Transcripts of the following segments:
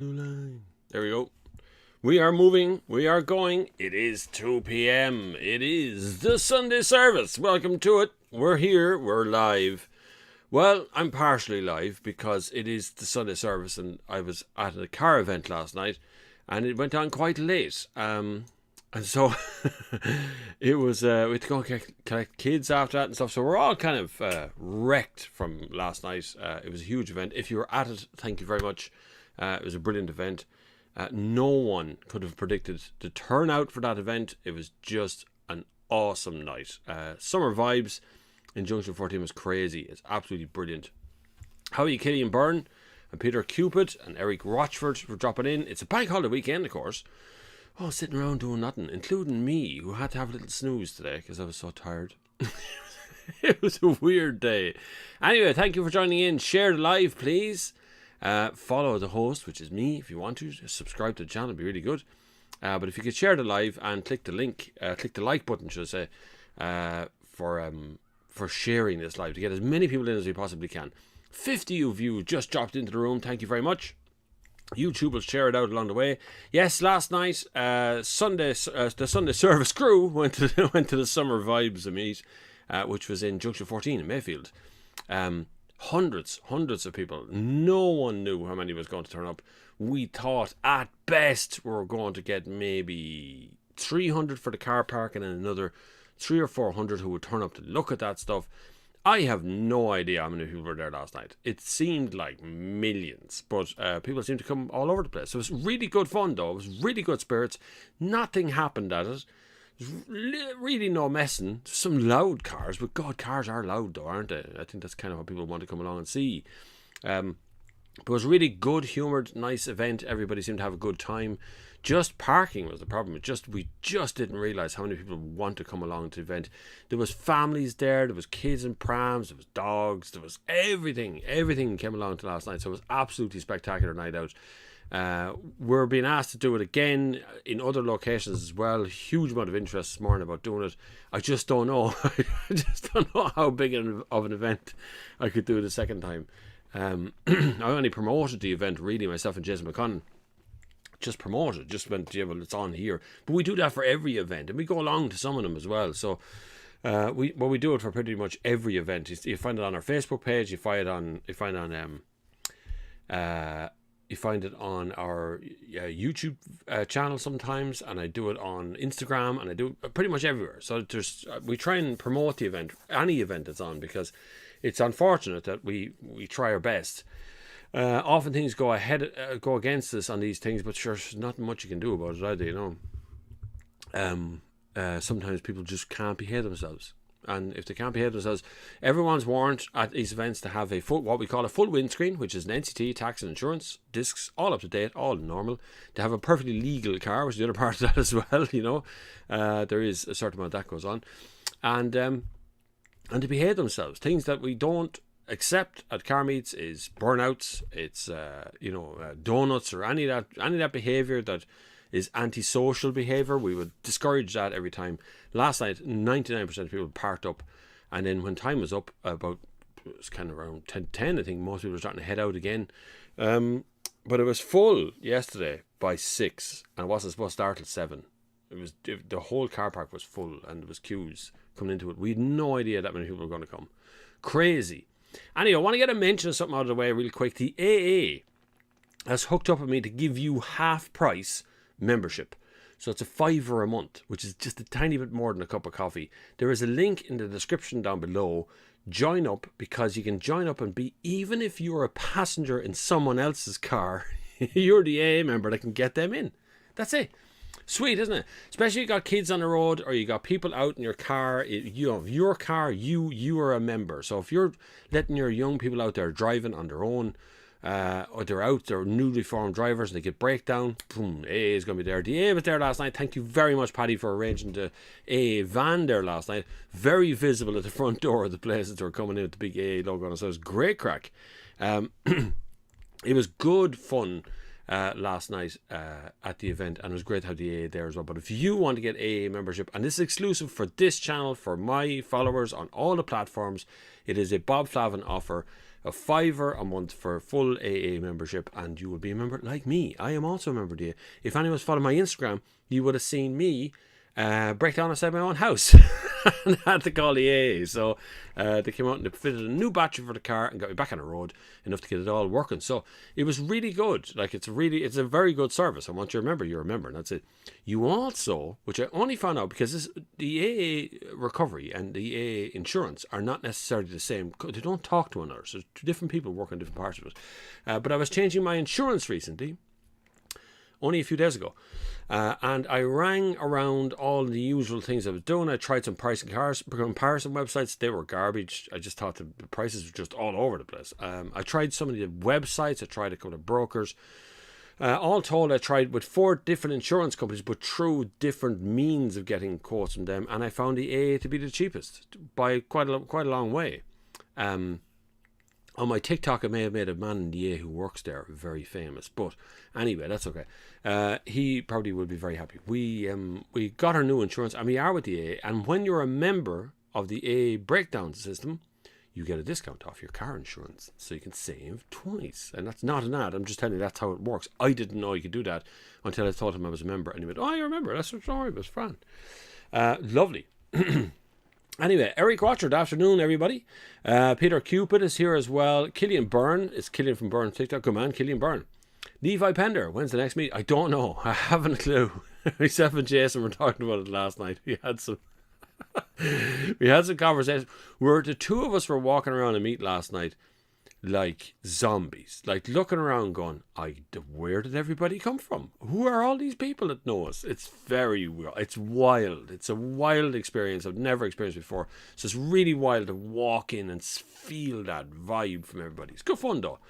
There we go. We are moving. We are going. It is 2 p.m. It is the Sunday service. Welcome to it. We're here. We're live. Well, I'm partially live because it is the Sunday service and I was at a car event last night and it went on quite late. And so it was, we had to go collect kids after that and stuff. So we're all kind of wrecked from last night. It was a huge event. If you were at it, thank you very much. It was a brilliant event. No one could have predicted the turnout for that event. It was just an awesome night. Summer vibes in Junction 14 was crazy. It's absolutely brilliant. How are you, Killian Byrne and Peter Cupid and Eric Rochford for dropping in? It's a bank holiday weekend, of course. Oh, sitting around doing nothing, including me, who had to have a little snooze today because I was so tired. It was a weird day. Anyway, thank you for joining in. Share the live, please. Follow the host, which is me, if you want to. Subscribe to the channel, it'd be really good. But if you could share the live and click the link, click the like button, should I say, for sharing this live to get as many people in as we possibly can. 50 of you just dropped into the room. Thank you very much. YouTube will share it out along the way. Yes, last night, the Sunday service crew went to the Summer Vibes meet, which was in Junction 14 in Mayfield. Hundreds of people. No one knew how many was going to turn up. We thought at best we were going to get maybe 300 for the car park and then another 300 or 400 who would turn up to look at that stuff. I have no idea how many people were there last night. It seemed like millions, but people seemed to come all over the place. So it was really good fun, though. It was really good spirits. Nothing happened at it. There's really no messing. Some loud cars, but God, cars are loud, though, aren't they? I think that's kind of what people want to come along and see. But it was a really good, humoured, nice event. Everybody seemed to have a good time. Just parking was the problem. We just didn't realise how many people want to come along to the event. There was families there. There was kids in prams. There was dogs. There was everything. Everything came along to last night. So it was absolutely spectacular night out. We're being asked to do it again in other locations as well. Huge amount of interest this morning about doing it. I just don't know. I just don't know how big of an event I could do the second time. I only promoted the event really myself and Jason McConnell. Just promoted, just went, yeah, well, it's on here. But we do that for every event, and we go along to some of them as well. So we do it for pretty much every event. You find it on our Facebook page. You find it on our YouTube channel sometimes, and I do it on Instagram, and I do it pretty much everywhere. So we try and promote the event, any event that's on, because it's unfortunate that we try our best. Often things go against us on these things, but sure, there's not much you can do about it either, you know. Sometimes people just can't behave themselves. And if they can't behave themselves, everyone's warned at these events to have what we call a full windscreen, which is an NCT, tax and insurance, discs, all up to date, all normal. To have a perfectly legal car, which is the other part of that as well, you know. There is a certain amount that goes on. And to behave themselves. Things that we don't accept at car meets is burnouts, it's donuts, or any of that behaviour that is antisocial behaviour. We would discourage that every time. Last night 99% of people parked up, and then when time was up, it was kind of around 10, I think most people were starting to head out again. But it was full yesterday by 6, and it wasn't supposed to start till 7. The whole car park was full, and there was queues coming into it. We had no idea that many people were going to come. Crazy. Anyway, I want to get a mention of something out of the way real quick. The AA has hooked up with me to give you half price membership. So it's a £5 a month, which is just a tiny bit more than a cup of coffee. There is a link in the description down below. Join up, because you can join up and be, even if you're a passenger in someone else's car, you're the AA member that can get them in. That's it. Sweet, isn't it? Especially if you got kids on the road, or you got people out in your car. You have your car, you are a member. So if you're letting your young people out there driving on their own, or they're newly formed drivers and they get breakdown, boom, AA is going to be there. The AA was there last night. Thank you very much, Paddy, for arranging the AA van there last night. Very visible at the front door of the places that were coming in with the big AA logo on it. So it was great crack. It was good fun last night at the event, and it was great to have the AA there as well. But if you want to get AA membership, and this is exclusive for this channel, for my followers on all the platforms, it is a bobflavin offer. a $5 a month for full AA membership, and you will be a member like me. I am also a member of the AA. If anyone's followed my Instagram, you would have seen me break down outside my own house and had to call the AA. So they came out and they fitted a new battery for the car and got me back on the road enough to get it all working. So it was really good. Like, it's a very good service. And once you're a member, and that's it. You also, which I only found out because the AA recovery and the AA insurance are not necessarily the same. They don't talk to one another. So two different people work on different parts of it. But I was changing my insurance recently, only a few days ago. And I rang around all the usual things I was doing. I tried some pricing comparison websites. They were garbage. I just thought the prices were just all over the place. I tried some of the websites. I tried a couple of brokers. All told, I tried with 4 different insurance companies, but through different means of getting quotes from them. And I found the AA to be the cheapest by quite a long way. On my TikTok, I may have made a man in the AA who works there very famous. But anyway, that's okay. He probably would be very happy. We got our new insurance, and we are with the AA. And when you're a member of the AA breakdown system, you get a discount off your car insurance. So you can save twice. And that's not an ad. I'm just telling you that's how it works. I didn't know you could do that until I told him I was a member. And he went, "Oh, you're a member. That's what sorry, it was fun." Lovely. Anyway, Eric Watcher, good afternoon, everybody. Peter Cupid is here as well. Killian Byrne is Killian from Byrne TikTok. Good man, Killian Byrne. Levi Pender, when's the next meet? I don't know. I haven't a clue. Myself and Jason were talking about it last night. We had some conversations. The two of us were walking around a meet last night like zombies, like looking around going, where did everybody come from? Who are all these people that know us? It's wild. It's a wild experience I've never experienced before. So it's really wild to walk in and feel that vibe from everybody. It's good fun though.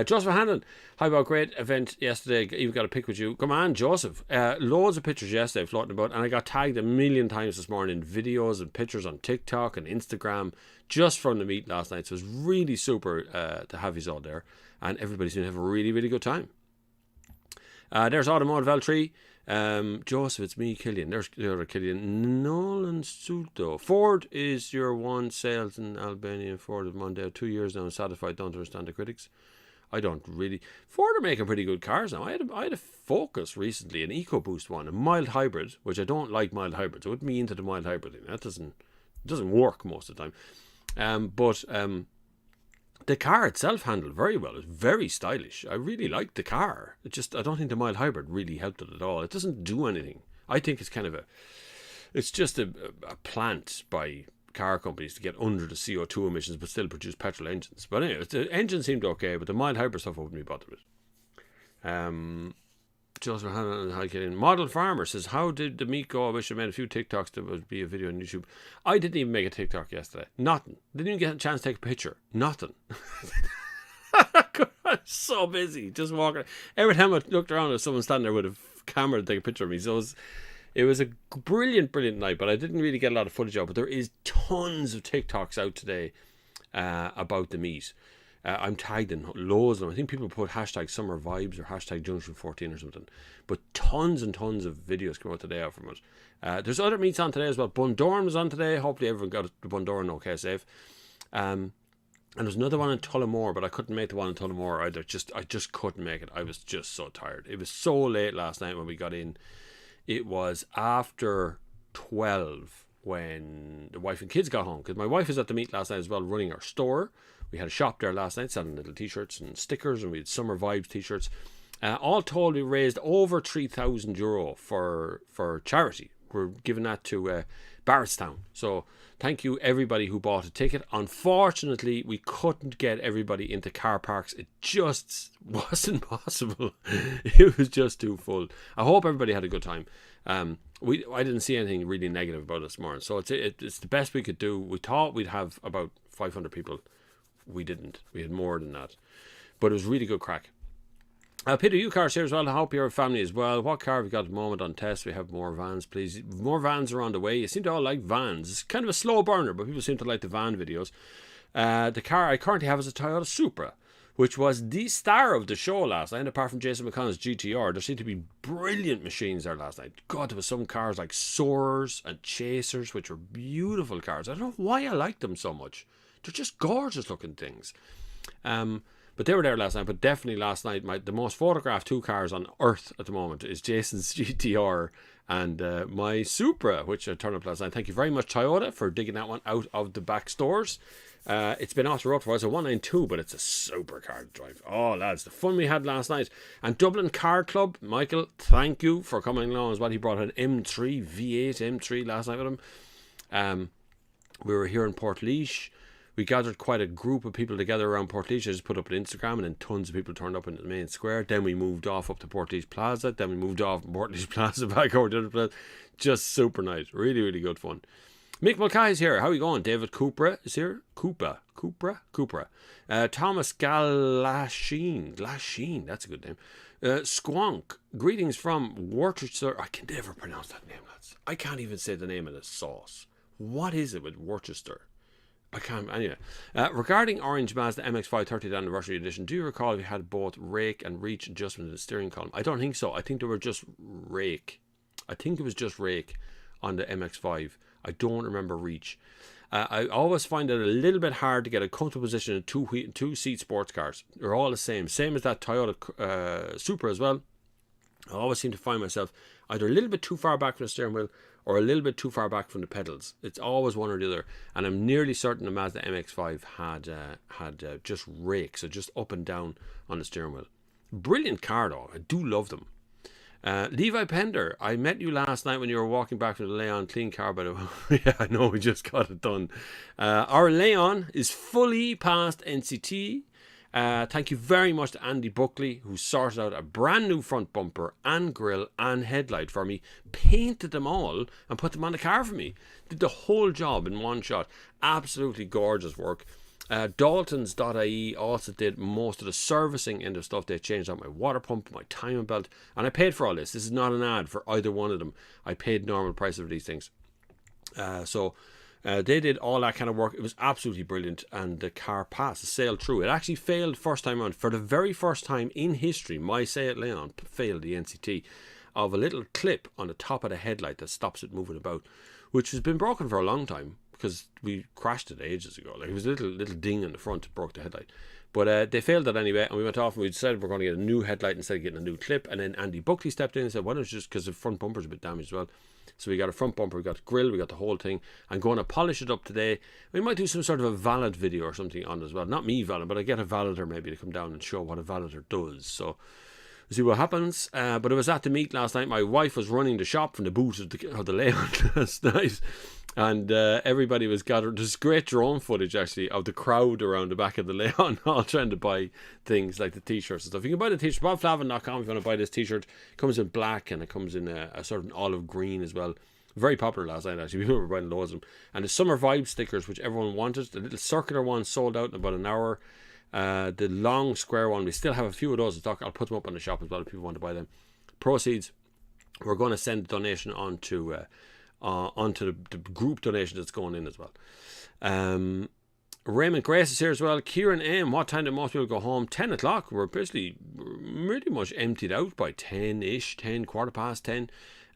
Joseph Hanlon, how about great event yesterday? Even got a pic with you. Come on, Joseph. Loads of pictures yesterday floating about, and I got tagged a million times this morning in videos and pictures on TikTok and Instagram just from the meet last night. So it was really super to have you all there, and everybody's going to have a really, really good time. There's Automotive L3. Joseph, it's me, Killian. There's the other Killian. Nolan Suto. Ford is your one sales in Albania. Ford of Mondale. 2 years now. Satisfied. Don't understand the critics. I don't really. Ford are making pretty good cars now. I had a Focus recently, an EcoBoost one, a mild hybrid, which I don't like mild hybrids. I wouldn't be into the mild hybrid thing. That doesn't work most of the time. But the car itself handled very well. It was very stylish. I really liked the car. I don't think the mild hybrid really helped it at all. It doesn't do anything. I think it's kind of it's just a plant by car companies to get under the CO2 emissions but still produce petrol engines. But anyway, the engine seemed okay, but the mild hybrid stuff wouldn't be bothered with. Joseph Hannon, Model Farmer says, how did the meet go? I wish I made a few TikToks. There would be a video on YouTube. I didn't even make a TikTok yesterday. Nothing. Didn't even get a chance to take a picture. Nothing. I'm so busy just walking. Every time I looked around, there was someone standing there with a camera to take a picture of me. So it was a brilliant night, but I didn't really get a lot of footage out. But there is tons of TikToks out today about the meet. I'm tagged in loads of them. I think people put hashtag summer vibes or hashtag junction 14 or something. But tons and tons of videos come out today out from it. There's other meets on today as well. Bundoran was on today. Hopefully everyone got the Bundoran okay, safe. And there's another one in Tullamore, but I couldn't make the one in Tullamore either. I just couldn't make it. I was just so tired. It was so late last night when we got in. It was after 12 when the wife and kids got home, because my wife was at the meet last night as well, running our store. We had a shop there last night selling little t-shirts and stickers, and we had summer vibes t-shirts. All told, we raised over €3,000 for charity. We're giving that to Barrettstown. So thank you everybody who bought a ticket. Unfortunately, we couldn't get everybody into car parks. It just wasn't possible. It was just too full. I hope everybody had a good time. I didn't see anything really negative about it this morning. So it's the best we could do. We thought we'd have about 500 people. We didn't. We had more than that. But it was really good crack. Peter, you cars here as well. I hope your family as well. What car have you got at the moment on test? We have more vans, please. More vans are on the way. You seem to all like vans. It's kind of a slow burner, but people seem to like the van videos. The car I currently have is a Toyota Supra, which was the star of the show last night. Apart from Jason McConnell's GTR, there seemed to be brilliant machines there last night. God, there was some cars like Soarers and Chasers, which were beautiful cars. I don't know why I like them so much. They're just gorgeous looking things. But they were there last night. But definitely last night, the most photographed 2 cars on earth at the moment is Jason's GTR and my Supra, which I turned up last night. Thank you very much, Toyota, for digging that one out of the back stores. It's been off the road for us, a 192, but it's a super car to drive. Oh, lads, the fun we had last night. And Dublin Car Club, Michael, thank you for coming along as well. He brought an M3, V8 M3 last night with him. We were here in Portlaoise. We gathered quite a group of people together around Portlaoise. I just put up an Instagram, and then tons of people turned up into the main square. Then we moved off up to Portlaoise Plaza. Then we moved off from Portlaoise Plaza back over to the other place. Just super nice. Really, really good fun. Mick Mulcahy's here. How are you going? David Cooper is here. Cooper. Thomas Galasheen. That's a good name. Squonk. Greetings from Worcester. I can never pronounce that name, lads. I can't even say the name of the sauce. What is it with Worcester? I can't. Anyway, regarding Orange Mazda MX-5 30th Anniversary Edition, do you recall if you had both rake and reach adjustment in the steering column? I don't think so. I think they were just rake. I think it was just rake on the MX-5. I don't remember reach. I always find it a little bit hard to get a comfortable position in two-seat sports cars. They're all the same. Same as that Toyota Supra as well. I always seem to find myself either a little bit too far back from the steering wheel or a little bit too far back from the pedals. It's always one or the other. And I'm nearly certain the Mazda MX-5 had just rake, so just up and down on the steering wheel. Brilliant car though. I do love them. Levi Pender, I met you last night when you were walking back from the Leon clean car, by the way. Yeah, I know, we just got it done. Our Leon is fully past NCT. Thank you very much to Andy Buckley, who sorted out a brand new front bumper and grille and headlight for me, painted them all and put them on the car for me. Did the whole job in one shot. Absolutely gorgeous work. Daltons.ie also did most of the servicing end of stuff. They changed out my water pump, my timing belt, and I paid for all this. This is not an ad for either one of them. I paid normal prices for these things. They did all that kind of work. It was absolutely brilliant, and the car passed, sailed through. It actually failed first time around. For the very first time in history, my Seat Leon failed the NCT of a little clip on the top of the headlight that stops it moving about, which has been broken for a long time because we crashed it ages ago. Like, it was a little ding in the front that broke the headlight. But they failed that anyway, and we went off and we decided we're going to get a new headlight instead of getting a new clip. And then Andy Buckley stepped in and said, why don't you just, because the front bumper's a bit damaged as well. So we got a front bumper, we got the grille, we got the whole thing. I'm going to polish it up today. We might do some sort of a valid video or something on it as well. Not me valid, but I get a validator maybe to come down and show what a validator does. So we'll see what happens. But it was at the meet last night. My wife was running the shop from the boot of the Leon last night. And everybody was gathered. There's great drone footage, actually, of the crowd around the back of the Leon, all trying to buy things like the t-shirts and stuff. You can buy the t-shirt, bobflavin.com, if you want to buy this t-shirt. It comes in black, and it comes in a sort of an olive green as well. Very popular last night, actually. People were buying loads of them. And the summer vibe stickers, which everyone wanted. The little circular one sold out in about an hour. The long square one, we still have a few of those in stock. I'll put them up on the shop as well if people want to buy them. Proceeds, we're going to send the donation onto the group donation that's going in as well. Raymond Grace is here as well. Kieran M, what time do most people go home? 10 o'clock. We're basically pretty much emptied out by 10-ish, 10, quarter past 10.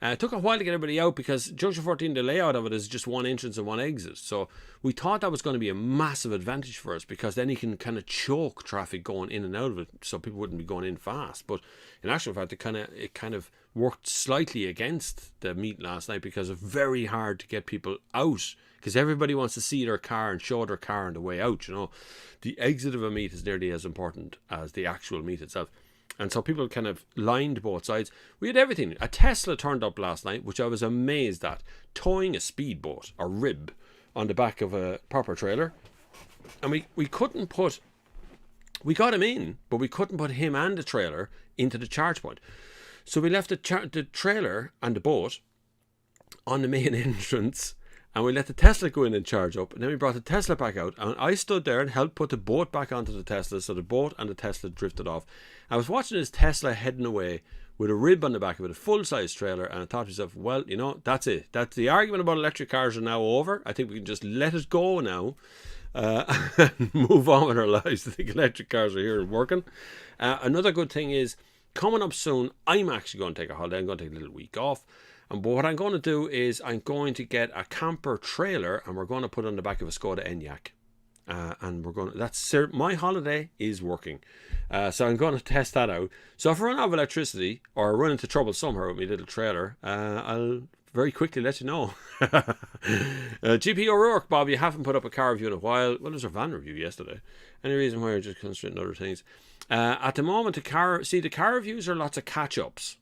It took a while to get everybody out because Junction 14, the layout of it is just one entrance and one exit. So we thought that was going to be a massive advantage for us because then you can kind of choke traffic going in and out of it so people wouldn't be going in fast. But in actual fact, it kind of worked slightly against the meet last night because it's very hard to get people out because everybody wants to see their car and show their car on the way out. You know, the exit of a meet is nearly as important as the actual meet itself. And so people kind of lined both sides. We had everything. A Tesla turned up last night, which I was amazed at, towing a speedboat, or rib, on the back of a proper trailer. And we couldn't put... We got him in, but we couldn't put him and the trailer into the charge point. So we left the trailer and the boat on the main entrance, and we let the Tesla go in and charge up, and then we brought the Tesla back out, and I stood there and helped put the boat back onto the Tesla, so the boat and the Tesla drifted off. I was watching this Tesla heading away with a rib on the back of it, a full-size trailer, and I thought to myself, well, you know, that's it. That's the argument about electric cars are now over. I think we can just let it go now and move on with our lives. I think electric cars are here and working. Another good thing is, coming up soon, I'm actually going to take a holiday. I'm going to take a little week off. But what I'm going to do is I'm going to get a camper trailer and we're going to put it on the back of a Skoda Enyaq. and we're going. That's my holiday is working, so I'm going to test that out. So if I run out of electricity or run into trouble somehow with my little trailer, I'll very quickly let you know. GP O'Rourke, Bob, you haven't put up a car review in a while. Well, there's a van review yesterday. Any reason why you're just concentrating on other things? At the moment, the car reviews are lots of catch-ups.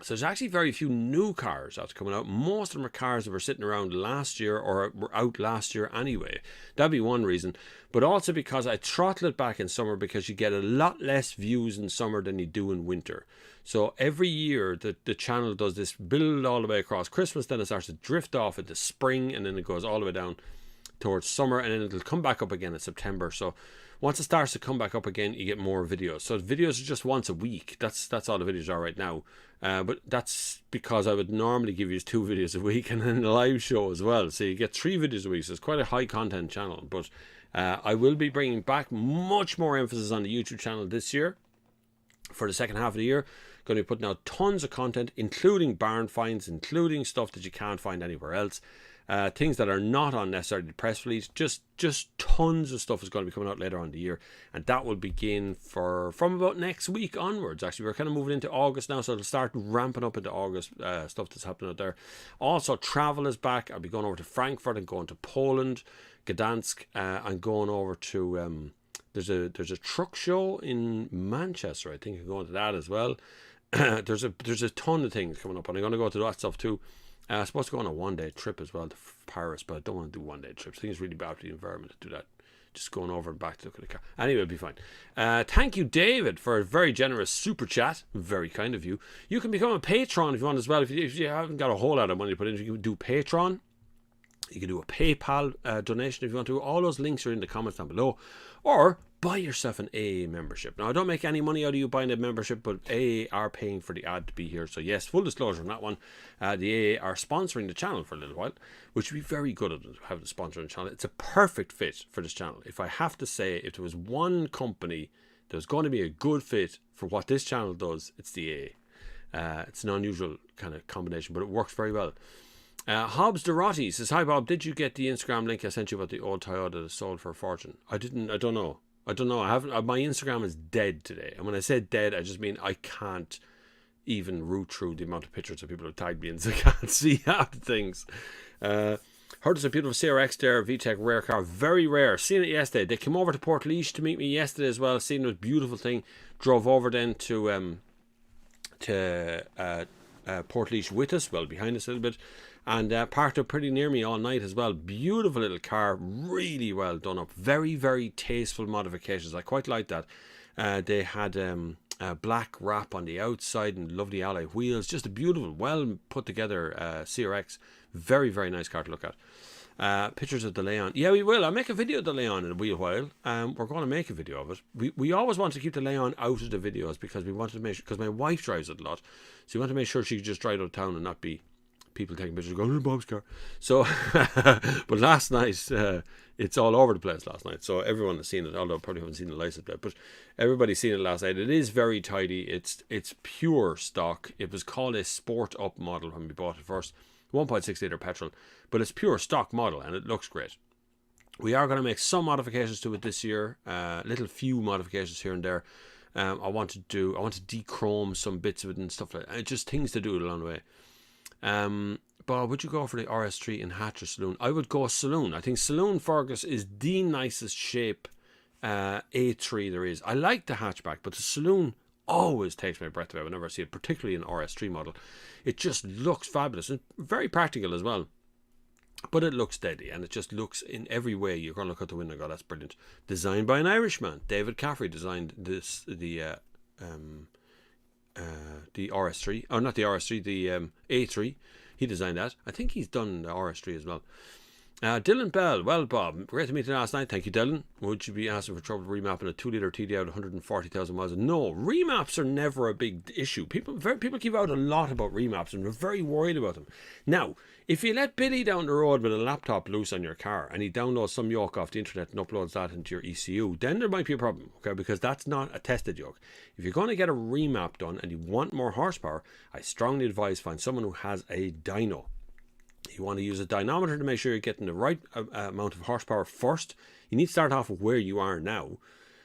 So there's actually very few new cars that's coming out. Most of them are cars that were sitting around last year or were out last year anyway. That'd be one reason. But also because I throttle it back in summer, because you get a lot less views in summer than you do in winter. So every year the channel does this build all the way across Christmas, then it starts to drift off into spring, and then it goes all the way down towards summer, and then it'll come back up again in September. So once it starts to come back up again, you get more videos. So videos are just once a week. That's all the videos are right now. But that's because I would normally give you 2 videos a week and then a live show as well. So you get 3 videos a week. So it's quite a high content channel. But I will be bringing back much more emphasis on the YouTube channel this year. For the second half of the year, going to be putting out tons of content, including barn finds, including stuff that you can't find anywhere else. Things that are not on necessarily the press release, just tons of stuff is going to be coming out later on in the year, and that will begin from about next week onwards. Actually, we're kind of moving into August now, so it'll start ramping up into August, stuff that's happening out there. Also, travel is back. I'll be going over to Frankfurt and going to Poland, Gdansk, and going over to there's a truck show in Manchester. I think I'm going to that as well. There's a ton of things coming up, and I'm going to go to that stuff too. I'm supposed to go on a 1-day trip as well to Paris, but I don't want to do 1-day trips. I think it's really bad for the environment to do that. Just going over and back to look at the car. Anyway, it'll be fine. Thank you, David, for a very generous super chat. Very kind of you. You can become a patron if you want as well. If you haven't got a whole lot of money to put in, you can do Patreon. You can do a PayPal donation if you want to. All those links are in the comments down below. Or buy yourself an AA membership. Now, I don't make any money out of you buying a membership, but AA are paying for the ad to be here. So yes, full disclosure on that one. The AA are sponsoring the channel for a little while, which would be very good at having a sponsor on the channel. It's a perfect fit for this channel. If I have to say, if there was one company that was going to be a good fit for what this channel does, it's the AA. It's an unusual kind of combination, but it works very well. Hobbs Dorothy says, hi Bob, did you get the Instagram link I sent you about the old Toyota that sold for a fortune? I didn't. I don't know. I haven't. My Instagram is dead today, and when I say dead, I just mean I can't even root through the amount of pictures that people have tagged me in, so I can't see half the things. Heard there's a beautiful CRX there, VTEC rare car, very rare. Seen it yesterday. They came over to Portlaoise to meet me yesterday as well. Seen it was a beautiful thing. Drove over then to Portlaoise with us, well behind us a little bit. And parked up pretty near me all night as well. Beautiful little car, really well done up. Very, very tasteful modifications. I quite like that. They had a black wrap on the outside and lovely alloy wheels. Just a beautiful, well put together CRX. Very, very nice car to look at. Pictures of the Leon. Yeah, we will. I'll make a video of the Leon in a wee while. We're going to make a video of it. We always want to keep the Leon out of the videos because we wanted to make sure, because my wife drives it a lot. So we want to make sure she could just drive out of town and not be people taking pictures going, oh, Bob's car. So, but last night, it's all over the place last night. So everyone has seen it, although I probably haven't seen the license plate. But everybody's seen it last night. It is very tidy. It's pure stock. It was called a Sport Up model when we bought it first. 1.6 litre petrol. But it's pure stock model and it looks great. We are going to make some modifications to it this year. Little few modifications here and there. I want to dechrome some bits of it and stuff like that. Just things to do along the way. Bob, would you go for the RS3 in hatch or saloon? I would go saloon. I think saloon Fergus is the nicest shape A3 there is. I like the hatchback, but the saloon always takes my breath away whenever I see it, particularly an RS3 model. It just looks fabulous and very practical as well. But it looks steady and it just looks in every way. You're going to look out the window and go, that's brilliant. Designed by an Irishman. David Caffrey designed this, the RS3, or not the RS3, the A3. He designed that. I think he's done the RS3 as well. Dylan Bell, well Bob, great to meet you last night. Thank you, Dylan. Would you be asking for trouble remapping a 2-litre TDI out 140,000 miles? No, remaps are never a big issue. People keep out a lot about remaps and they're very worried about them. Now, if you let Billy down the road with a laptop loose on your car and he downloads some yoke off the internet and uploads that into your ECU, then there might be a problem, okay? Because that's not a tested yoke. If you're going to get a remap done and you want more horsepower, I strongly advise find someone who has a dyno. You want to use a dynamometer to make sure you're getting the right amount of horsepower first. You need to start off with where you are now,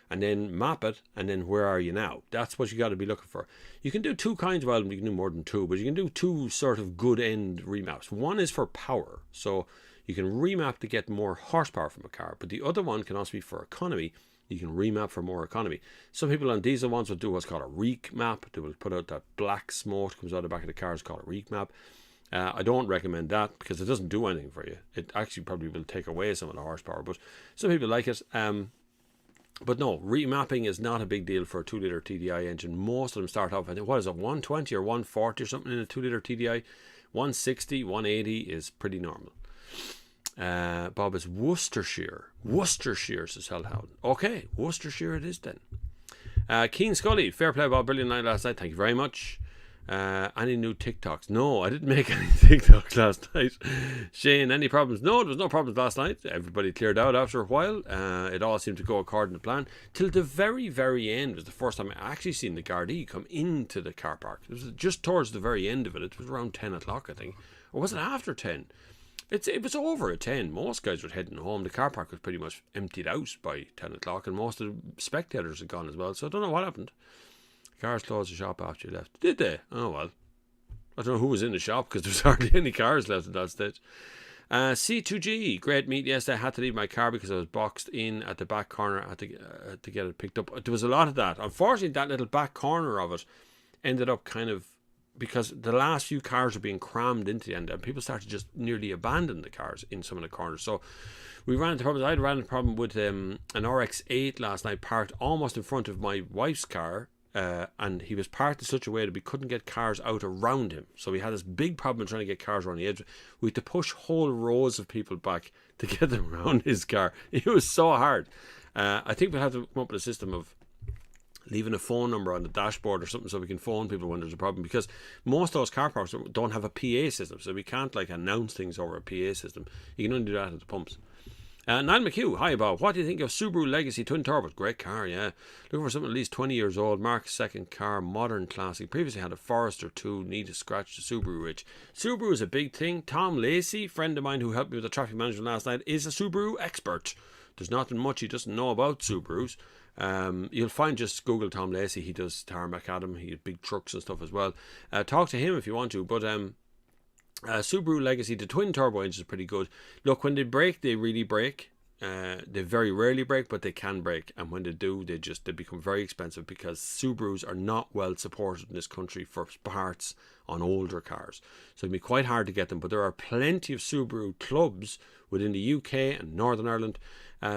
and then map it, and then where are you now. That's what you got to be looking for. You can do two kinds of album. You can do more than two, but you can do two sort of good end remaps. One is for power, so you can remap to get more horsepower from a car, but the other one can also be for economy. You can remap for more economy. Some people on diesel ones will do what's called a reek map. They will put out that black smoke that comes out the back of the car. It's called a reek map. I don't recommend that because it doesn't do anything for you. It actually probably will take away some of the horsepower, but some people like it. But no, remapping is not a big deal for a 2-litre TDI engine. Most of them start off, I think, what is it, 120 or 140 or something in a 2-litre TDI? 160, 180 is pretty normal. Bob is Worcestershire. Worcestershire, says Hellhound. Okay, Worcestershire it is then. Keen Scully, fair play, Bob. Brilliant night last night. Thank you very much. Any new TikToks? No, I didn't make any TikToks last night. Shane, any problems? No, there was no problems last night. Everybody cleared out after a while. It all seemed to go according to plan. Till the very, very end was the first time I actually seen the Gardaí come into the car park. It was just towards the very end of it. It was around 10 o'clock, I think. Or was it after 10? It was over at 10. Most guys were heading home. The car park was pretty much emptied out by 10 o'clock, and most of the spectators had gone as well. So I don't know what happened. Cars closed the shop after you left. Did they? Oh, well. I don't know who was in the shop because there's hardly any cars left at that stage. C2G, great meet yesterday. I had to leave my car because I was boxed in at the back corner. I had to get it picked up. There was a lot of that. Unfortunately, that little back corner of it ended up kind of, because the last few cars were being crammed into the end, and people started to just nearly abandon the cars in some of the corners. So we ran into problems. I ran into a problem with an RX-8 last night, parked almost in front of my wife's car. And he was parked in such a way that we couldn't get cars out around him. So we had this big problem trying to get cars around the edge. We had to push whole rows of people back to get them around his car. It was so hard. I think we'll have to come up with a system of leaving a phone number on the dashboard or something so we can phone people when there's a problem, because most of those car parks don't have a PA system, so we can't like announce things over a PA system. You can only do that at the pumps. Niall McHugh, hi Bob, what do you think of Subaru Legacy twin turbo? Great car, yeah. Looking for something at least 20 years old, Mark's second car, modern classic. Previously had a Forester 2, need to scratch the Subaru itch. Subaru is a big thing. Tom Lacey, friend of mine who helped me with the traffic management last night, is a Subaru expert. There's nothing much he doesn't know about Subarus. You'll find, just Google Tom Lacey, he does tarmac at him, he had big trucks and stuff as well. Talk to him if you want to, but Subaru Legacy, the twin turbo engine is pretty good. Look, when they brake, they really brake. They very rarely break, but they can break, and when they do, they become very expensive because Subarus are not well supported in this country for parts on older cars, so it'd be quite hard to get them. But there are plenty of Subaru clubs within the UK and Northern Ireland,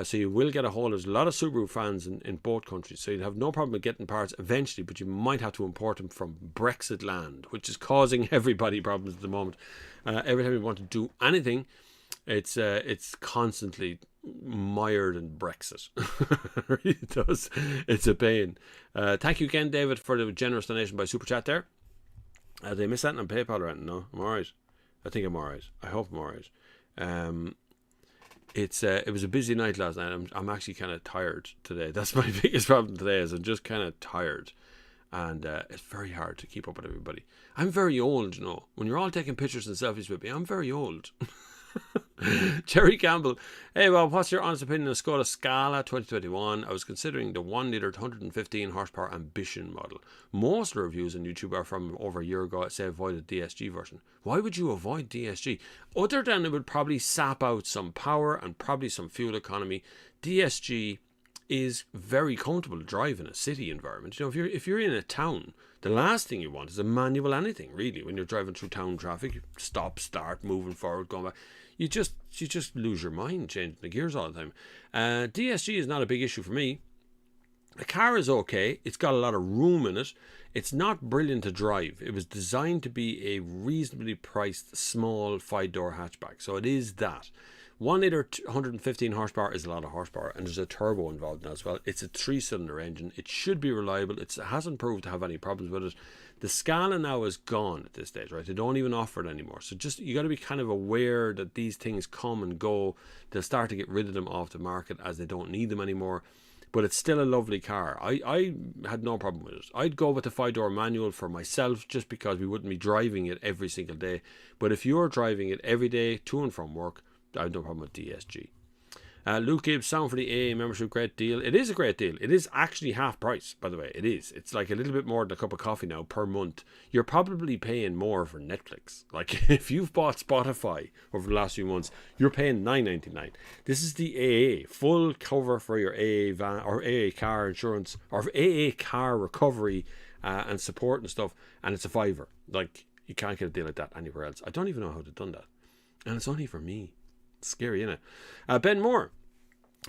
so you will get a hold. There's a lot of Subaru fans in both countries, so you'd have no problem with getting parts eventually, but you might have to import them from Brexit land, which is causing everybody problems at the moment. Every time you want to do anything, it's constantly mired in Brexit. It does. It's a pain. Thank you again, David, for the generous donation by Super Chat there. Did I miss that on PayPal or anything? No, I'm alright. I think I'm alright. I hope I'm alright. It was a busy night last night. I'm actually kind of tired today. That's my biggest problem today, is I'm just kind of tired. And it's very hard to keep up with everybody. I'm very old, you know. When you're all taking pictures and selfies with me, I'm very old. Jerry Campbell, hey Bob, what's your honest opinion on Skoda Scala 2021? I was considering the 1 litre 115 horsepower Ambition model. Most reviews on YouTube are from over a year ago. I say avoid the DSG version. Why would you avoid DSG? Other than it would probably sap out some power and probably some fuel economy. DSG is very comfortable to drive in a city environment. You know, if you're in a town, the last thing you want is a manual anything, really. When you're driving through town traffic, you stop, start, moving forward, going back. You just lose your mind changing the gears all the time. DSG is not a big issue for me. The car is okay. It's got a lot of room in it. It's not brilliant to drive. It was designed to be a reasonably priced small 5-door hatchback. So it is that. 1 litre 115 horsepower is a lot of horsepower, and there's a turbo involved in that as well. It's a 3-cylinder engine. It should be reliable. It hasn't proved to have any problems with it. The Scala now is gone at this stage, right? They don't even offer it anymore. So just, you got to be kind of aware that these things come and go. They'll start to get rid of them off the market as they don't need them anymore. but it's still a lovely car. I had no problem with it. I'd go with the 5-door manual for myself just because we wouldn't be driving it every single day. But if you're driving it every day to and from work, I have no problem with DSG. Luke Gibbs, sound for the AA membership, great deal. It is a great deal. It is actually half price, by the way. It is. It's like a little bit more than a cup of coffee now per month. You're probably paying more for Netflix. Like if you've bought Spotify over the last few months, you're paying $9.99. This is the AA, full cover for your AA van or AA car insurance or AA car recovery and support and stuff. And it's a $5. Like you can't get a deal like that anywhere else. I don't even know how they've done that. And it's only for me. It's scary, isn't it? Ben Moore.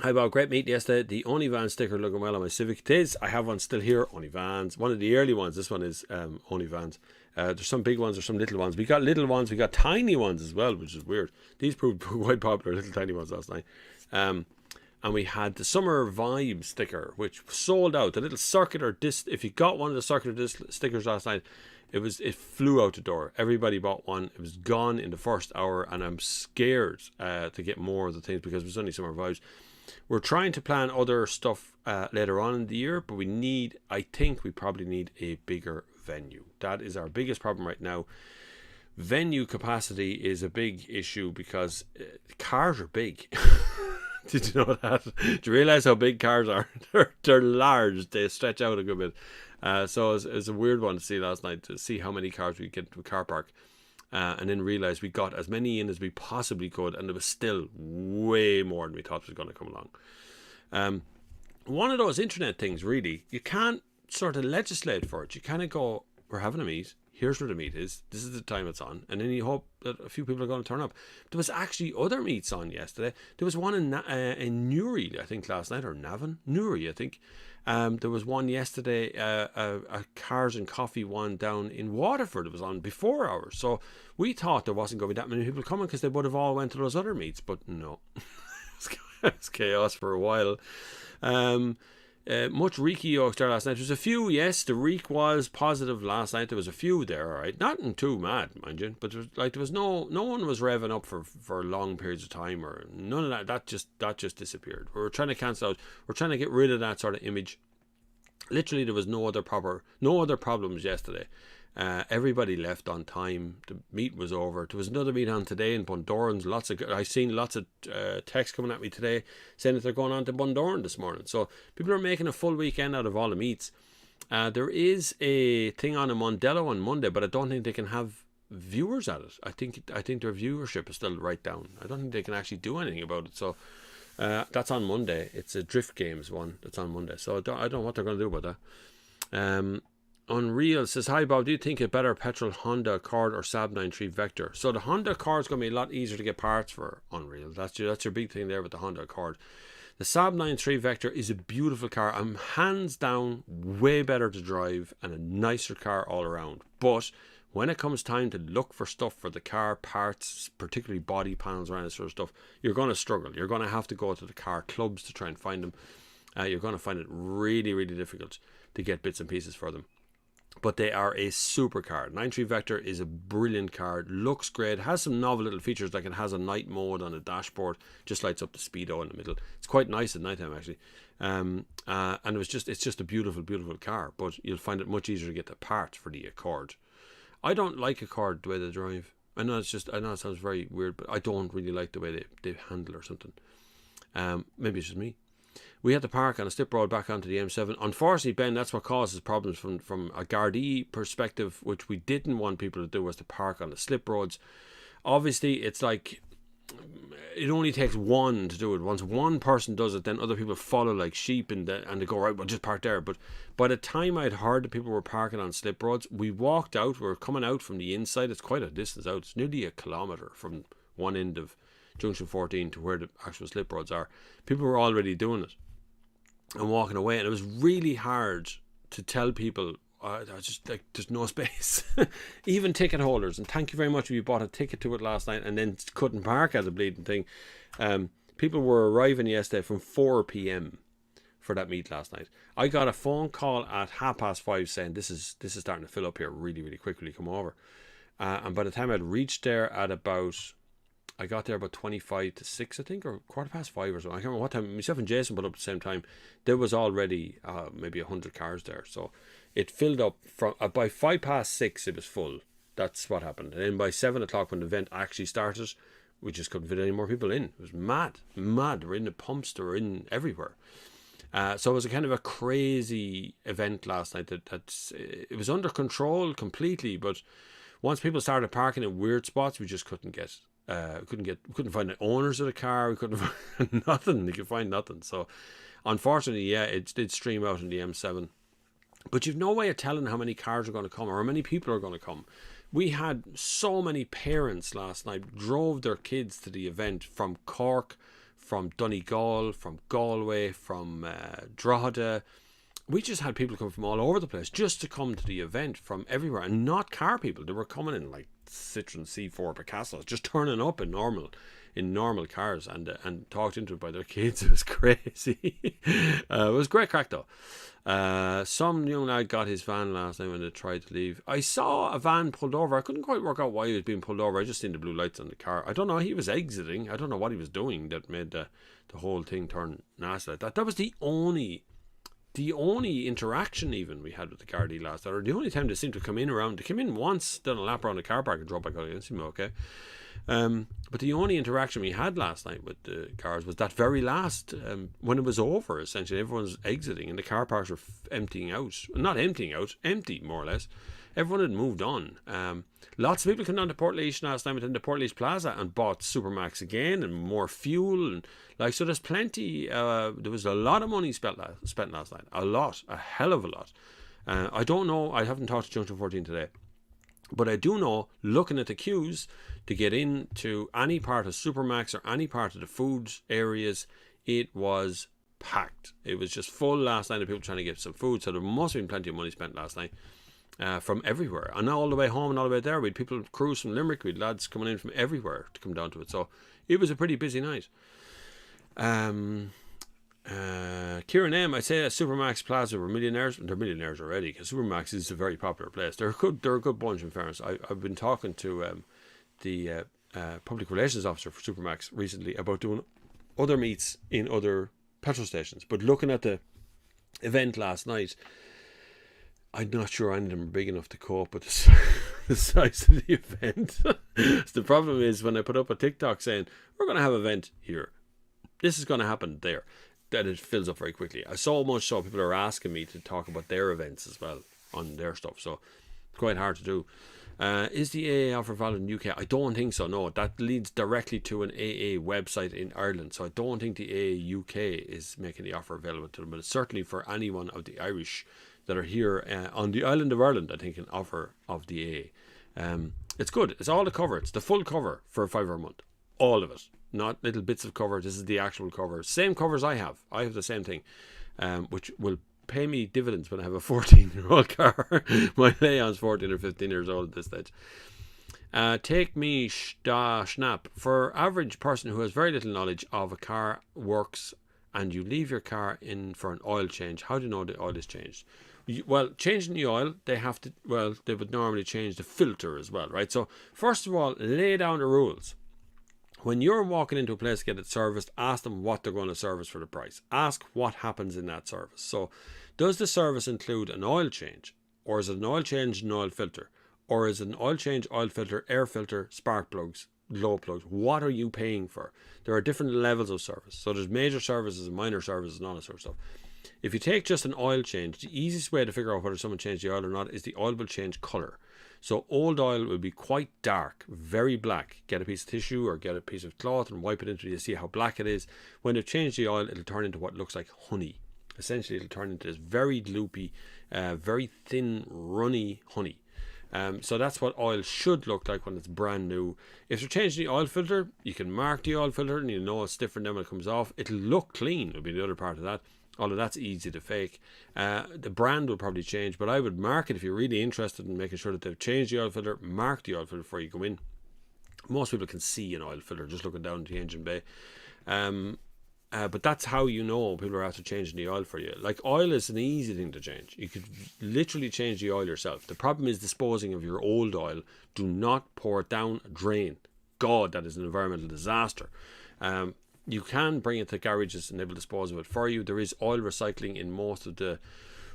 Hi Bob, great meet yesterday. The Only Van sticker looking well on my Civic. It is. I have one still here. Only Vans. One of the early ones. This one is Only Vans. There's some big ones. There's some little ones. We got little ones. We got tiny ones as well, which is weird. These proved quite popular. Little tiny ones last night. And we had the Summer Vibe sticker, which sold out. The little circular disc. If you got one of the circular disc stickers last night, it flew out the door. Everybody bought one. It was gone in the first hour, and I'm scared to get more of the things because it was only Summer Vibes. We're trying to plan other stuff later on in the year, but I think we probably need a bigger venue. That is our biggest problem right now. Venue capacity is a big issue because cars are big. Did you know that? Do you realize how big cars are? They're large. They stretch out a good bit. So it's a weird one to see last night, to see how many cars we get to a car park. And then realize we got as many in as we possibly could, and it was still way more than we thought was going to come along. One of those internet things, really, you can't sort of legislate for it. You kind of go, we're having a meet, here's where the meet is, this is the time it's on, and then you hope that a few people are going to turn up. There was actually other meets on yesterday. There was one in Newry, I think, last night, or Navan? Newry, I think. There was one yesterday, a Cars and Coffee one down in Waterford. It was on before hours. So we thought there wasn't going to be that many people coming because they would have all went to those other meets. But no, it's chaos for a while. Much Reeky Oaks there last night. There was a few, yes, the Reek was positive last night. There was a few there, all right. Nothing too mad, mind you. But there was no one was revving up for long periods of time or none of that. That just disappeared. We were trying to cancel out. We're trying to get rid of that sort of image. Literally, there was no other problems yesterday. Everybody left on time. The meet was over. There was another meet on today in Bundoran. I've seen lots of texts coming at me today saying that they're going on to Bundoran this morning. So people are making a full weekend out of all the meets. There is a thing on a Mondello on Monday, but I don't think they can have viewers at it. I think their viewership is still right down. I don't think they can actually do anything about it. So that's on Monday. It's a Drift Games one that's on Monday. So I don't know what they're going to do about that. Unreal says, hi Bob, do you think a better petrol Honda Accord or Saab 93 Vector? So the Honda Accord is going to be a lot easier to get parts for. Unreal. That's your big thing there with the Honda Accord. The Saab 93 Vector is a beautiful car. I'm hands down way better to drive and a nicer car all around. But when it comes time to look for stuff for the car, parts, particularly body panels around this sort of stuff, you're going to struggle. You're going to have to go to the car clubs to try and find them. You're going to find it really, really difficult to get bits and pieces for them. But they are a super car. 93 Vector is a brilliant car. Looks great. Has some novel little features, like it has a night mode on the dashboard. Just lights up the speedo in the middle. It's quite nice at night time actually. And it's just a beautiful, beautiful car. But you'll find it much easier to get the parts for the Accord. I don't like Accord the way they drive. I know it sounds very weird, but I don't really like the way they handle or something. Maybe it's just me. We had to park on a slip road back onto the M7. Unfortunately, Ben, that's what causes problems from a Gardaí perspective, which we didn't want people to do, was to park on the slip roads. Obviously, it's like it only takes one to do it. Once one person does it, then other people follow like sheep and they go, right, we'll just park there. But by the time I'd heard that people were parking on slip roads, we walked out. We were coming out from the inside. It's quite a distance out. It's nearly a kilometre from one end of Junction 14 to where the actual slip roads are. People were already doing it and walking away, and it was really hard to tell people just like there's no space. Even ticket holders, and thank you very much if you bought a ticket to it last night and then couldn't park at the bleeding thing. People were arriving yesterday from 4 p.m. for that meet last night. I got a phone call at 5:30 saying this is starting to fill up here really, really quickly, come over. And by the time I'd reached there at about I got there about 25 to 6, I think, or 5:15 or something. I can't remember what time. Myself and Jason put up at the same time. There was already maybe 100 cars there. So it filled up from by 6:05 it was full. That's what happened. And then by 7 o'clock when the event actually started, we just couldn't fit any more people in. It was mad. They were in the pumps, they were in everywhere. So it was a kind of a crazy event last night. It was under control completely, but once people started parking in weird spots, we just couldn't find the owners of the car. We couldn't find nothing. You could find nothing. So unfortunately, yeah, it did stream out in the M7. But you've no way of telling how many cars are going to come or how many people are going to come. We had so many parents last night drove their kids to the event from Cork, from Donegal, from Galway, from Drogheda. We just had people come from all over the place just to come to the event from everywhere, and not car people. They were coming in like Citroen C4 Picassos, just turning up in normal cars and talked into it by their kids. It was crazy. It was great crack though. Some young lad got his van last night when they tried to leave. I saw a van pulled over. I couldn't quite work out why he was being pulled over. I just seen the blue lights on the car. I don't know. He was exiting. I don't know what he was doing that made the whole thing turn nasty like that. That was the only interaction even we had with the Gardaí last night, or the only time they seemed to come in around. They came in once, done a lap around the car park and drove back out again. Seemed okay. But the only interaction we had last night with the cars was that very last, when it was over, essentially. Everyone's exiting and the car parks were emptying out. Not emptying out, empty more or less. Everyone had moved on. Lots of people came down to Portlaoise last night within the Portlaoise Plaza and bought Supermax again and more fuel. And so there's plenty. There was a lot of money spent last night. A hell of a lot. I don't know. I haven't talked to Junction 14 today. But I do know, looking at the queues to get into any part of Supermax or any part of the food areas, it was packed. It was just full last night of people trying to get some food. So there must have been plenty of money spent last night from everywhere. And all the way home and all the way there, we had people cruise from Limerick. We had lads coming in from everywhere to come down to it. So it was a pretty busy night. Kieran M, I say that Supermax Plaza were millionaires. They're millionaires already because Supermax is a very popular place. They're a good bunch in fairness. I've been talking to the public relations officer for Supermax recently about doing other meets in other petrol stations. But looking at the event last night, I'm not sure any of them are big enough to cope with the size of the event. The problem is when I put up a TikTok saying, we're going to have an event here, this is going to happen there, that it fills up very quickly. So much so people are asking me to talk about their events as well on their stuff. So it's quite hard to do. Is the AA offer valid in the UK? I don't think so, no. That leads directly to an AA website in Ireland. So I don't think the AA UK is making the offer available to them. But it's certainly for anyone of the Irish that are here on the island of Ireland, I think, an offer of the AA. It's good. It's all the cover. It's the full cover for a £5 a month. All of it. Not little bits of cover. This is the actual cover. Same covers I have. I have the same thing, which will pay me dividends when I have a 14-year-old car. My Leon's 14 or 15 years old at this stage. Take me snap. For average person who has very little knowledge of a car works and you leave your car in for an oil change, how do you know the oil is changed? Well, changing the oil, they would normally change the filter as well, right? So first of all, lay down the rules. When you're walking into a place to get it serviced, ask them what they're going to service for the price. Ask what happens in that service. So, does the service include an oil change? Or is it an oil change and oil filter? Or is it an oil change, oil filter, air filter, spark plugs, glow plugs? What are you paying for? There are different levels of service. So there's major services and minor services and all that sort of stuff. If you take just an oil change, the easiest way to figure out whether someone changed the oil or not is the oil will change colour. So old oil will be quite dark, very black. Get a piece of tissue or get a piece of cloth and wipe it into it to see how black it is. When they've changed the oil, it'll turn into what looks like honey. Essentially, it'll turn into this very loopy, very thin, runny honey. So that's what oil should look like when it's brand new. If they're changing the oil filter, you can mark the oil filter and you know it's different than when it comes off. It'll look clean, will be the other part of that. Although that's easy to fake. The brand will probably change, but I would mark it if you're really interested in making sure that they've changed the oil filter. Mark the oil filter before you go in. Most people can see an oil filter just looking down the engine bay. But that's how you know people are after changing the oil for you. Like, oil is an easy thing to change. You could literally change the oil yourself. The problem is disposing of your old oil. Do not pour it down a drain. God, that is an environmental disaster. You can bring it to garages and they will dispose of it for you. There is oil recycling in most of the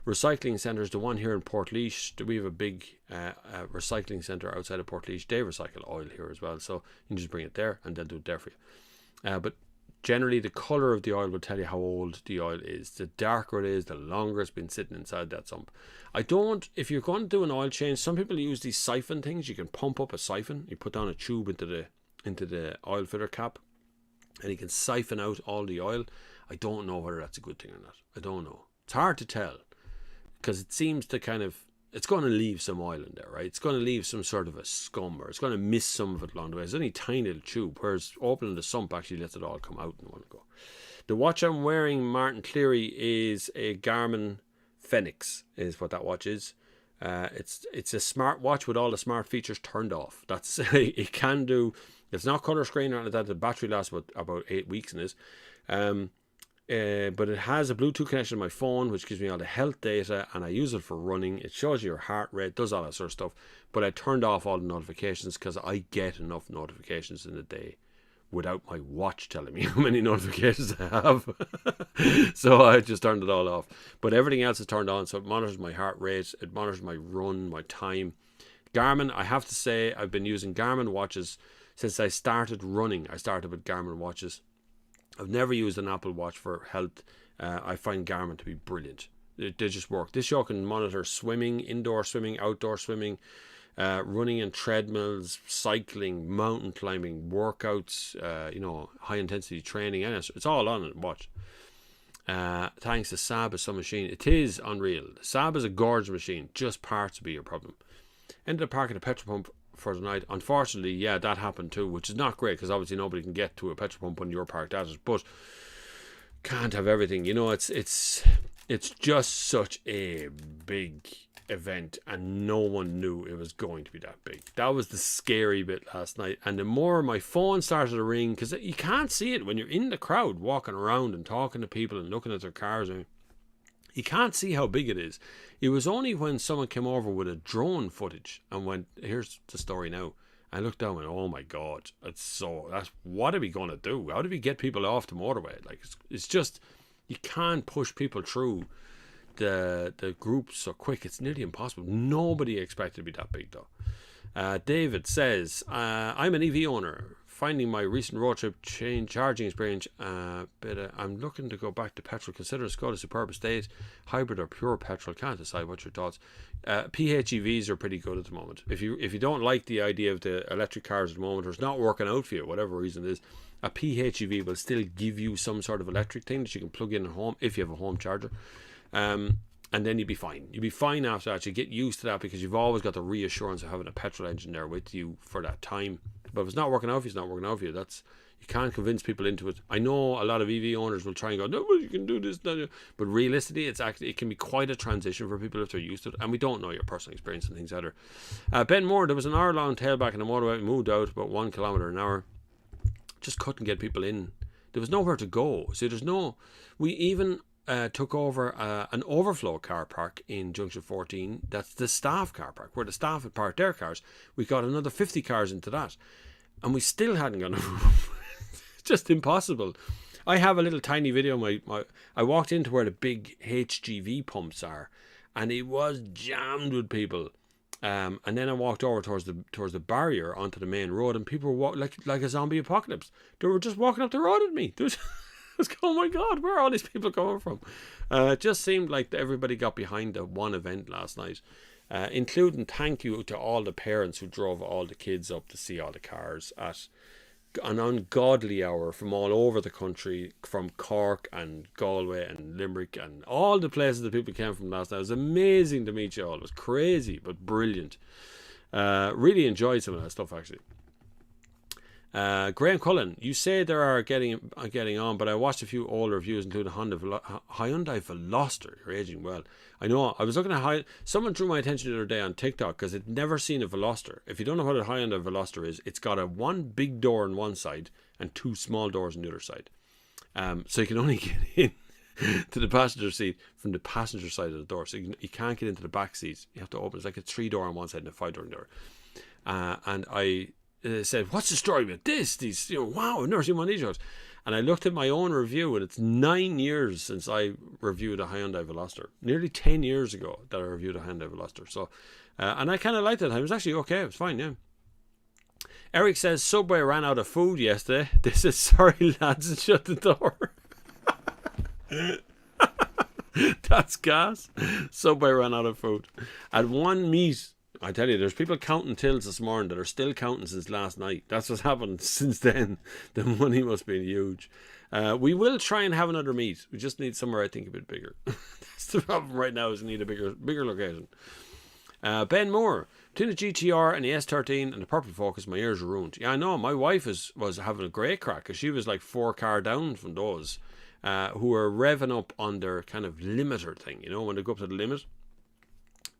recycling centres. The one here in Portlaoise, we have a big recycling centre outside of Portlaoise. They recycle oil here as well, so you can just bring it there and they'll do it there for you. But generally the colour of the oil will tell you how old the oil is. The darker it is, the longer it's been sitting inside that sump. If you're going to do an oil change, some people use these siphon things. You can pump up a siphon, you put down a tube into the oil filter cap, and you can siphon out all the oil. I don't know whether that's a good thing or not. I don't know. It's hard to tell, because it seems to it's going to leave some oil in there, right? It's going to leave some sort of a scum, or it's going to miss some of it along the way. It's only a tiny little tube, whereas opening the sump actually lets it all come out in one go. The watch I'm wearing, Martin Cleary, is a Garmin Fenix, is what that watch is. It's a smart watch with all the smart features turned off. That's it can do. It's not color screen or anything like that. The battery lasts about 8 weeks in this. But it has a Bluetooth connection to my phone, which gives me all the health data, and I use it for running. It shows you your heart rate, does all that sort of stuff. But I turned off all the notifications because I get enough notifications in a day without my watch telling me how many notifications I have. So I just turned it all off. But everything else is turned on, so it monitors my heart rate, it monitors my run, my time. Garmin, I have to say, I've been using Garmin watches since I started running. I started with Garmin watches. I've never used an Apple Watch for health. I find Garmin to be brilliant. They just work. This show can monitor swimming, indoor swimming, outdoor swimming, running in treadmills, cycling, mountain climbing, workouts, high intensity training, and it's all on it. Watch. Thanks to Saab is some machine. It is unreal. Saab is a gorgeous machine. Just parts will be your problem. Ended up parking a petrol pump for the night. Unfortunately, yeah, that happened too, which is not great because obviously nobody can get to a petrol pump when you're parked at it. But can't have everything. It's just such a big event, and no one knew it was going to be that big. That was the scary bit last night. And the more my phone started to ring, because you can't see it when you're in the crowd walking around and talking to people and looking at their cars, and you can't see how big it is. It was only when someone came over with a drone footage and went, here's the story now. I looked down and went, oh my God, what are we going to do? How do we get people off the motorway? Like, it's just, you can't push people through the groups so quick. It's nearly impossible. Nobody expected it to be that big though. David says, I'm an EV owner. Finding my recent road trip charging experience, but I'm looking to go back to petrol. Consider Skoda Superb Estate, hybrid or pure petrol. Can't decide. What's your thoughts? PHEVs are pretty good at the moment. If you don't like the idea of the electric cars at the moment, or it's not working out for you, whatever reason it is, a PHEV will still give you some sort of electric thing that you can plug in at home if you have a home charger. And then you'll be fine. You'll be fine after that. You get used to that because you've always got the reassurance of having a petrol engine there with you for that time. But if it's not working out for you, it's not working out for you. You can't convince people into it. I know a lot of EV owners will try and go, no, well, you can do this. But realistically, it can be quite a transition for people if they're used to it. And we don't know your personal experience and things either. Ben Moore, there was an hour-long tailback in the motorway. We moved out about 1 kilometre an hour. Just couldn't get people in. There was nowhere to go. So we even took over an overflow car park in Junction 14. That's the staff car park, where the staff had parked their cars. We got another 50 cars into that, and we still hadn't got enough room. It's just impossible. I have a little tiny video. I walked into where the big HGV pumps are, and it was jammed with people. And then I walked over towards the barrier onto the main road, and people were like a zombie apocalypse. They were just walking up the road at me. Oh my God, where are all these people coming from? It just seemed like everybody got behind the one event last night, including thank you to all the parents who drove all the kids up to see all the cars at an ungodly hour from all over the country, from Cork and Galway and Limerick and all the places that people came from last night. It was amazing to meet you all. It was crazy but brilliant. Really enjoyed some of that stuff actually. Graham Cullen, you say there are getting on, but I watched a few older reviews, including Hyundai Veloster. You're aging well. I know. I was looking at someone drew my attention the other day on TikTok because I'd never seen a Veloster. If you don't know what a Hyundai Veloster is, it's got one big door on one side and 2 small doors on the other side. So you can only get in to the passenger seat from the passenger side of the door. So you can't get into the back seats. You have to open. It's like a 3-door on one side and a 5-door on the other. And said, "What's the story with this? These, wow, I've never seen one of these shows." And I looked at my own review, and it's 9 years since I reviewed a Hyundai Veloster. Nearly 10 years ago that I reviewed a Hyundai Veloster. So, and I kind of liked it. It was actually okay. It was fine, yeah. Eric says, Subway ran out of food yesterday. They said, sorry lads, and shut the door. That's gas. Subway ran out of food. At one meet, I tell you, there's people counting tills this morning that are still counting since last night. That's what's happened since then. The money must be huge. We will try and have another meet. We just need somewhere, I think, a bit bigger. That's the problem right now, is we need a bigger location. Ben Moore, between the GTR and the S13 and the Purple Focus, my ears are ruined. Yeah, I know. My wife was having a great crack, because she was like 4 car down from those who were revving up on their kind of limiter thing. When they go up to the limit.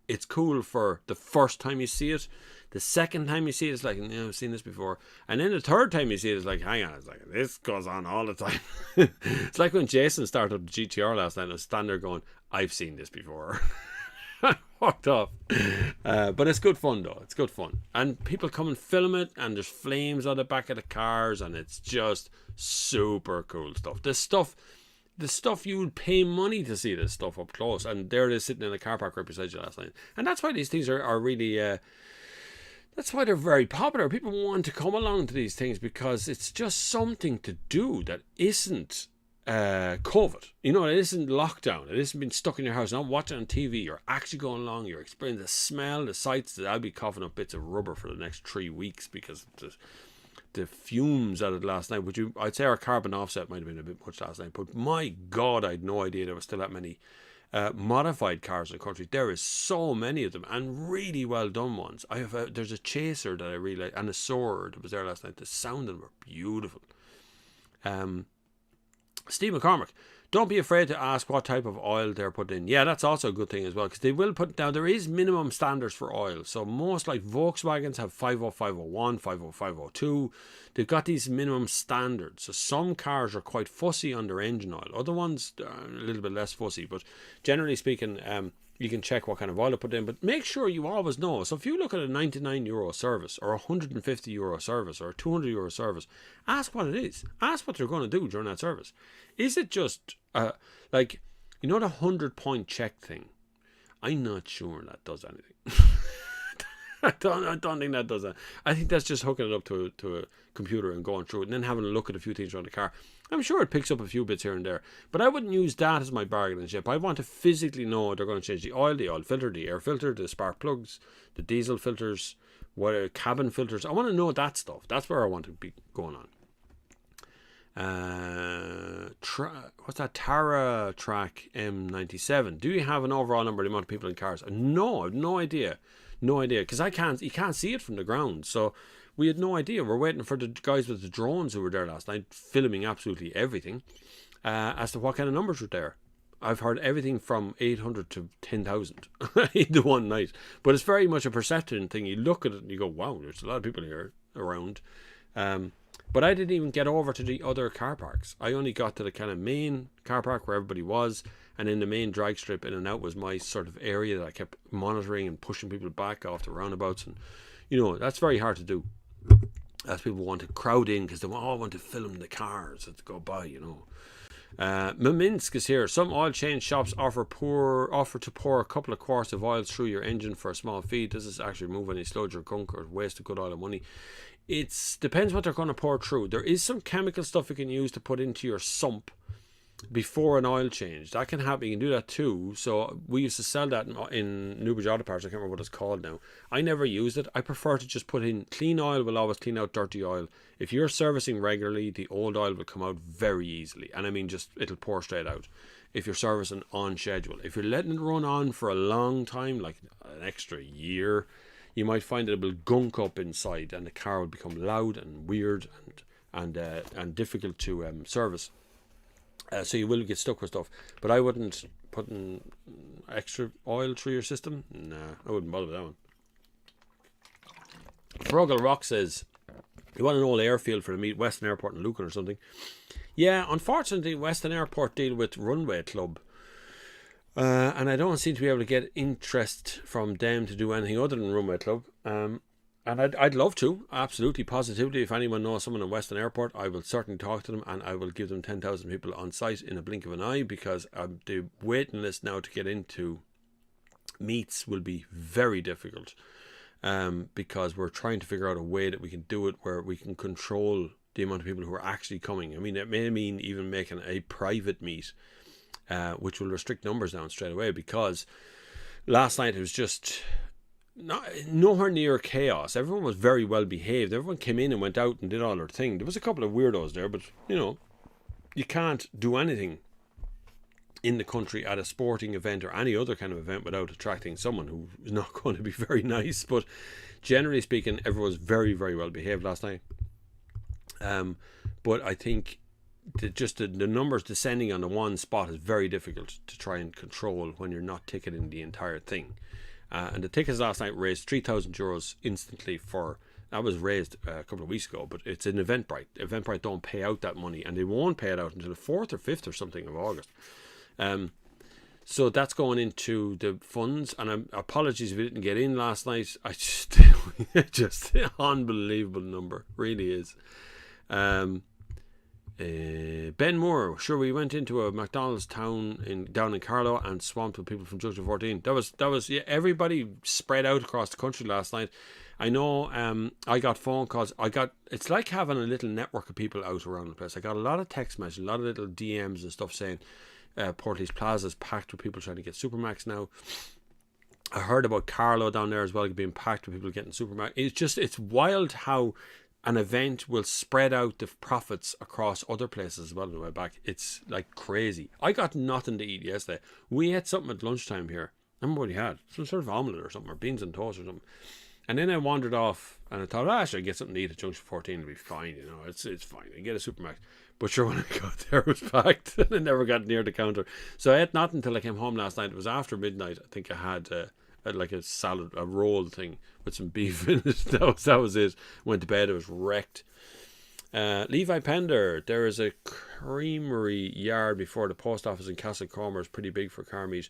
It's cool for the first time you see it. The second time you see it, it's like, I've seen this before. And then the third time you see it, it's like, hang on, it's like, this goes on all the time. It's like when Jason started up the GTR last night, and I was standing there going, I've seen this before. I walked off. But it's good fun, though. It's good fun. And people come and film it, and there's flames on the back of the cars, and it's just super cool stuff. The stuff you would pay money to see, this stuff up close, and there it is sitting in a car park right beside you last night. And that's why these things are really that's why they're very popular. People want to come along to these things because it's just something to do that isn't COVID. It isn't lockdown. It isn't being stuck in your house, not watching on TV. You're actually going along, you're experiencing the smell, the sights. I'll be coughing up bits of rubber for the next 3 weeks because the fumes at it last night, I'd say our carbon offset might have been a bit much last night, but my God, I had no idea there was still that many modified cars in the country. There is so many of them, and really well done ones. There's a Chaser that I really like, and a Sword that was there last night. The sound of them were beautiful. Steve McCormick, don't be afraid to ask what type of oil they're putting in. Yeah, that's also a good thing as well, because they will put down, there is minimum standards for oil. So most, like Volkswagens, have 50501, 50502. They've got these minimum standards. So some cars are quite fussy on their engine oil. Other ones are a little bit less fussy. But generally speaking, you can check what kind of oil to put in. But make sure you always know. So if you look at a €99 service, or a €150 service, or a €200 service, ask what it is. Ask what they're going to do during that service. Is it just the 100-point check thing? I'm not sure that does anything. I don't think that does that. I think that's just hooking it up to a computer and going through it, and then having a look at a few things around the car. I'm sure it picks up a few bits here and there, but I wouldn't use that as my bargaining chip. I want to physically know they're going to change the oil filter, the air filter, the spark plugs, the diesel filters, cabin filters. I want to know that stuff. That's where I want to be going on. What's that? Tara Track M97. Do you have an overall number of the amount of people in cars? No, I have no idea, because you can't see it from the ground. So we had no idea. We're waiting for the guys with the drones who were there last night, filming absolutely everything, as to what kind of numbers were there. I've heard everything from 800 to 10,000 in the one night, but it's very much a perception thing. You look at it and you go, wow, there's a lot of people here around. But I didn't even get over to the other car parks. I only got to the kind of main car park where everybody was, and in the main drag strip in and out was my sort of area that I kept monitoring and pushing people back off the roundabouts. And that's very hard to do, as people want to crowd in because they all want to film the cars as they go by. Maminsk is here. Some oil change shops offer to pour a couple of quarts of oil through your engine for a small fee. Does this actually remove any sludge or gunk or waste of good oil and money? It depends what they're going to pour through. There is some chemical stuff you can use to put into your sump before an oil change. That can happen. You can do that too. So we used to sell that in Newbridge Auto Parts. I can't remember what it's called now. I never used it. I prefer to just put in clean oil. Will always clean out dirty oil. If you're servicing regularly, the old oil will come out very easily, and I mean just it'll pour straight out. If you're servicing on schedule, if you're letting it run on for a long time, like an extra year, you might find it will gunk up inside, and the car will become loud and weird and difficult to service. So you will get stuck with stuff. But I wouldn't put in extra oil through your system. Nah, I wouldn't bother with that one. Froggle Rock says, you want an old airfield for the meet, Western Airport in Lucan or something? Yeah, unfortunately, Western Airport deal with Runway Club. And I don't seem to be able to get interest from them to do anything other than Runway Club. And I'd love to, absolutely, positively. If anyone knows someone in Weston Airport, I will certainly talk to them, and I will give them 10,000 people on site in a blink of an eye, because the waiting list now to get into meets will be very difficult, because we're trying to figure out a way that we can do it where we can control the amount of people who are actually coming. I mean, it may mean even making a private meet, which will restrict numbers down straight away, because last night it was just nowhere near chaos. Everyone was very well behaved. Everyone came in and went out and did all their thing. There was a couple of weirdos there, but you can't do anything in the country at a sporting event or any other kind of event without attracting someone who is not going to be very nice. But generally speaking, everyone was very, very well behaved last night. But I think the numbers descending on the one spot is very difficult to try and control when you're not ticketing the entire thing. And the tickets last night raised €3,000 instantly that was raised a couple of weeks ago, but it's in Eventbrite. Eventbrite don't pay out that money, and they won't pay it out until the 4th or 5th or something of August. So that's going into the funds, and apologies if we didn't get in last night. I just unbelievable number, really is. Ben Moore, sure, we went into a McDonald's down in Carlow and swamped with people from Junction 14. That was everybody spread out across the country last night. I know. I got phone calls. It's like having a little network of people out around the place. I got a lot of text messages, a lot of little DMs and stuff saying Portlaoise Plaza is packed with people trying to get Supermax now. I heard about Carlow down there as well being packed with people getting Supermax. It's wild how an event will spread out the profits across other places as well on the way back. It's like crazy. I got nothing to eat yesterday. We ate something at lunchtime here. I remember what he had. Some sort of omelette or something, or beans and toast or something. And then I wandered off and I thought, should I get something to eat at Junction 14? It'll be fine, it's fine. I get a Supermax. But sure, when I got there, it was packed and I never got near the counter. So I ate nothing until I came home last night. It was after midnight. I think I had like a salad, a roll thing with some beef in it. That was it. Went to bed. I was wrecked. Levi Pender, there is a creamery yard before the post office in Castlecomer. It's pretty big for car meat.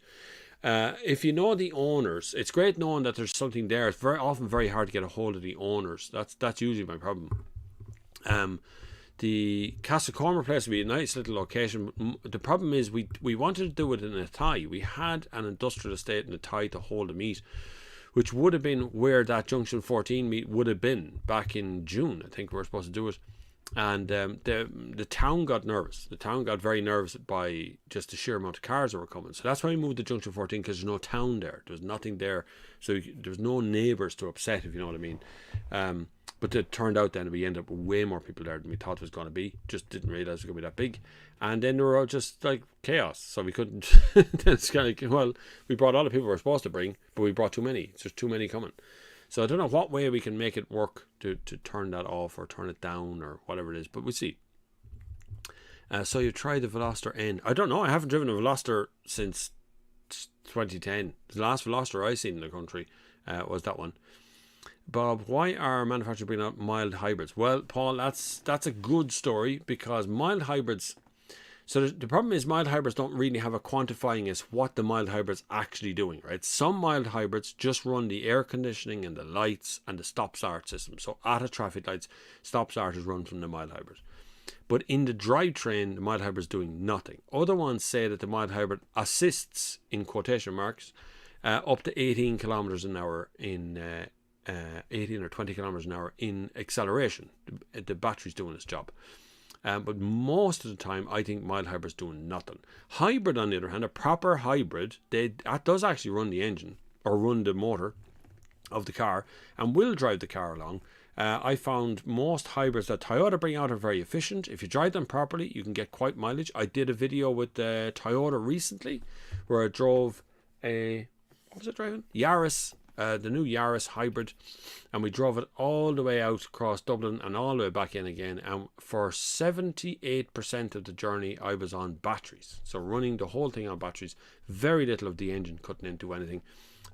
If you know the owners, it's great knowing that there's something there. It's very often very hard to get a hold of the owners. That's usually my problem. The Castlecomer place would be a nice little location. The problem is we wanted to do it in Athy. We had an industrial estate in Athy to hold a meet, which would have been where that Junction 14 meet would have been back in June. I think we were supposed to do it. And the town got nervous. The town got very nervous by just the sheer amount of cars that were coming. So that's why we moved to Junction 14, because there's no town there. There's nothing there. So there's no neighbours to upset, if you know what I mean. But it turned out then we ended up with way more people there than we thought it was going to be. Just didn't realise it was going to be that big. And then they were all just like chaos. So we couldn't. Then it's kind of we brought all the people we were supposed to bring, but we brought too many. It's just too many coming. So I don't know what way we can make it work to turn that off or turn it down or whatever it is, but we'll see. So you tried the Veloster N. I don't know. I haven't driven a Veloster since 2010. The last Veloster I seen in the country was that one. Bob, why are manufacturers bringing out mild hybrids? Well, Paul, that's a good story, because mild hybrids... So the problem is mild hybrids don't really have a quantifying as what the mild hybrid's actually doing, right? Some mild hybrids just run the air conditioning and the lights and the stop-start system. So at a traffic lights, stop-start is run from the mild hybrid. But in the drivetrain, the mild hybrid is doing nothing. Other ones say that the mild hybrid assists, in quotation marks, up to 18 kilometers an hour in 18 or 20 kilometers an hour in acceleration. The battery's doing its job. But most of the time, I think mild hybrid's doing nothing. Hybrid, on the other hand, a proper hybrid, that does actually run the engine or run the motor of the car and will drive the car along. I found most hybrids that Toyota bring out are very efficient. If you drive them properly, you can get quite mileage. I did a video with Toyota recently where I drove what was it driving? Yaris. The new Yaris hybrid, and we drove it all the way out across Dublin and all the way back in again, and for 78% of the journey I was on batteries, so running the whole thing on batteries, very little of the engine cutting into anything.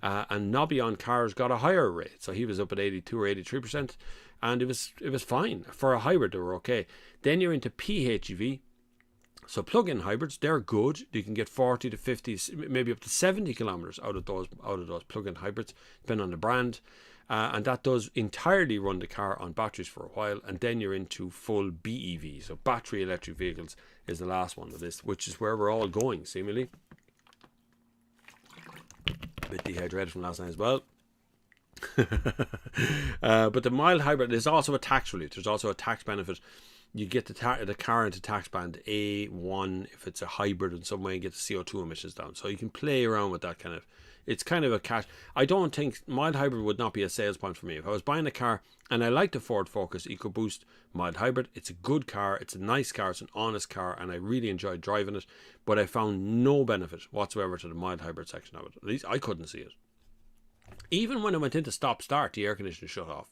And Nobby on cars got a higher rate, so he was up at 82 or 83%, and it was fine for a hybrid. They were okay. Then you're into PHEV. So plug-in hybrids, they're good. You can get 40 to 50, maybe up to 70 kilometers out of those plug-in hybrids, depending on the brand. and that does entirely run the car on batteries for a while, and then you're into full BEV. So battery electric vehicles is the last one of this, which is where we're all going, seemingly. A bit dehydrated from last night as well. But the mild hybrid, there's also a tax relief. There's also a tax benefit. You get the car into tax band A1 if it's a hybrid in some way, and get the CO2 emissions down. So you can play around with that kind of. It's kind of a catch. I don't think mild hybrid would not be a sales point for me. If I was buying a car and I like the Ford Focus EcoBoost mild hybrid, it's a good car, it's a nice car, it's an honest car, and I really enjoyed driving it. But I found no benefit whatsoever to the mild hybrid section of it. At least I couldn't see it. Even when I went into stop start, the air conditioner shut off.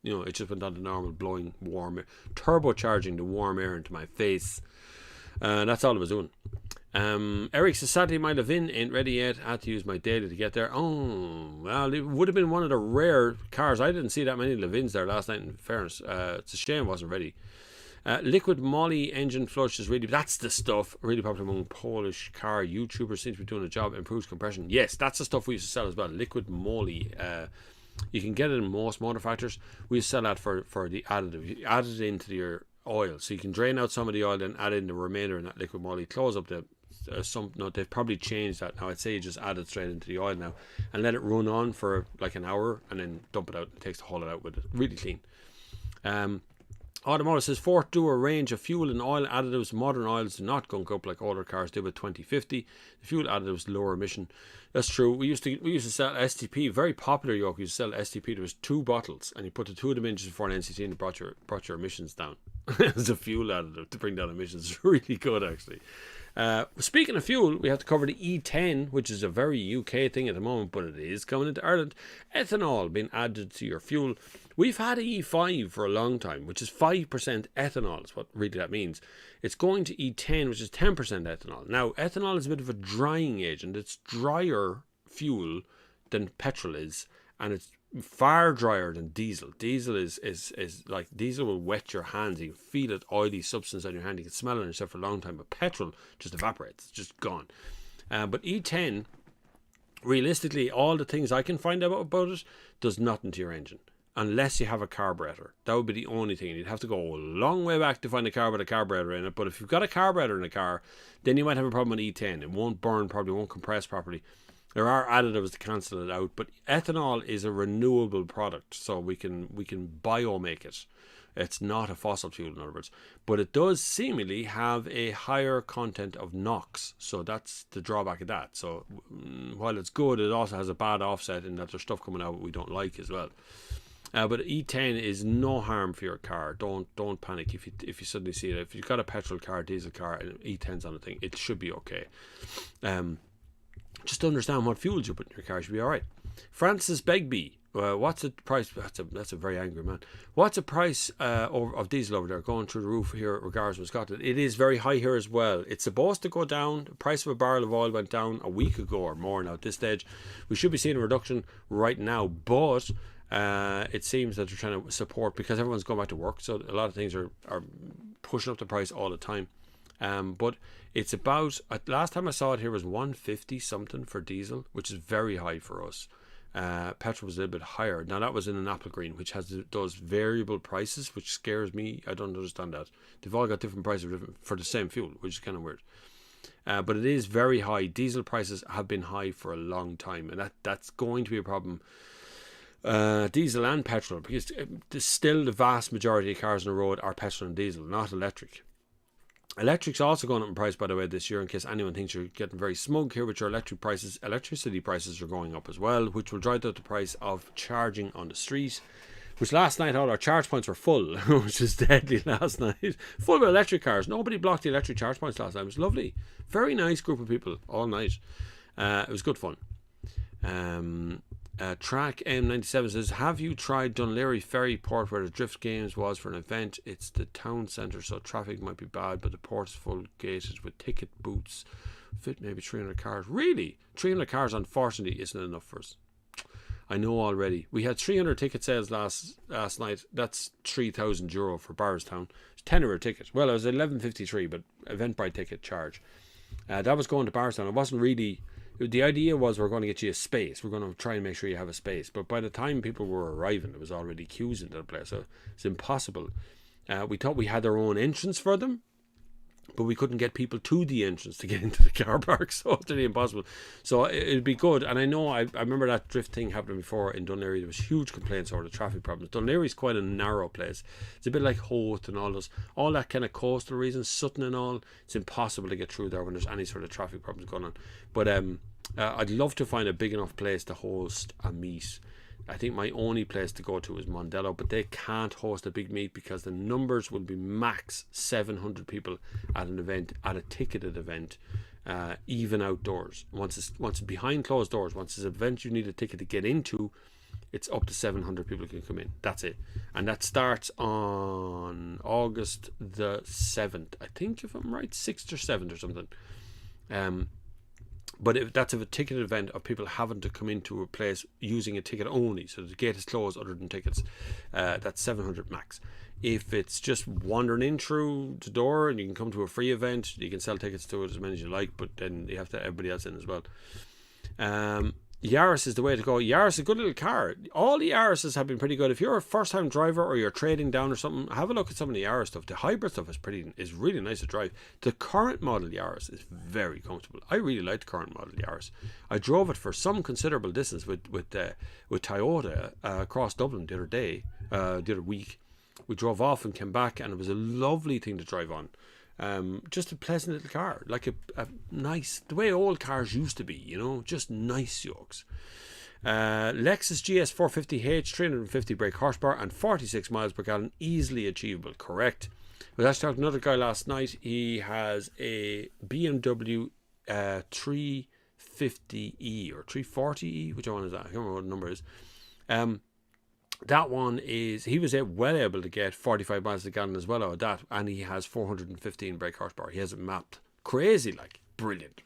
You know, it just went on to normal blowing warm air, turbocharging the warm air into my face. That's all I was doing. Eric says, sadly my Levin ain't ready yet. I had to use my daily to get there. Oh, well, it would have been one of the rare cars. I didn't see that many Levins there last night, in fairness. It's a shame it wasn't ready. Liquid moly engine flush is really, that's the stuff, really popular among Polish car YouTubers. Seems to be doing a job, improves compression. Yes, that's the stuff we used to sell as well. Liquid moly. You can get it in most motor factors. We used to sell that for the additive. You add it into your oil, so you can drain out some of the oil, then add in the remainder in that liquid moly. Close up the no, they've probably changed that now. I'd say you just add it straight into the oil now and let it run on for like an hour, and then dump it out. It takes the whole lot out with it. Really clean. Automotive says Ford do a range of fuel and oil additives. Modern oils do not gunk up like older cars did with 2050. The fuel additives lower emission. That's true. We used to sell STP, very popular. York used to sell STP. There was 2 bottles, and you put the 2 of them in just before an NCT, and it brought your emissions down. It's a fuel additive to bring down emissions. It's really good, actually. Speaking of fuel, we have to cover the E10, which is a very UK thing at the moment, but it is coming into Ireland. Ethanol being added to your fuel. We've had an E5 for a long time, which is 5% ethanol, is what really that means. It's going to E10, which is 10% ethanol. Now, ethanol is a bit of a drying agent. It's drier fuel than petrol is, and it's far drier than diesel. Diesel is like, diesel will wet your hands. You can feel it, oily substance on your hand. You can smell it on yourself for a long time, but petrol just evaporates. It's just gone. But E10, realistically, all the things I can find out about it, does nothing to your engine. Unless you have a carburetor. That would be the only thing. You'd have to go a long way back to find a car with a carburetor in it. But if you've got a carburetor in a car, then you might have a problem with E10. It won't burn properly, won't compress properly. There are additives to cancel it out, but ethanol is a renewable product, so we can biomake it. It's not a fossil fuel, in other words, but it does seemingly have a higher content of NOx, so that's the drawback of that. So while it's good, it also has a bad offset in that there's stuff coming out we don't like as well. But E10 is no harm for your car. Don't panic if you suddenly see it. If you've got a petrol car, diesel car, and E10's on the thing, it should be okay. Just to understand what fuels you put in your car, should be all right. Francis Begbie, what's the price? That's a very angry man. What's the price of diesel over there? Going through the roof here, regards from Scotland. It is very high here as well. It's supposed to go down. The price of a barrel of oil went down a week ago or more now at this stage. We should be seeing a reduction right now, but it seems that they're trying to support, because everyone's going back to work, so a lot of things are pushing up the price all the time. But it's about, last time I saw it here was 150 something for diesel, which is very high for us. Petrol was a little bit higher. Now that was in an apple green, which has those variable prices, which scares me. I don't understand that. They've all got different prices for the same fuel, which is kind of weird. But it is very high. Diesel prices have been high for a long time, and that's going to be a problem. Diesel and petrol, because still the vast majority of cars on the road are petrol and diesel, not electric. Electric's also going up in price, by the way, this year, in case anyone thinks you're getting very smug here with your electric prices. Electricity prices are going up as well, which will drive up the price of charging on the street, which last night all our charge points were full, which is deadly last night. Full of electric cars. Nobody blocked the electric charge points last night. It was lovely. Very nice group of people all night. It was good fun. Track M97 says, have you tried Dunleary Ferry Port, where the Drift Games was for an event? It's the town centre, so traffic might be bad, but the port's full gated with ticket booths. Fit maybe 300 cars. Really? 300 cars, unfortunately, isn't enough for us. I know already. We had 300 ticket sales last night. That's €3,000 for Barrowstown. It's €10 a ticket. Well, it was $11.53, but Eventbrite ticket charge. That was going to Barrowstown. It wasn't really the idea was we're going to get you a space. We're going to try and make sure you have a space. But by the time people were arriving, there was already queues into the place. So it's impossible. We thought we had our own entrance for them, but we couldn't get people to the entrance to get into the car park, so it's really impossible. So it'd be good. And I know I remember that drift thing happening before in Dún Laoghaire. There was huge complaints over the traffic problems. Dún Laoghaire is quite a narrow place. It's a bit like Howth and all that kind of coastal regions, Sutton and all. It's impossible to get through there when there's any sort of traffic problems going on. But I'd love to find a big enough place to host a meet. I think my only place to go to is Mondello, but they can't host a big meet because the numbers will be max 700 people at an event, at a ticketed event, even outdoors. Once it's behind closed doors, once it's an event you need a ticket to get into, it's up to 700 people can come in. That's it. And that starts on August the 7th, I think, if I'm right, 6th or 7th or something. But if that's a ticketed event of people having to come into a place using a ticket only, so the gate is closed other than tickets, that's 700 max. If it's just wandering in through the door and you can come to a free event, you can sell tickets to it as many as you like, but then you have to let everybody else in as well. Yaris is the way to go. Yaris is a good little car. All the Yarises have been pretty good. If you're a first-time driver or you're trading down or something, have a look at some of the Yaris stuff. The hybrid stuff is really nice to drive. The current model Yaris is very comfortable. I really like the current model Yaris. I drove it for some considerable distance with Toyota across Dublin the other week. We drove off and came back, and it was a lovely thing to drive on. Just a pleasant little car, like a nice, the way old cars used to be, just nice yokes. Lexus GS 450H, 350 brake horsepower and 46 miles per gallon, easily achievable. Correct. I was actually talking to another guy last night. He has a BMW 350e or 340e, which one is that? I can't remember what the number is. That one is, he was well able to get 45 miles a gallon as well out of that, and he has 415 brake horsepower. He has it mapped. Crazy, like, brilliant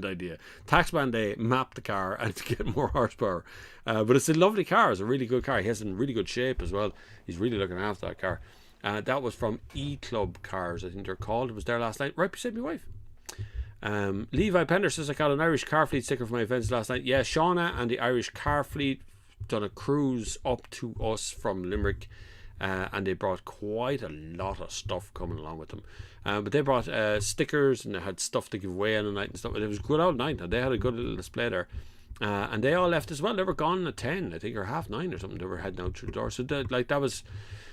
idea. Taxman Day, map the car and to get more horsepower. But it's a lovely car. It's a really good car. He has it in really good shape as well. He's really looking after that car. That was from E-Club Cars, I think they're called. It was there last night, right beside my wife. Levi Pender says, I got an Irish Car Fleet sticker for my events last night. Yeah, Shauna and the Irish Car Fleet done a cruise up to us from Limerick, and they brought quite a lot of stuff coming along with them. But they brought stickers, and they had stuff to give away on the night and stuff. And it was a good old night. They had a good little display there. And they all left as well. They were gone at 10, I think, or 9:30 or something. They were heading out through the door. So that was,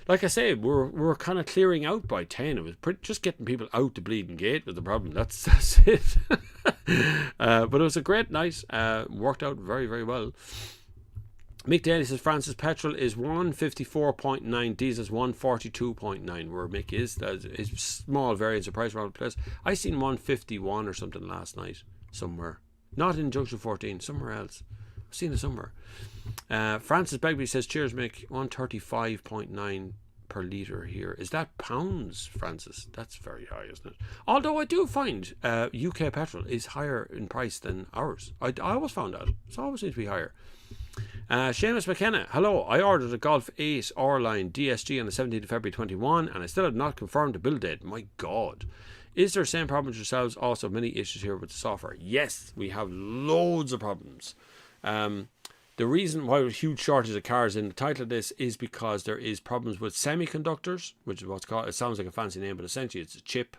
like I say, we were kind of clearing out by 10. It was just getting people out the bleeding gate was the problem. That's it. But it was a great night. Worked out very, very well. Mick Daly says Francis petrol is 154.9, diesel is 142.9. Where Mick is, his small variance of price around the place. I seen 151 or something last night somewhere, not in Junction 14, somewhere else. I've seen it somewhere. Francis Begbie says cheers Mick, 135.9 per litre here. Is that pounds, Francis? That's very high, isn't it? Although I do find UK petrol is higher in price than ours. I always found that. It always seems to be higher. Seamus McKenna, hello. I ordered a Golf 8 R-Line DSG on the 17th of February 21 and I still have not confirmed the build date. My God. Is there the same problems yourselves? Also, many issues here with the software. Yes, we have loads of problems. The reason why there's huge shortage of cars in the title of this is because there is problems with semiconductors, which is what's called, it sounds like a fancy name, but essentially it's a chip,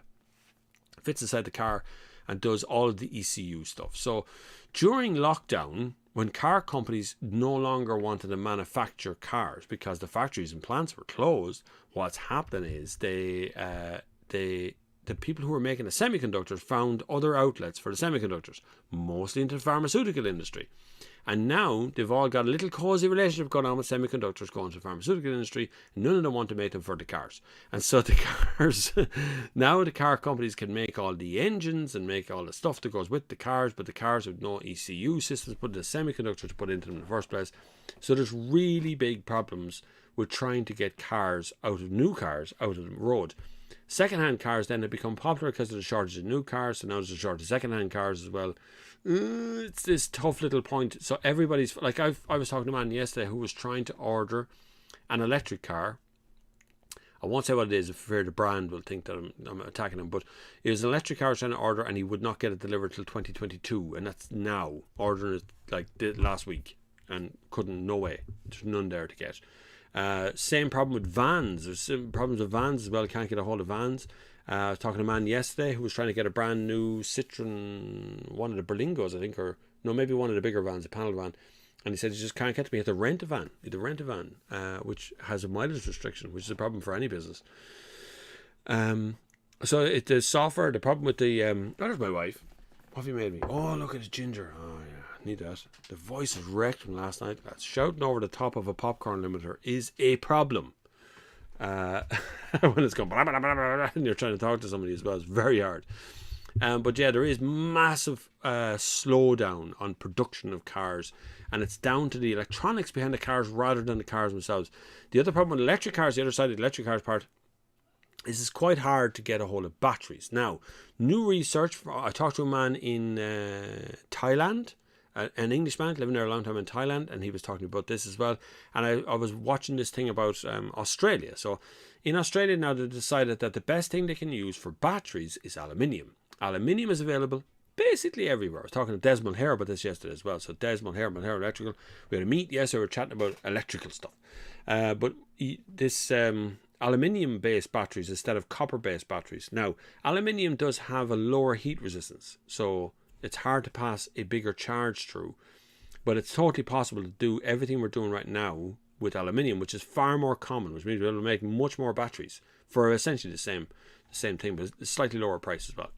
fits inside the car and does all of the ECU stuff. So during lockdown, when car companies no longer wanted to manufacture cars because the factories and plants were closed, what's happening is the people who were making the semiconductors found other outlets for the semiconductors, mostly into the pharmaceutical industry. And now they've all got a little cozy relationship going on with semiconductors going to the pharmaceutical industry. And none of them want to make them for the cars. And so the cars, now the car companies can make all the engines and make all the stuff that goes with the cars, but the cars have no ECU systems, put the semiconductors put into them in the first place. So there's really big problems with trying to get new cars out of the road. Second-hand cars then have become popular because of the shortage of new cars, so now there's a shortage of second-hand cars as well. It's this tough little point. So everybody's, like I was talking to a man yesterday who was trying to order an electric car I won't say what it is, if fear the brand will think that I'm attacking him, but it was an electric car trying to order, and he would not get it delivered till 2022, and that's now, ordering it like last week, and couldn't, no way, there's none there to get. Same problem with vans. There's some problems with vans as well. Can't get a hold of vans. I was talking to a man yesterday who was trying to get a brand new Citroen, one of the Berlingos, I think, or no, maybe one of the bigger vans, a panel van. And he said he just can't get to me. He had to rent a van. Which has a mileage restriction, which is a problem for any business. So the software, the problem with the there's my wife. What have you made me? Oh, look at the ginger. Oh yeah, need that. The voice is wrecked from last night. That's shouting over the top of a popcorn limiter is a problem. When it's going blah, blah, blah, blah, and you're trying to talk to somebody as well, it's very hard. But yeah, there is massive slowdown on production of cars, and it's down to the electronics behind the cars rather than the cars themselves. The other problem with electric cars, the other side of the electric cars part, is it's quite hard to get a hold of batteries. Now, new research, I talked to a man in Thailand, an Englishman living there a long time in Thailand, and he was talking about this as well. And I was watching this thing about Australia. So in Australia now, they decided that the best thing they can use for batteries is aluminium. Aluminium is available basically everywhere. I was talking to Des Mulhare about this yesterday as well. So Des Mulhare Electrical, we had a meet yesterday, we were chatting about electrical stuff. But this aluminium based batteries instead of copper based batteries. Now, aluminium does have a lower heat resistance, so it's hard to pass a bigger charge through, but it's totally possible to do everything we're doing right now with aluminium, which is far more common, which means we're able to make much more batteries for essentially the same thing, but it's slightly lower price as well.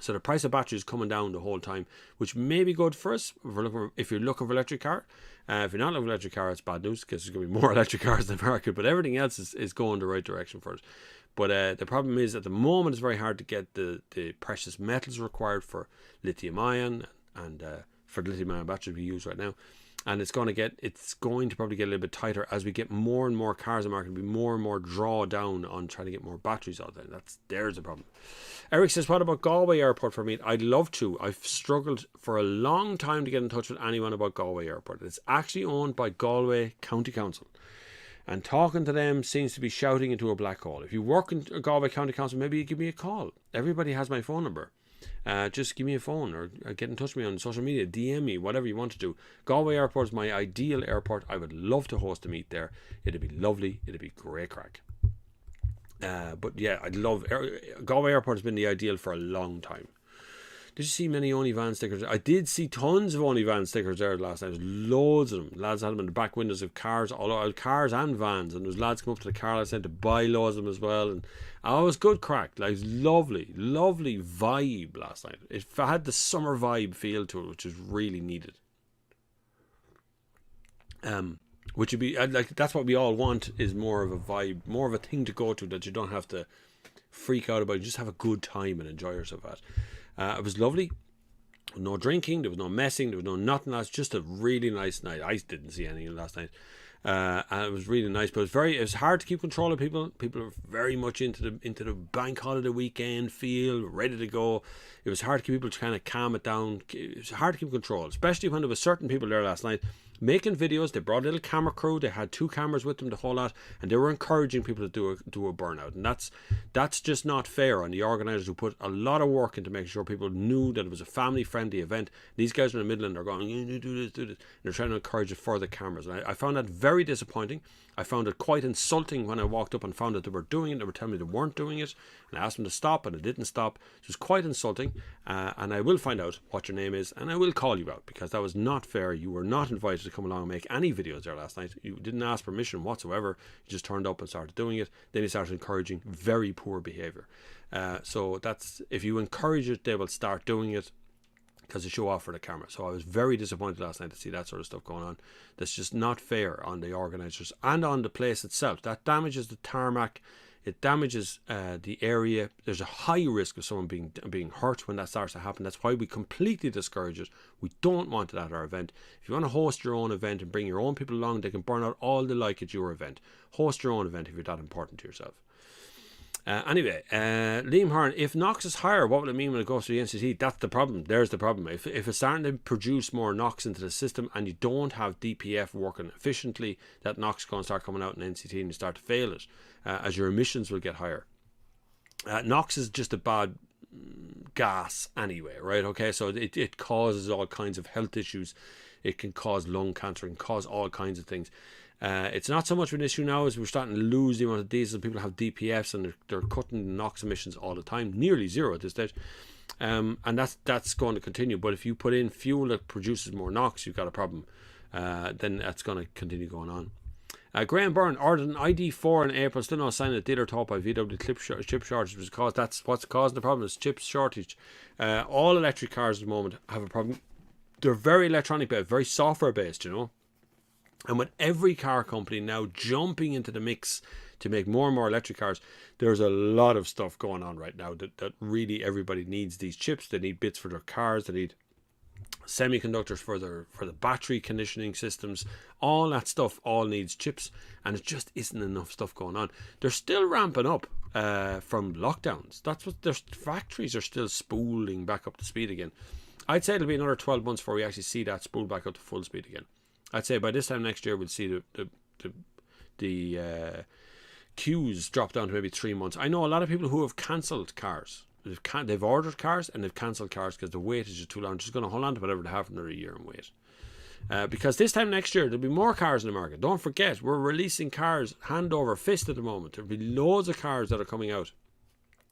So the price of batteries is coming down the whole time, which may be good for us if you're looking for an electric car. If you're not looking for an electric car, it's bad news, because there's going to be more electric cars in the market, but everything else is going the right direction for us. But the problem is, at the moment, it's very hard to get the precious metals required for lithium ion and for the lithium ion batteries we use right now. And it's going to probably get a little bit tighter as we get more and more cars in the market. There'll be more and more draw down on trying to get more batteries out there. There's the problem. Eric says, what about Galway Airport for me? I'd love to. I've struggled for a long time to get in touch with anyone about Galway Airport. It's actually owned by Galway County Council, and talking to them seems to be shouting into a black hole. If you work in Galway County Council, maybe you give me a call. Everybody has my phone number. Just give me a phone, or get in touch with me on social media, DM me, whatever you want to do. Galway Airport is my ideal airport. I would love to host a meet there. It'd be lovely. It'd be great crack. But yeah, I'd love Galway Airport has been the ideal for a long time. Did you see many Only Van stickers? I did see tons of Only Van stickers there last night. There's loads of them. Lads had them in the back windows of cars, cars and vans, and there's lads come up to the car I said to buy loads of them as well. And it was good crack. Like, lovely vibe last night. It had the summer vibe feel to it, which is really needed. Which would be like, that's what we all want, is more of a vibe, more of a thing to go to that you don't have to freak out about. You just have a good time and enjoy yourself at. It was lovely. No drinking, there was no messing, there was no nothing else. Just a really nice night. I didn't see anything last night. And it was really nice, but it was hard to keep control of people. People are very much into the bank holiday weekend feel, ready to go. It was hard to keep people to kind of calm it down. It was hard to keep control, especially when there was certain people there last night making videos. They brought a little camera crew. They had 2 cameras with them, the whole lot, and they were encouraging people to do a burnout. And that's just not fair on the organisers, who put a lot of work into making sure people knew that it was a family-friendly event. These guys are in the middle and they're going, you do this. And they're trying to encourage it for the cameras. And I found that very disappointing. I found it quite insulting when I walked up and found that they were doing it. They were telling me they weren't doing it, and I asked them to stop, and they didn't stop. It was quite insulting, and I will find out what your name is, and I will call you out, because that was not fair. You were not invited to come along and make any videos there last night. You didn't ask permission whatsoever. You just turned up and started doing it. Then you started encouraging very poor behaviour. So that's, if you encourage it, they will start doing it, because they show off for the camera. So I was very disappointed last night to see that sort of stuff going on. That's just not fair on the organisers and on the place itself. That damages the tarmac. It damages the area. There's a high risk of someone being hurt when that starts to happen. That's why we completely discourage it. We don't want it at our event. If you want to host your own event and bring your own people along, they can burn out all they like at your event. Host your own event if you're that important to yourself. Anyway, Liam Hearn, if NOx is higher, what will it mean when it goes to the NCT? That's the problem. There's the problem. If it's starting to produce more NOx into the system and you don't have DPF working efficiently, that NOx is going to start coming out in NCT and you start to fail it, as your emissions will get higher. NOx is just a bad gas anyway, right? Okay, so it causes all kinds of health issues. It can cause lung cancer, it can cause all kinds of things. It's not so much of an issue now as we're starting to lose the amount of diesel. People have DPFs and they're cutting NOx emissions all the time, nearly zero at this stage. And that's going to continue. But if you put in fuel that produces more NOx, you've got a problem. Then that's going to continue going on. Graham Byrne ordered an ID4 in April. Still no sign of dealer thought by VW chip shortage was caused. That's what's causing the problem, is chip shortage. All electric cars at the moment have a problem. They're very electronic based, very software based, you know. And with every car company now jumping into the mix to make more and more electric cars, there's a lot of stuff going on right now that really everybody needs these chips. They need bits for their cars. They need semiconductors for the battery conditioning systems. All that stuff all needs chips, and it just isn't enough stuff going on. They're still ramping up from lockdowns. That's what their factories are still spooling back up to speed again. I'd say it'll be another 12 months before we actually see that spool back up to full speed again. I'd say by this time next year we'll see the queues drop down to maybe 3 months. I know a lot of people who have cancelled cars. They've ordered cars and they've cancelled cars because the wait is just too long. Just going to hold on to whatever they have for another year and wait. Because this time next year there'll be more cars in the market. Don't forget, we're releasing cars hand over fist at the moment. There'll be loads of cars that are coming out.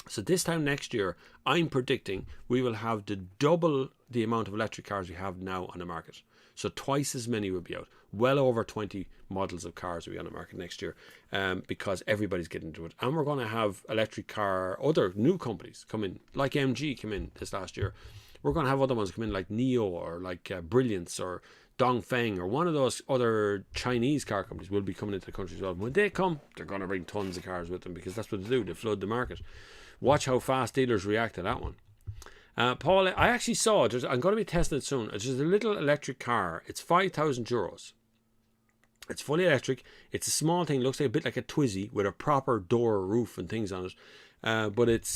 So this time next year, I'm predicting we will have double the amount of electric cars we have now on the market. So twice as many will be out. Well over 20 models of cars will be on the market next year, because everybody's getting into it. And we're going to have electric car, other new companies come in, like MG came in this last year. We're going to have other ones come in like NIO or like Brilliance or Dongfeng or one of those other Chinese car companies will be coming into the country as well. When they come, they're going to bring tons of cars with them because that's what they do. They flood the market. Watch how fast dealers react to that one. Paul, I actually saw it. I'm going to be testing it soon. It's just a little electric car. It's €5,000. It's fully electric. It's a small thing. It looks like a bit like a Twizy with a proper door, roof and things on it. But it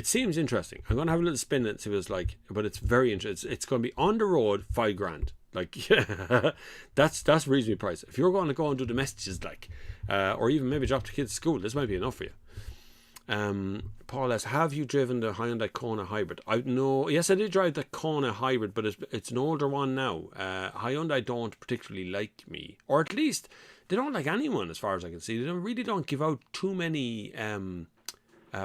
seems interesting. I'm going to have a little spin and see what it's like. But it's very interesting. It's going to be on the road, $5,000. Like, yeah, that's reasonably priced. If you're going to go and do the messages, like, or even maybe drop the kids to school, this might be enough for you. Paul S., have you driven the Hyundai Kona hybrid? Yes, I did drive the Kona hybrid, but it's an older one now. Hyundai don't particularly like me, or at least they don't like anyone as far as I can see. They really don't give out too many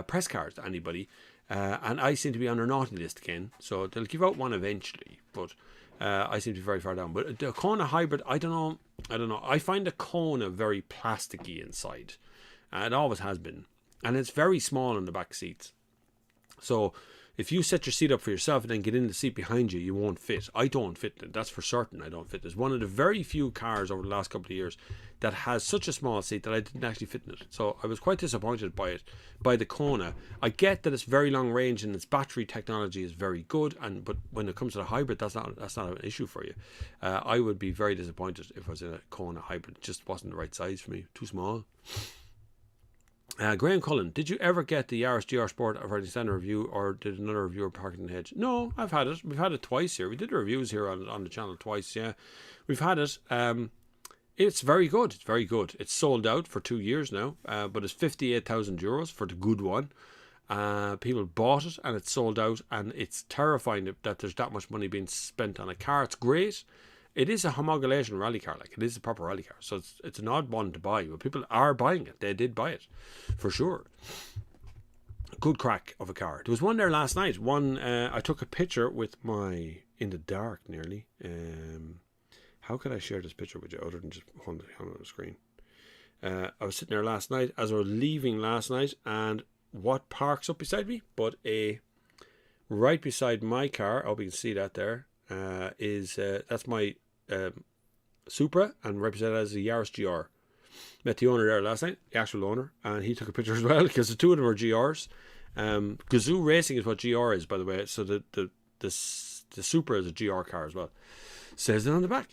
press cards to anybody, and I seem to be on their naughty list again, so they'll give out one eventually, but I seem to be very far down. But the Kona hybrid, I don't know. I find the Kona very plasticky inside. It always has been. And it's very small in the back seats. So if you set your seat up for yourself and then get in the seat behind you, you won't fit. I don't fit. That's for certain. I don't fit. There's one of the very few cars over the last couple of years that has such a small seat that I didn't actually fit in it. So I was quite disappointed by it, by the Kona. I get that it's very long range and its battery technology is very good, but when it comes to the hybrid, that's not an issue for you. I would be very disappointed if I was in a Kona hybrid. It just wasn't the right size for me. Too small. Graham Cullen, did you ever get the Yaris GR Sport of our standard review, or did another reviewer park it in the hedge? No, I've had it. We've had it twice here. We did reviews here on the channel twice, yeah. We've had it. It's very good. It's very good. It's sold out for 2 years now, but it's €58,000 for the good one. People bought it and it's sold out, and it's terrifying that there's that much money being spent on a car. It's great. It is a homologation rally car, like it is a proper rally car, so it's an odd one to buy, but people are buying it. They did buy it, for sure. Good crack of a car. There was one there last night. I took a picture with my, in the dark nearly. How could I share this picture with you other than just holding it on the screen? I was sitting there last night as I was leaving last night, and what parks up beside me? But right beside my car, I hope you can see that there, that's my Supra, and represented as a Yaris GR. Met the owner there last night, the actual owner, and he took a picture as well, because the two of them are GRs. Gazoo Racing is what GR is, by the way, so the Supra is a GR car as well. Says it on the back.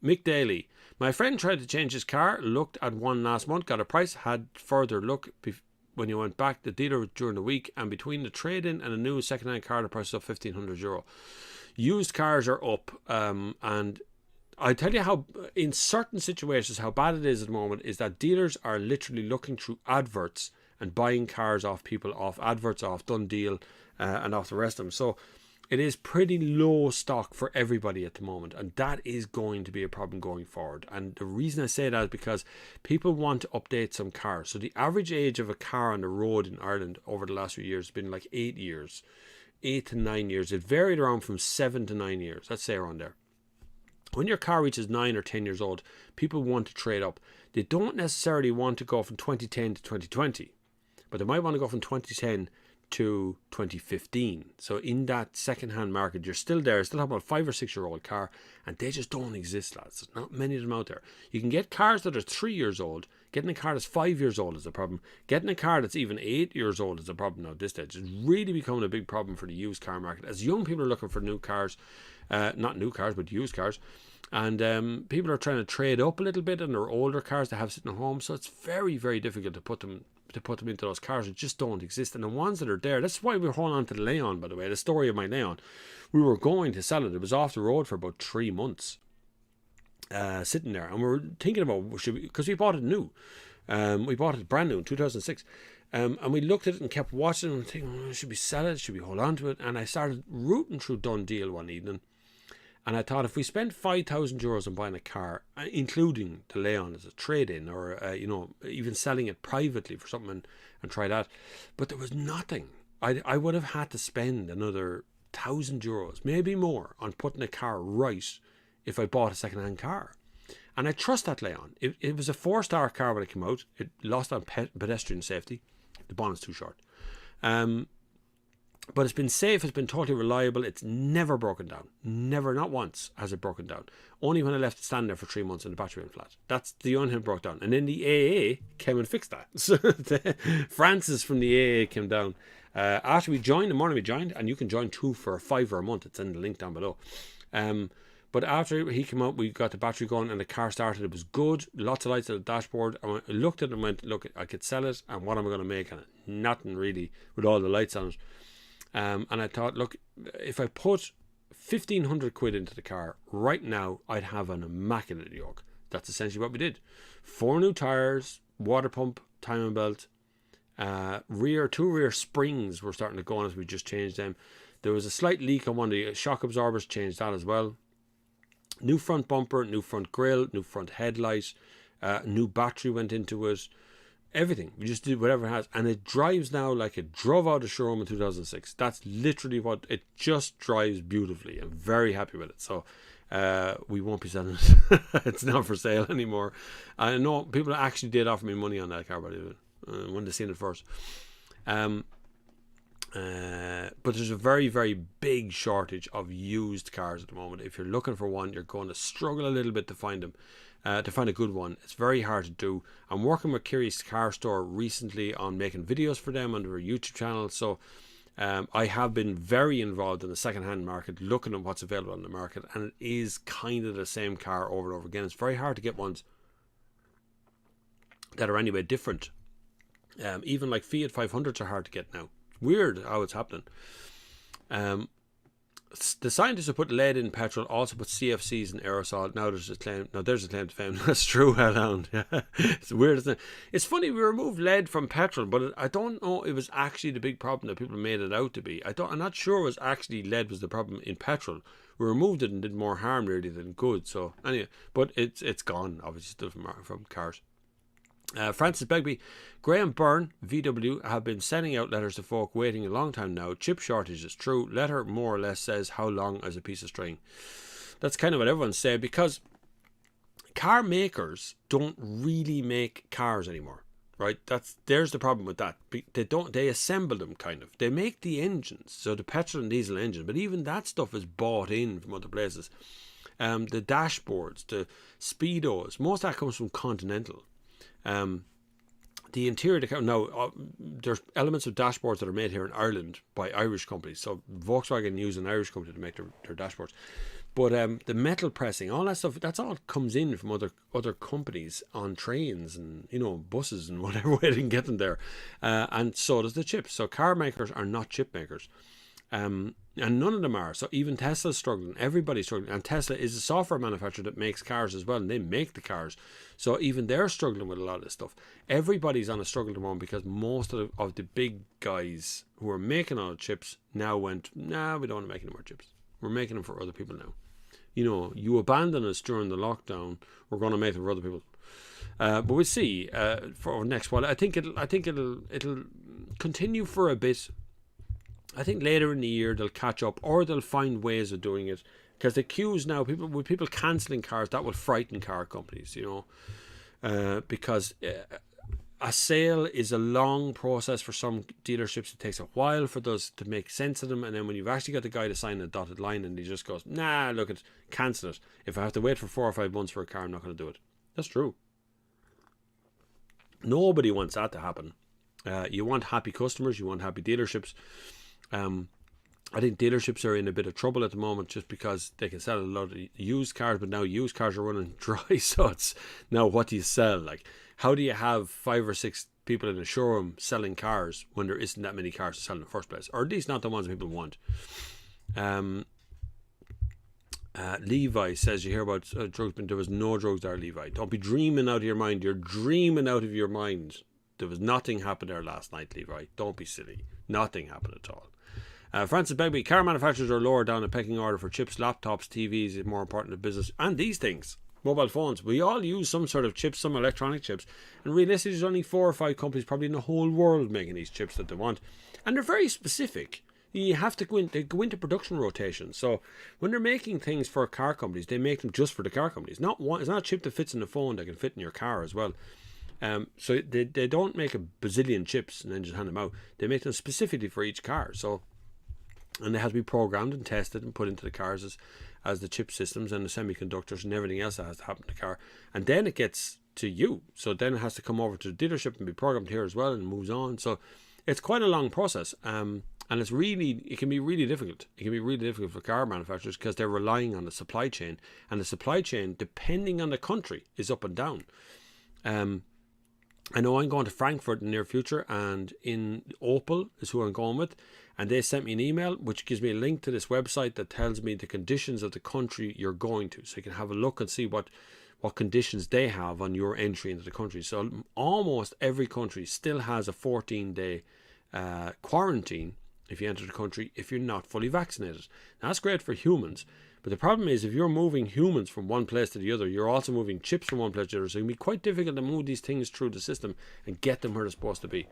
Mick Daly. My friend tried to change his car, looked at one last month, got a price, had further look when he went back. The dealer during the week, and between the trade-in and a new second-hand car, the price is up €1,500. Used cars are up, and I tell you how, in certain situations, how bad it is at the moment is that dealers are literally looking through adverts and buying cars off people, off adverts, off Done Deal, and off the rest of them. So it is pretty low stock for everybody at the moment, and that is going to be a problem going forward. And the reason I say that is because people want to update some cars. So the average age of a car on the road in Ireland over the last few years has been like 8 years, 8 to 9 years. It varied around from 7 to 9 years, let's say around there. When your car reaches 9 or 10 years old, people want to trade up. They don't necessarily want to go from 2010 to 2020, but they might want to go from 2010 to 2015. So in that second-hand market, you're still there, still have a 5 or 6 year old car, and they just don't exist, lads. There's not many of them out there. You can get cars that are 3 years old. Getting a car that's 5 years old is a problem. Getting a car that's even 8 years old is a problem now at this stage. It's really becoming a big problem for the used car market, as young people are looking for new cars, not new cars but used cars, and people are trying to trade up a little bit on their older cars they have sitting at home. So it's very, very difficult to put them into those cars that just don't exist. And the ones that are there, that's why we're holding on to the Leon, by the way, the story of my Leon. We were going to sell it. It was off the road for about 3 months, sitting there, and we were thinking about, because we bought it new. We bought it brand new in 2006. And we looked at it and kept watching and thinking, should we sell it? Should we hold on to it? And I started rooting through Done Deal one evening. And I thought, if we spent €5,000 on buying a car, including the Leon as a trade-in, or even selling it privately for something, and try that, but there was nothing. I would have had to spend another €1,000, maybe more, on putting a car right if I bought a second-hand car. And I trust that Leon. It was a 4-star car when it came out. It lost on pedestrian safety. The bonnet's too short. But it's been safe, it's been totally reliable, it's never broken down. Never, not once has it broken down. Only when I left it stand there for 3 months and the battery went flat. That's the only time it broke down. And then the AA came and fixed that. So Francis from the AA came down. After we joined, the morning we joined, and you can join too for a £5 a month. It's in the link down below. But after he came out, we got the battery going and the car started. It was good. Lots of lights at the dashboard. I looked at it and went, look, I could sell it, and what am I going to make on it? Nothing really, with all the lights on it. And I thought, look, if I put 1,500 quid into the car right now, I'd have an immaculate yoke. That's essentially what we did. 4 new tyres, water pump, timing belt, two rear springs were starting to go on as we just changed them. There was a slight leak on one of the shock absorbers, changed that as well. New front bumper, new front grille, new front headlight, new battery went into it. Everything. We just did whatever it has, and it drives now like it drove out of the showroom in 2006. That's literally what it just drives beautifully. I'm very happy with it. So we won't be selling it. It's not for sale anymore. I know people actually did offer me money on that car, but when they seen it first. But there's a very, very big shortage of used cars at the moment. If you're looking for one, you're going to struggle a little bit to find them. To find a good one. It's very hard to do. I'm working with Kiri's Car Store recently on making videos for them on their YouTube channel. So I have been very involved in the second-hand market, looking at what's available on the market, and it is kind of the same car over and over again. It's very hard to get ones that are anyway different. Even like Fiat 500s are hard to get now. It's weird how it's happening. The scientists who put lead in petrol also put CFCs in aerosol. Now there's a claim. There's a claim to fame. That's true, Hellhound. It's weird, isn't it? It's funny, we removed lead from petrol, but I don't know it was actually the big problem that people made it out to be. I'm not sure it was actually lead was the problem in petrol. We removed it and did more harm really than good. So anyway, but it's gone obviously still from cars. Francis Begbie, Graham Byrne, VW, have been sending out letters to folk waiting a long time now. Chip shortage is true. Letter more or less says how long as a piece of string. That's kind of what everyone's saying, because car makers don't really make cars anymore, right? There's the problem with that. They assemble them kind of. They make the engines, so the petrol and diesel engine, but even that stuff is bought in from other places. The dashboards, the speedos, most of that comes from Continental. The interior now there's elements of dashboards that are made here in Ireland by Irish companies. So Volkswagen use an Irish company to make their dashboards, But the metal pressing, all that stuff, that's all comes in from other companies on trains and, you know, buses and whatever way they can get them there. And so does the chips. So car makers are not chip makers. And none of them are. So even Tesla's struggling. Everybody's struggling. And Tesla is a software manufacturer that makes cars as well. And they make the cars. So even they're struggling with a lot of this stuff. Everybody's on a struggle at the moment because most of the big guys who are making all the chips now went, nah, we don't want to make any more chips. We're making them for other people now. You know, you abandon us during the lockdown. We're going to make them for other people. But we'll see for next while. I think it'll continue for a bit. I think later in the year they'll catch up, or they'll find ways of doing it. Because the queues now, people cancelling cars, that will frighten car companies. You know, because a sale is a long process for some dealerships. It takes a while for those to make sense of them, and then when you've actually got the guy to sign a dotted line and he just goes, nah, look, cancel it. If I have to wait for 4 or 5 months for a car, I'm not going to do it. That's true. Nobody wants that to happen. You want happy customers, you want happy dealerships. I think dealerships are in a bit of trouble at the moment just because they can sell a lot of used cars, but now used cars are running dry. So it's now, what do you sell? Like, how do you have 5 or 6 people in a showroom selling cars when there isn't that many cars to sell in the first place, or at least not the ones that people want? Levi says, you hear about drugs, but there was no drugs there, Levi. Don't be dreaming out of your mind. You're dreaming out of your mind. There was nothing happened there last night, Levi. Don't be silly. Nothing happened at all. Francis Begbie, car manufacturers are lower down the pecking order for chips, laptops, TVs is more important to business, and these things, mobile phones. We all use some sort of chips, some electronic chips, and realistically there's only 4 or 5 companies probably in the whole world making these chips that they want, and they're very specific. You have to they go into production rotation. So when they're making things for car companies, they make them just for the car companies. It's not a chip that fits in the phone that can fit in your car as well. So they don't make a bazillion chips and then just hand them out. They make them specifically for each car. So, and they have to be programmed and tested and put into the cars as the chip systems and the semiconductors and everything else that has to happen to the car. And then it gets to you. So then it has to come over to the dealership and be programmed here as well and moves on. So it's quite a long process. And it can be really difficult. It can be really difficult for car manufacturers because they're relying on the supply chain. And the supply chain, depending on the country, is up and down. I know I'm going to Frankfurt in the near future, and in Opel is who I'm going with, and they sent me an email which gives me a link to this website that tells me the conditions of the country you're going to, so you can have a look and see what conditions they have on your entry into the country. So almost every country still has a 14-day quarantine if you enter the country if you're not fully vaccinated. Now, that's great for humans. But the problem is, if you're moving humans from one place to the other, you're also moving chips from one place to the other. So it can be quite difficult to move these things through the system and get them where they're supposed to be.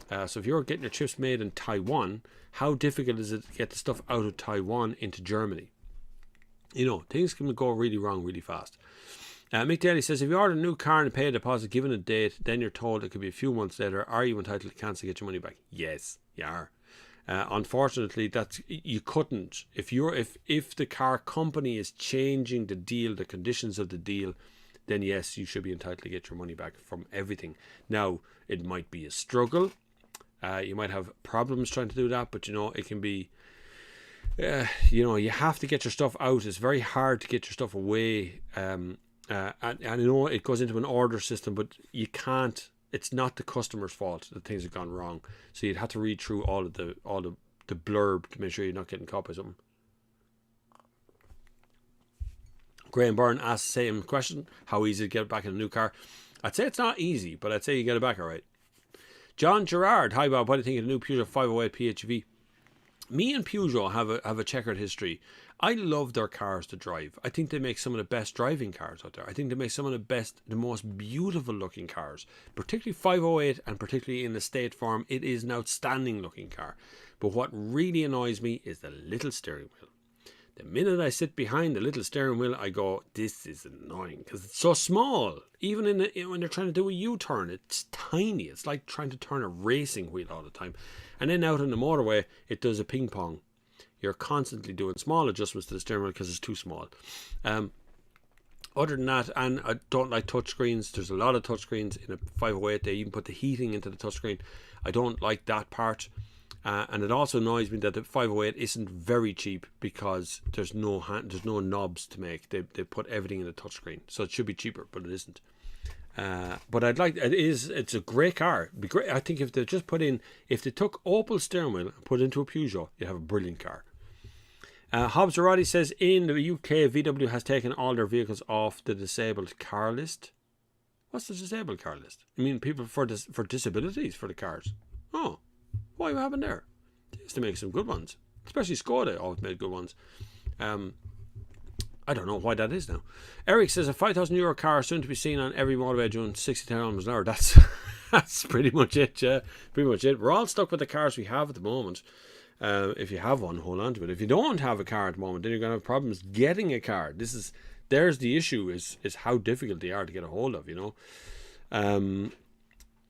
So if you're getting your chips made in Taiwan, how difficult is it to get the stuff out of Taiwan into Germany? You know, things can go really wrong really fast. Mick Daly says, if you order a new car and pay a deposit given a date, then you're told it could be a few months later, are you entitled to cancel and get your money back? Yes, you are. Unfortunately, you couldn't. If the car company is changing the deal, the conditions of the deal, then yes, you should be entitled to get your money back from everything. Now, it might be a struggle. You might have problems trying to do that, but it can be. You have to get your stuff out. It's very hard to get your stuff away. And I know it goes into an order system, but you can't. It's not the customer's fault that things have gone wrong. So you'd have to read through all the blurb to make sure you're not getting caught by something. Graham Byrne asks the same question: how easy to get back in a new car? I'd say it's not easy, but I'd say you get it back all right. John Gerard, hi Bob, what do you think of the new Peugeot 508 PHEV? Me and Peugeot have a checkered history. I love their cars to drive. I think they make some of the best driving cars out there. I think they make some of the most beautiful looking cars, particularly 508, and particularly in the State Farm. It is an outstanding looking car. But what really annoys me is the little steering wheel. The minute I sit behind the little steering wheel, I go, this is annoying because it's so small. Even when they're trying to do a U-turn, it's tiny. It's like trying to turn a racing wheel all the time. And then out on the motorway, it does a ping pong. You're constantly doing small adjustments to the steering wheel because it's too small. Other than that, and I don't like touchscreens. There's a lot of touchscreens in a 508. They even put the heating into the touchscreen. I don't like that part. And it also annoys me that the 508 isn't very cheap because there's no knobs to make. They put everything in the touchscreen, so it should be cheaper, but it isn't. But it's a great car. It'd be great. I think if they took Opel steering wheel and put it into a Peugeot, you'd have a brilliant car. Hobbs Roddy says in the UK, VW has taken all their vehicles off the disabled car list. What's the disabled car list? I mean, people for disabilities for the cars. Oh, what happened there? They used to make some good ones, especially Skoda always made good ones. I don't know why that is now. Eric says a €5,000 car soon to be seen on every motorway doing 60 kilometers an hour. That's pretty much it. Yeah, pretty much it. We're all stuck with the cars we have at the moment. If you have one, hold on to it. If you don't have a car at the moment, then you're going to have problems getting a car. There's the issue is how difficult they are to get a hold of.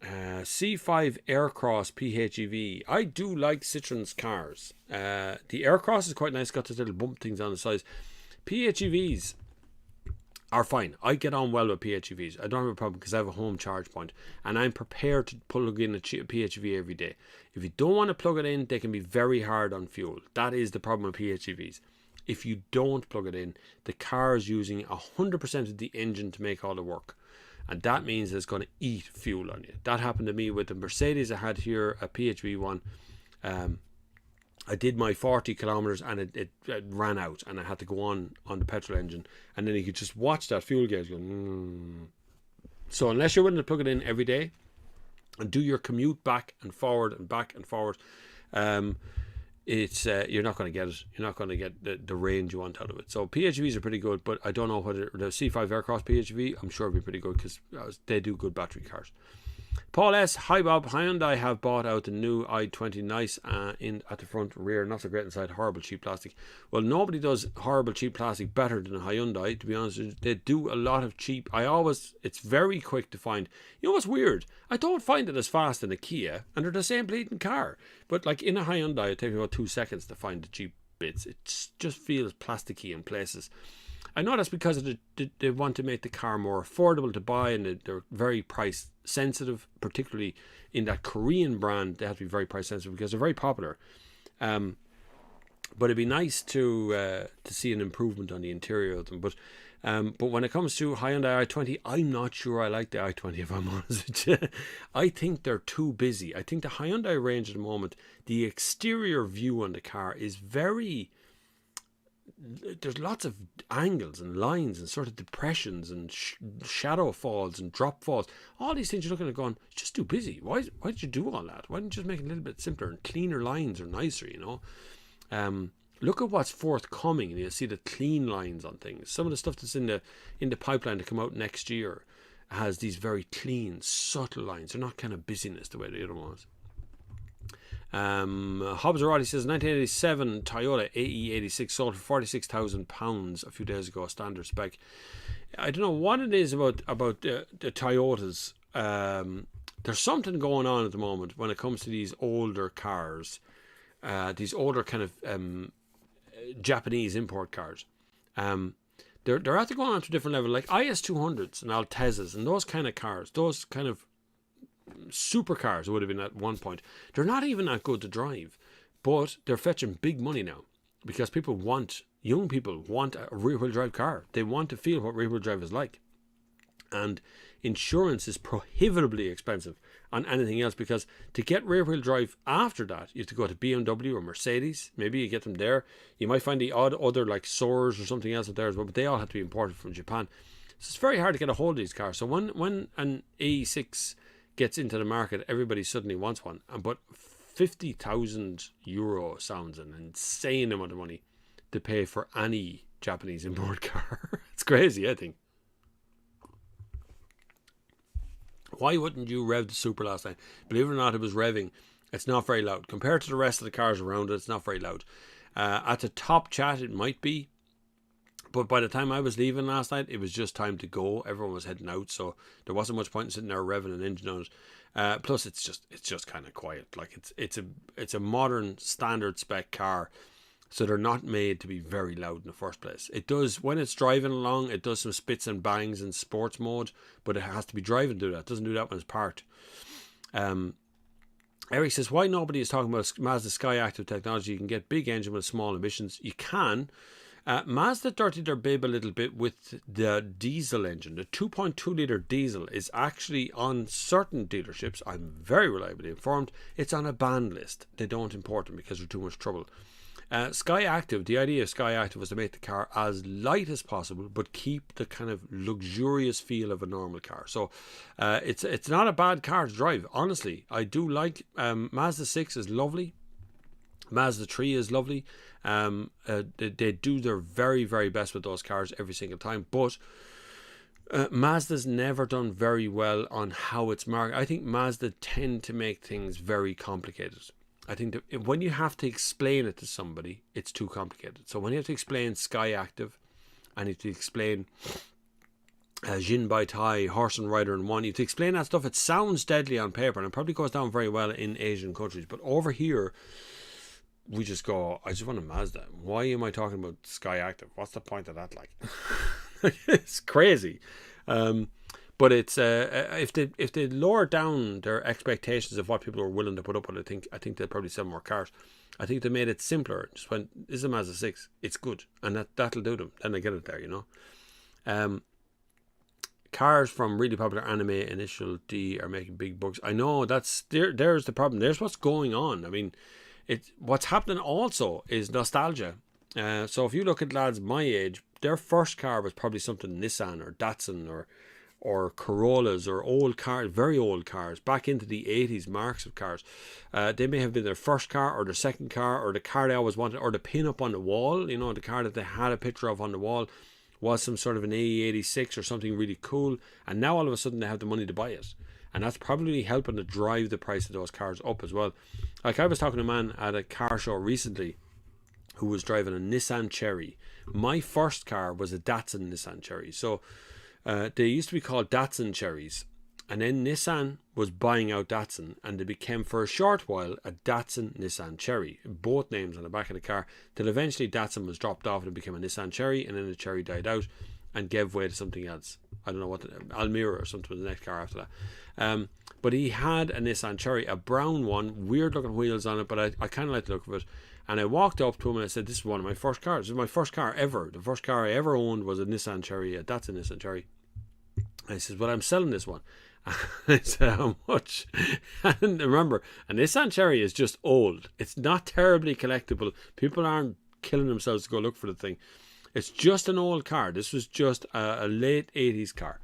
C5 Aircross PHEV. I do like Citroen's cars. The Aircross is quite nice. Got those little bump things on the sides. PHEVs are fine. I get on well with PHEVs. I don't have a problem because I have a home charge point and I'm prepared to plug in a PHEV every day. If you don't want to plug it in, they can be very hard on fuel. That is the problem with PHEVs. If you don't plug it in, the car is using 100% of the engine to make all the work. And that means it's going to eat fuel on you. That happened to me with the Mercedes I had here, a PHEV one. I did my 40 kilometers and it ran out and I had to go on the petrol engine. And then you could just watch that fuel gauge going. So unless you're willing to plug it in every day and do your commute back and forward, it's you're not going to get it. You're not going to get the range you want out of it. So PHEVs are pretty good, but I don't know whether the C5 Aircross PHEV, I'm sure it'll be pretty good because they do good battery cars. Paul S. Hi Bob, Hyundai have bought out the new i20, nice at the front, rear, not so great inside, horrible cheap plastic. Well, nobody does horrible cheap plastic better than Hyundai, to be honest. They do a lot of cheap. It's very quick to find. You know what's weird? I don't find it as fast in a Kia, and they're the same bleeding car. But like in a Hyundai, it takes me about 2 seconds to find the cheap bits. It just feels plasticky in places. I know that's because they want to make the car more affordable to buy, and they're very price sensitive, particularly in that Korean brand. They have to be very price sensitive because they're very popular. But it'd be nice to see an improvement on the interior of them. But when it comes to Hyundai i20, I'm not sure I like the i20, if I'm honest with you. I think they're too busy. I think the Hyundai range at the moment, the exterior view on the car is very... There's lots of angles and lines and sort of depressions and shadow falls and drop falls. All these things you're looking at going, it's just too busy. Why did you do all that? Why didn't you just make it a little bit simpler and cleaner lines are nicer, Look at what's forthcoming and you'll see the clean lines on things. Some of the stuff that's in the pipeline to come out next year has these very clean, subtle lines. They're not kind of busyness the way the other ones. Hobbs O'Reilly says 1987 Toyota AE86 sold for £46,000 a few days ago, standard spec. I don't know what it is about the Toyotas. There's something going on at the moment when it comes to these older cars, these older kind of Japanese import cars. They're at to go on to a different level, like IS200s and Altezas and those kind of cars, those kind of supercars would have been at one point. They're not even that good to drive, but they're fetching big money now because young people want a rear-wheel drive car. They want to feel what rear-wheel drive is like, and insurance is prohibitively expensive on anything else, because to get rear-wheel drive after that you have to go to BMW or Mercedes. Maybe you get them there. You might find the odd other like Soars or something else out there as well, but they all have to be imported from Japan, so it's very hard to get a hold of these cars. So when an A6 gets into the market, everybody suddenly wants one. But €50,000 sounds an insane amount of money to pay for any Japanese import car. It's crazy, I think. Why wouldn't you rev the Super last night? Believe it or not, it was revving. It's not very loud. Compared to the rest of the cars around it, it's not very loud. At the top chat, it might be. But by the time I was leaving last night, it was just time to go. Everyone was heading out, so there wasn't much point in sitting there revving an engine on it. Plus, it's just kind of quiet. Like it's a modern standard spec car, so they're not made to be very loud in the first place. It does when it's driving along. It does some spits and bangs in sports mode, but it has to be driving to do that. It doesn't do that when it's parked. Eric says, why nobody is talking about Mazda Sky Active technology? You can get big engine with small emissions. You can. Mazda dirtied their babe a little bit with the diesel engine. The 2.2 litre diesel is actually on certain dealerships, I'm very reliably informed, it's on a banned list. They don't import them because they're too much trouble. Sky Active, the idea of Sky Active was to make the car as light as possible but keep the kind of luxurious feel of a normal car. So it's not a bad car to drive, honestly. I do like Mazda 6 is lovely. Mazda 3 is lovely. They do their very, very best with those cars every single time, but Mazda's never done very well on how it's marketed. I think Mazda tend to make things very complicated. I think that when you have to explain it to somebody, it's too complicated. So when you have to explain Sky Active, and you have to explain Jin Bai Tai, Horse and Rider in One, you have to explain that stuff. It sounds deadly on paper, and it probably goes down very well in Asian countries. But over here, we just go, I just want a Mazda. Why am I talking about Sky Active? What's the point of that? Like, it's crazy. But it's if they lower down their expectations of what people are willing to put up with, I think they'll probably sell more cars. I think they made it simpler. Just went, this is a Mazda 6. It's good, and that'll do them. Then they get it there, you know. Cars from really popular anime, Initial D, are making big bucks. I know that's there's the problem. There's what's going on. I mean, what's happening also is nostalgia. So if you look at lads my age, their first car was probably something Nissan or Datsun or Corollas or old cars, very old cars, back into the 80s marks of cars. They may have been their first car or their second car or the car they always wanted, or the pin up on the wall, you know, the car that they had a picture of on the wall was some sort of an AE86 or something really cool, and now all of a sudden they have the money to buy it. And that's probably helping to drive the price of those cars up as well. Like, I was talking to a man at a car show recently who was driving a Nissan Cherry. My first car was a Datsun Nissan Cherry. So they used to be called Datsun Cherries. And then Nissan was buying out Datsun, and they became for a short while a Datsun Nissan Cherry. Both names on the back of the car. Till eventually Datsun was dropped off and it became a Nissan Cherry, and then the Cherry died out and gave way to something else. I don't know what, Almira or something was the next car after that. But he had a Nissan Cherry, a brown one, weird looking wheels on it, but I kind of like the look of it. And I walked up to him and I said, this is one of my first cars. This is my first car ever. The first car I ever owned was a Nissan Cherry, that's a Nissan Cherry. And he says, well, I'm selling this one. I said, how much? And remember, a Nissan Cherry is just old. It's not terribly collectible. People aren't killing themselves to go look for the thing. It's just an old car. This was just a late 80s car.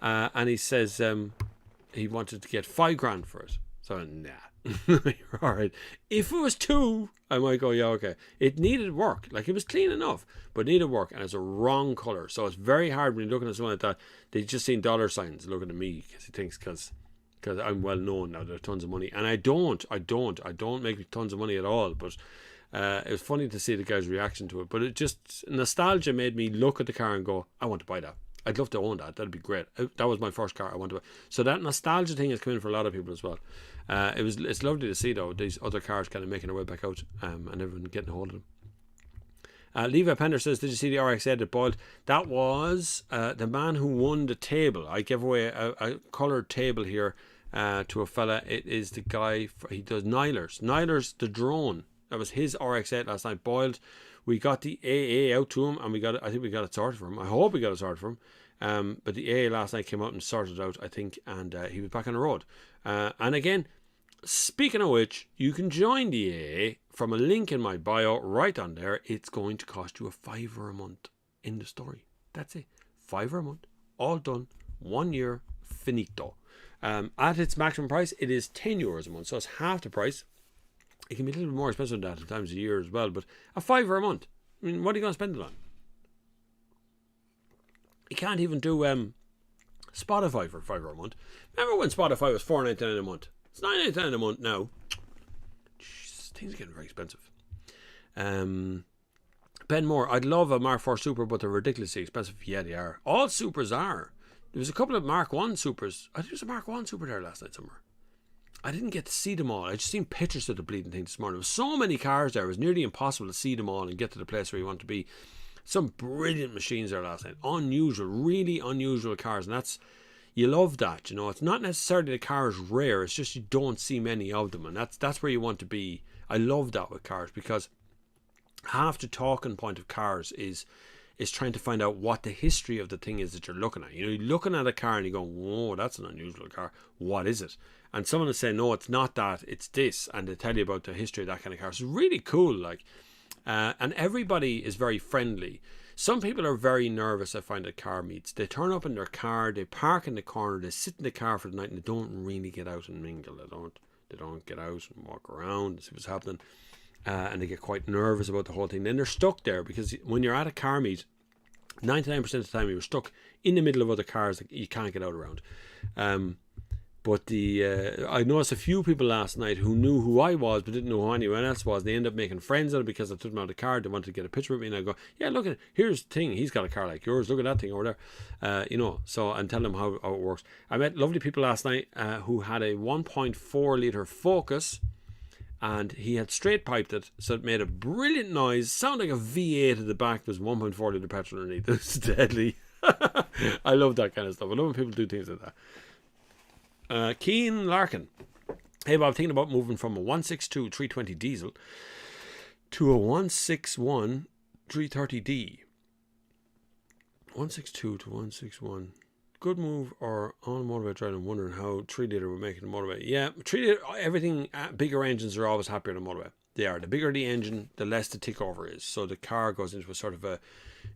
And he says he wanted to get $5,000 for it. So, nah. You're all right. If it was $2,000, I might go, yeah, okay. It needed work. Like, it was clean enough, but it needed work, and it's a wrong colour. So it's very hard when you're looking at someone like that. They just seen dollar signs looking at me because he thinks because I'm well known now. There's tons of money, and I don't make tons of money at all. But it was funny to see the guy's reaction to it. But it just, nostalgia made me look at the car and go, I want to buy that. I'd love to own that. That'd be great. That was my first car. I want to buy. So that nostalgia thing has come in for a lot of people as well. It's lovely to see though these other cars kind of making their way back out, and everyone getting a hold of them. Levi Pender says, did you see the RX-8 that boiled? That was the man who won the table. I gave away a coloured table here to a fella. It is the guy, he does Nyler's the drone. That was his RX-8 last night, boiled. We got the AA out to him, and I think we got it sorted for him. I hope we got it sorted for him. But the AA last night came out and sorted it out, I think, and he was back on the road. And again, speaking of which, you can join the AA from a link in my bio right on there. It's going to cost you $5 a month in the story. That's it. $5 a month. All done. 1 year. Finito. At its maximum price, it is €10 a month. So it's half the price. It can be a little bit more expensive than that at times of year as well, but a $5 a month. I mean, what are you going to spend it on? You can't even do Spotify for $5 a month. Remember when Spotify was $4.99 a month? It's $9.99 a month now. Jeez, things are getting very expensive. Ben Moore, I'd love a Mark IV Super, but they're ridiculously expensive. Yeah, they are. All Supers are. There was a couple of Mark I Supers. I think there was a Mark I Super there last night somewhere. I didn't get to see them all. I just seen pictures of the bleeding thing this morning. There was so many cars there. It was nearly impossible to see them all and get to the place where you want to be. Some brilliant machines there last night. Unusual, really unusual cars. And that's, you love that. It's not necessarily the car is rare, it's just you don't see many of them, and that's where you want to be. I love that with cars, because half the talking point of cars is trying to find out what the history of the thing is that you're looking at. You're looking at a car and you go, whoa, that's an unusual car. What is it? And someone will say, no, it's not that, it's this. And they tell you about the history of that kind of car. So it's really cool. And everybody is very friendly. Some people are very nervous, I find, at car meets. They turn up in their car, they park in the corner, they sit in the car for the night, and they don't really get out and mingle. They don't get out and walk around and see what's happening. And they get quite nervous about the whole thing. Then they're stuck there, because when you're at a car meet, 99% of the time you're stuck in the middle of other cars that you can't get out around. But I noticed a few people last night who knew who I was but didn't know who anyone else was. They ended up making friends out of it because I took them out of the car. They wanted to get a picture with me, and I go, yeah, look at it. Here's the thing. He's got a car like yours. Look at that thing over there. So, and tell them how it works. I met lovely people last night who had a 1.4 litre Focus, and he had straight piped it, so it made a brilliant noise. Sounded like a V8 at the back. There's 1.4 litre petrol underneath. It was deadly. I love that kind of stuff. I love when people do things like that. Keen Larkin. Hey Bob, thinking about moving from a 162 320 diesel to a 161 330D. 162 to 161. Good move, or on motorway driving, wondering how 3 litre would make it in motorway. Yeah, 3 litre, everything, bigger engines are always happier than motorway. They are. The bigger the engine, the less the tick over is. So the car goes into a sort of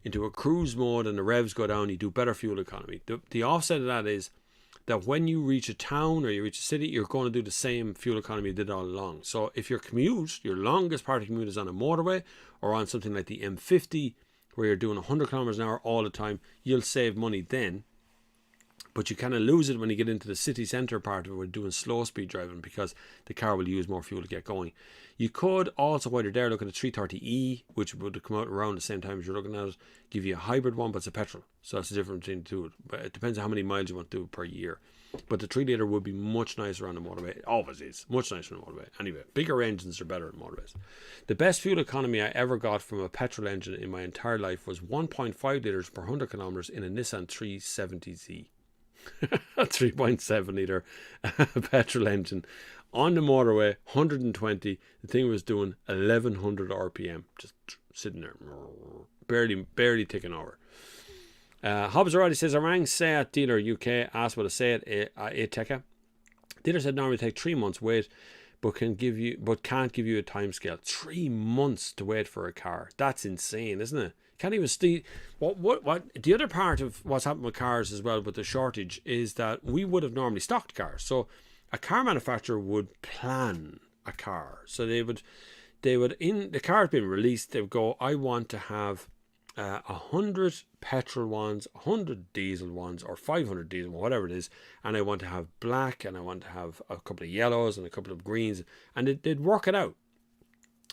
into a cruise mode, and the revs go down. You do better fuel economy. The offset of that is that when you reach a town or you reach a city, you're going to do the same fuel economy you did all along. So if your longest part of your commute is on a motorway or on something like the M50, where you're doing 100 kilometers an hour all the time, you'll save money then. But you kind of lose it when you get into the city centre part of it, when doing slow speed driving, because the car will use more fuel to get going. You could also, while you're there, look at a 330E, which would come out around the same time as you're looking at it, give you a hybrid one, but it's a petrol. So that's the difference between the two. But it depends on how many miles you want to do per year. But the 3 litre would be much nicer on the motorway. It always is. Much nicer on the motorway. Anyway, bigger engines are better on motorways. The best fuel economy I ever got from a petrol engine in my entire life was 1.5 litres per 100 kilometres in a Nissan 370Z. 3.7 litre petrol engine on the motorway, 120. The thing was doing 1100 RPM, just sitting there, barely ticking over. Hobbs already says, I rang Seat dealer UK, asked what a Seat Ateca. Dealer said normally take 3 months wait, but can't give you a time scale. 3 months to wait for a car. That's insane, isn't it? Can't even see what the other part of what's happened with cars as well with the shortage is that we would have normally stocked cars. So a car manufacturer would plan a car. So they would in the car being released, they would go, I want to have 100 petrol ones, 100 diesel ones, or 500 diesel, whatever it is, and I want to have black, and I want to have a couple of yellows and a couple of greens, and they'd work it out.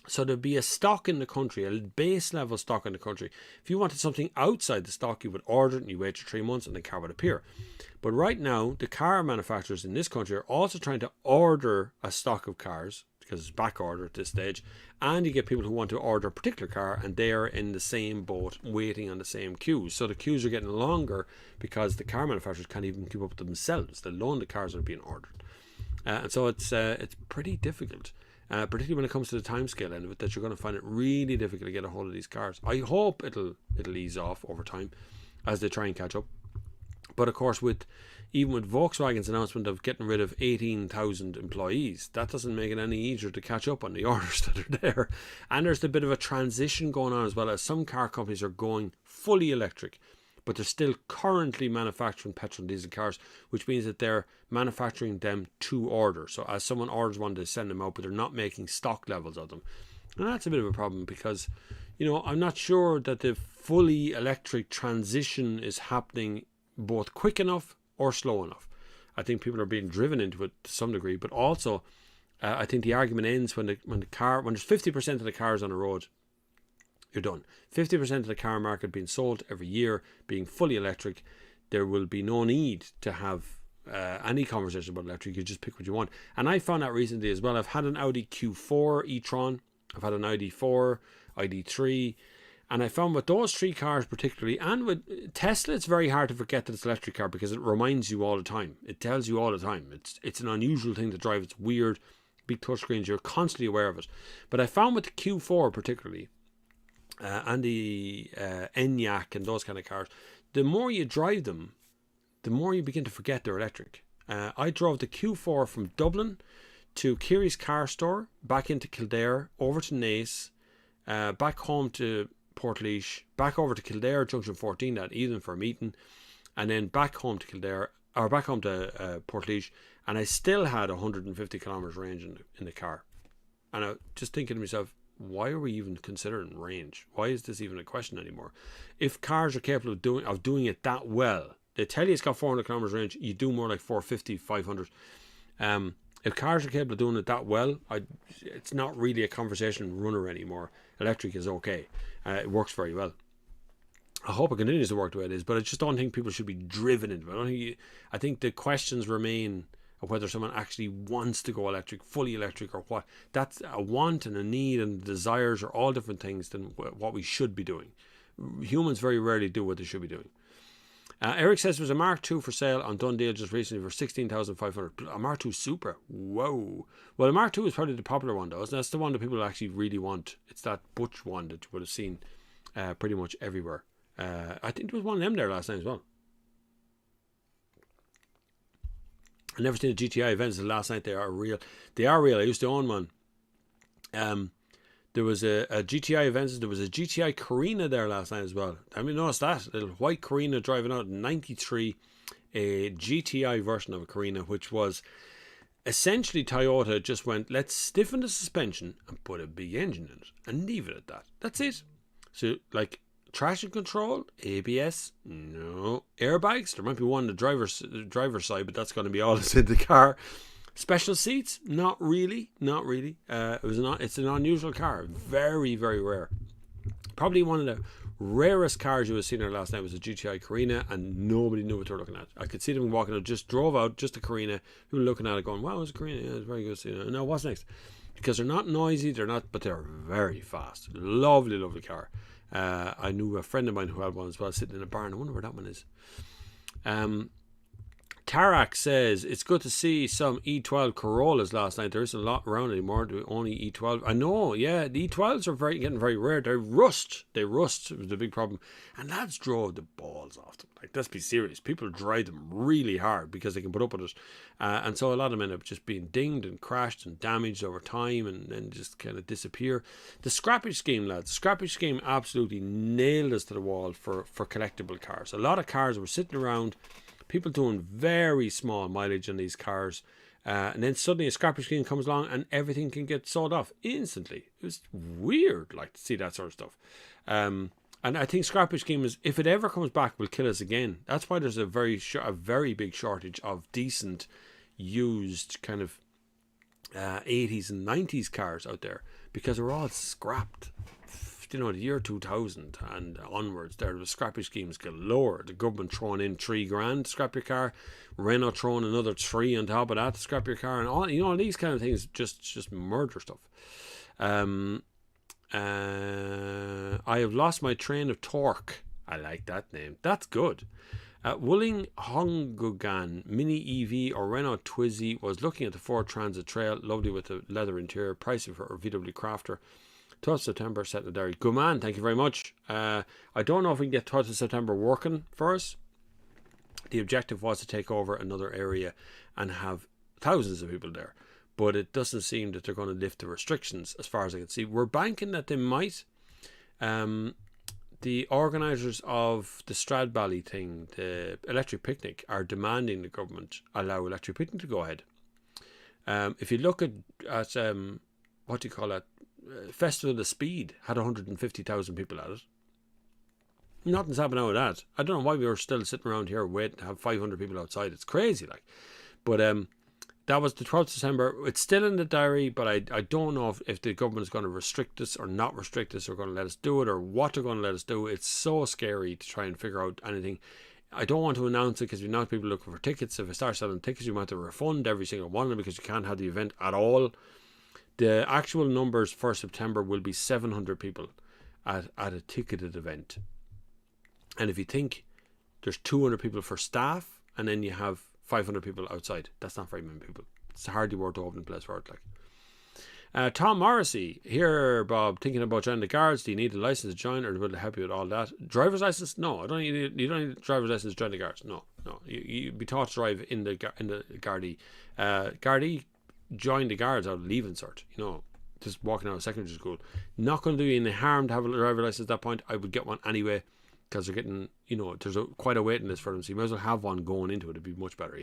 So there'd be a stock in the country, a base level stock in the country. If you wanted something outside the stock, you would order it and you wait for 3 months and the car would appear. But right now, the car manufacturers in this country are also trying to order a stock of cars, because it's back order at this stage, and you get people who want to order a particular car and they are in the same boat waiting on the same queues. So the queues are getting longer because the car manufacturers can't even keep up with themselves, let alone the cars that are being ordered. And so it's pretty difficult. Particularly when it comes to the time scale end of it, that you're going to find it really difficult to get a hold of these cars. I hope it'll ease off over time as they try and catch up. But of course, even with Volkswagen's announcement of getting rid of 18,000 employees, that doesn't make it any easier to catch up on the orders that are there. And there's a bit of a transition going on as well, as some car companies are going fully electric, but they're still currently manufacturing petrol and diesel cars, which means that they're manufacturing them to order. So as someone orders one, they send them out, but they're not making stock levels of them. And that's a bit of a problem because, I'm not sure that the fully electric transition is happening both quick enough or slow enough. I think people are being driven into it to some degree, but also I think the argument ends when there's 50% of the cars on the road, you're done. 50% of the car market being sold every year being fully electric, there will be no need to have any conversation about electric. You just pick what you want. And I found that recently as well. I've had an Audi Q4 e-tron, I've had an ID4, ID3, And I found with those three cars particularly, and with Tesla, it's very hard to forget that it's an electric car because it reminds you all the time. It tells you all the time. It's an unusual thing to drive. It's weird. Big touchscreens. You're constantly aware of it. But I found with the Q4 particularly, and the Enyaq and those kind of cars, the more you drive them, the more you begin to forget they're electric. I drove the Q4 from Dublin to Kerry's car store, back into Kildare, over to Naas, back home to Portlaoise, back over to Kildare, Junction 14 that evening for a meeting, and then back home to Kildare, or back home to Portlaoise, and I still had 150 kilometers range in the car. And I was just thinking to myself, why are we even considering range? Why is this even a question anymore? If cars are capable of doing it that well, they tell you it's got 400 kilometers range, you do more like 450, 500. If cars are capable of doing it that well, it's not really a conversation runner anymore. Electric is okay. It works very well. I hope it continues to work the way it is, but I just don't think people should be driven into it. I think the questions remain of whether someone actually wants to go electric, fully electric, or what. That's a want and a need, and desires are all different things than what we should be doing. Humans very rarely do what they should be doing. Eric says there was a Mark II for sale on Dundee just recently for 16,500. A Mark II Supra. Whoa. Well, the Mark II is probably the popular one, though. That's the one that people actually really want. It's that butch one that you would have seen pretty much everywhere. I think there was one of them there last night as well. I've never seen the GTI events. Last night they are real. They are real. I used to own one. There was a GTI event. There was a GTI Carina there last night as well. I mean, notice that little white Carina driving out in '93, a GTI version of a Carina, which was essentially Toyota just went, let's stiffen the suspension and put a big engine in it and leave it at that. That's it. So like traction control, ABS, no. Airbags, there might be one on the driver's side, but that's going to be all that's in the car. Special seats, not really. It's an unusual car, very, very rare. Probably one of the rarest cars you would have seen there last night was a GTI Carina, and nobody knew what they were looking at. I could see them walking out, just drove out, just a Carina. People looking at it going, wow, it's a Carina, yeah, it's very good. No, what's next? Because they're not noisy, but they're very fast. Lovely, lovely car. I knew a friend of mine who had one as well, sitting in a barn. I wonder where that one is. Tarak says, it's good to see some E12 Corollas last night. There isn't a lot around anymore. Only E12. I know, yeah. The E12s are getting very rare. They rust. It was the big problem. And lads drove the balls off them. Like, let's be serious. People drive them really hard because they can put up with it. And so a lot of them end up just being dinged and crashed and damaged over time and then just kind of disappear. The scrappage scheme, lads. The scrappage scheme absolutely nailed us to the wall for collectible cars. A lot of cars were sitting around, people doing very small mileage on these cars, and then suddenly a scrappage scheme comes along and everything can get sold off instantly. It was weird, like, to see that sort of stuff. And I think scrappage scheme is, if it ever comes back, will kill us again. That's why there's a very big shortage of decent used kind of 80s and 90s cars out there, because they're all scrapped. You know, the year 2000 and onwards, there was scrappage schemes galore. The government throwing in $3,000 to scrap your car, Renault throwing another 3 on top of that to scrap your car, and all these kind of things, just murder stuff. I have lost my train of torque. I like that name. That's good. Wooling Hongugan Mini EV or Renault Twizy was looking at the Ford Transit Trail, lovely with the leather interior, pricing for a VW Crafter. 12th September, set in the diary. Good man, thank you very much. I don't know if we can get 12th of September working for us. The objective was to take over another area and have thousands of people there, but it doesn't seem that they're going to lift the restrictions as far as I can see. We're banking that they might. The organisers of the Stradbally thing, the electric picnic, are demanding the government allow electric picnic to go ahead. If you look at what do you call it? Festival of Speed had 150,000 people at it. Nothing's happened out of that. I don't know why we were still sitting around here waiting to have 500 people outside. It's crazy, like. But that was the 12th of December. It's still in the diary, but I don't know if the government is going to restrict us or not restrict us, or going to let us do it, or what they're going to let us do. It's so scary to try and figure out anything. I don't want to announce it because we know people looking for tickets. If I start selling tickets, you might have to refund every single one of them because you can't have the event at all. The actual numbers for September will be 700 people. at a ticketed event. And if you think there's 200 people for staff and then you have 500 people outside, that's not very many people. It's hardly worth the opening place for it. Like Tom Morrissey, here, Bob, thinking about joining the guards. Do you need a license to join, or will it help you with all that? Driver's license? No, you don't need a driver's license to join the guards. No. You be taught to drive in the Gardaí. Gardaí joined the guards out of leaving cert. Just walking out of secondary school. Not going to do you any harm to have a driver's license at that point. I would get one anyway, because they're getting, there's quite a waiting list for them. So you might as well have one going into it. It'd be much better,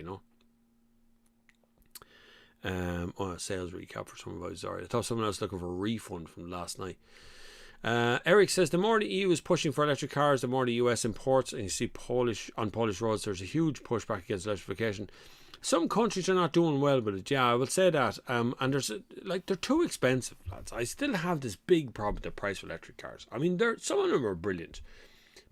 a sales recap for some of us. Sorry, I thought someone else looking for a refund from last night. Eric says the more the EU is pushing for electric cars, the more the US imports, and you see on Polish roads there's a huge pushback against electrification. Some countries are not doing well with it. Yeah, I will say that. And there's they're too expensive, lads. I still have this big problem with the price of electric cars. I mean, some of them are brilliant,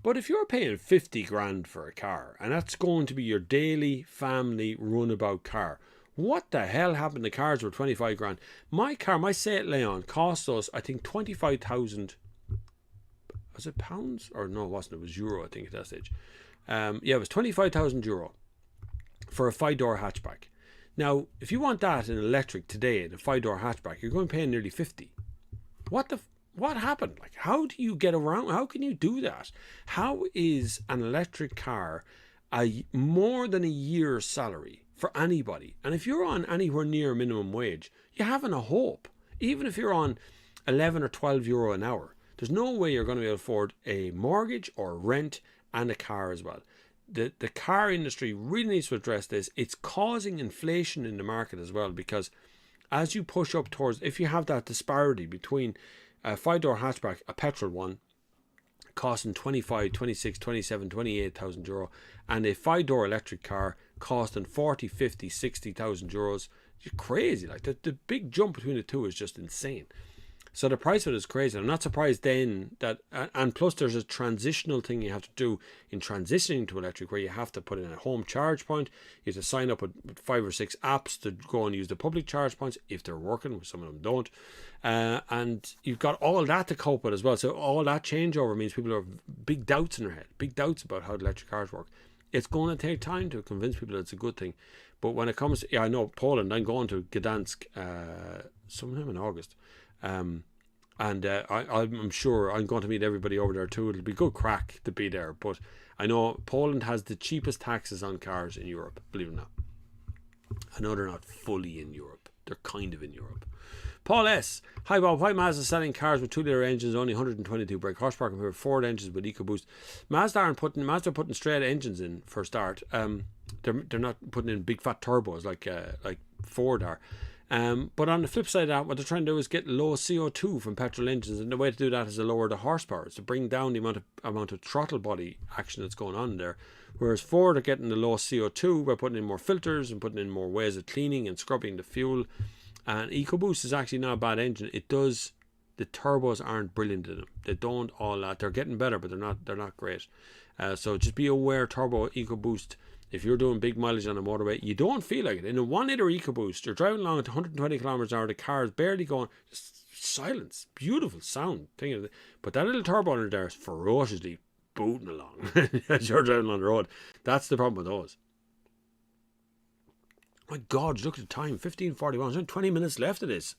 but if you're paying 50 grand for a car, and that's going to be your daily family runabout car, what the hell happened to cars were 25 grand? My car, my Seat Leon, cost us, I think, 25,000. Was it pounds? Or no, it wasn't. It was euro, I think, at that stage. It was 25,000 euro for a 5-door hatchback. Now, if you want that in electric today, in a 5-door hatchback, you're going to pay nearly 50. What happened? Like, how do you get around? How can you do that? How is an electric car more than a year's salary for anybody? And if you're on anywhere near minimum wage, you haven't a hope. Even if you're on 11 or 12 euro an hour, there's no way you're going to be able to afford a mortgage or rent and a car as well. The car industry really needs to address this. It's causing inflation in the market as well, because as you push up towards, if you have that disparity between a 5-door hatchback, a petrol one, costing 25, 26, 27, 28,000 euro, and a 5-door electric car costing 40, 50, 60,000 euros. You're crazy. Like the big jump between the two is just insane. So the price of it is crazy. I'm not surprised then that, and plus there's a transitional thing you have to do in transitioning to electric, where you have to put in a home charge point. You have to sign up with 5 or 6 apps to go and use the public charge points if they're working, which some of them don't. And you've got all that to cope with as well. So all that changeover means people have big doubts in their head, big doubts about how the electric cars work. It's going to take time to convince people that it's a good thing. But when it comes to, I know Poland, I'm going to Gdansk sometime in August. I'm sure I'm going to meet everybody over there too. It'll be good crack to be there. But I know Poland has the cheapest taxes on cars in Europe, believe it or not. I know they're not fully in Europe. They're kind of in Europe. Paul S. Hi Bob, why Mazda selling cars with 2-litre engines only 122 brake horsepower compared with Ford engines with EcoBoost? Mazda putting straight engines in for a start. They're not putting in big fat turbos like Ford are. But on the flip side of that, what they're trying to do is get low CO2 from petrol engines, and the way to do that is to lower the horsepower. It's to bring down the amount of throttle body action that's going on there. Whereas Ford are getting the low CO2 by putting in more filters and putting in more ways of cleaning and scrubbing the fuel. And EcoBoost is actually not a bad engine. The turbos aren't brilliant in them. They don't all that. They're getting better, but they're not great. So just be aware, turbo EcoBoost. If you're doing big mileage on a motorway, you don't feel like it. In a 1-litre EcoBoost, you're driving along at 120 kilometers an hour, the car is barely going, just silence, beautiful sound. But that little turbo under there is ferociously booting along as you're driving on the road. That's the problem with those. My God, look at the time, 15:41. There's only 20 minutes left of this.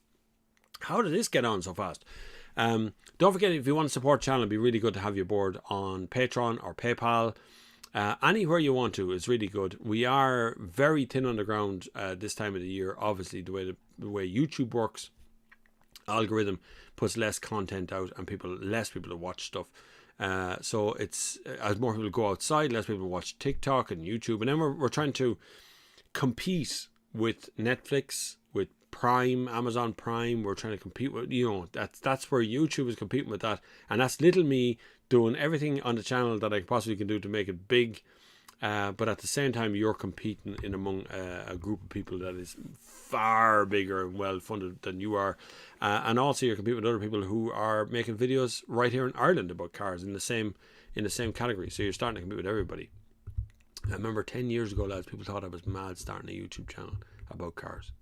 How did this get on so fast? Don't forget, if you want to support the channel, it'd be really good to have you aboard on Patreon or PayPal. Anywhere you want to is really good. We are very thin on the ground this time of the year. Obviously, the way YouTube works, algorithm puts less content out and less people to watch stuff. So it's as more people go outside, less people watch TikTok and YouTube, and then we're trying to compete with Netflix, with Prime, Amazon Prime. We're trying to compete with, that's where YouTube is competing with that, and that's little me doing everything on the channel that I possibly can do to make it big, but at the same time you're competing in among a group of people that is far bigger and well funded than you are, and also you're competing with other people who are making videos right here in Ireland about cars in the same category. So you're starting to compete with everybody. I remember 10 years ago, lads, people thought I was mad starting a YouTube channel about cars.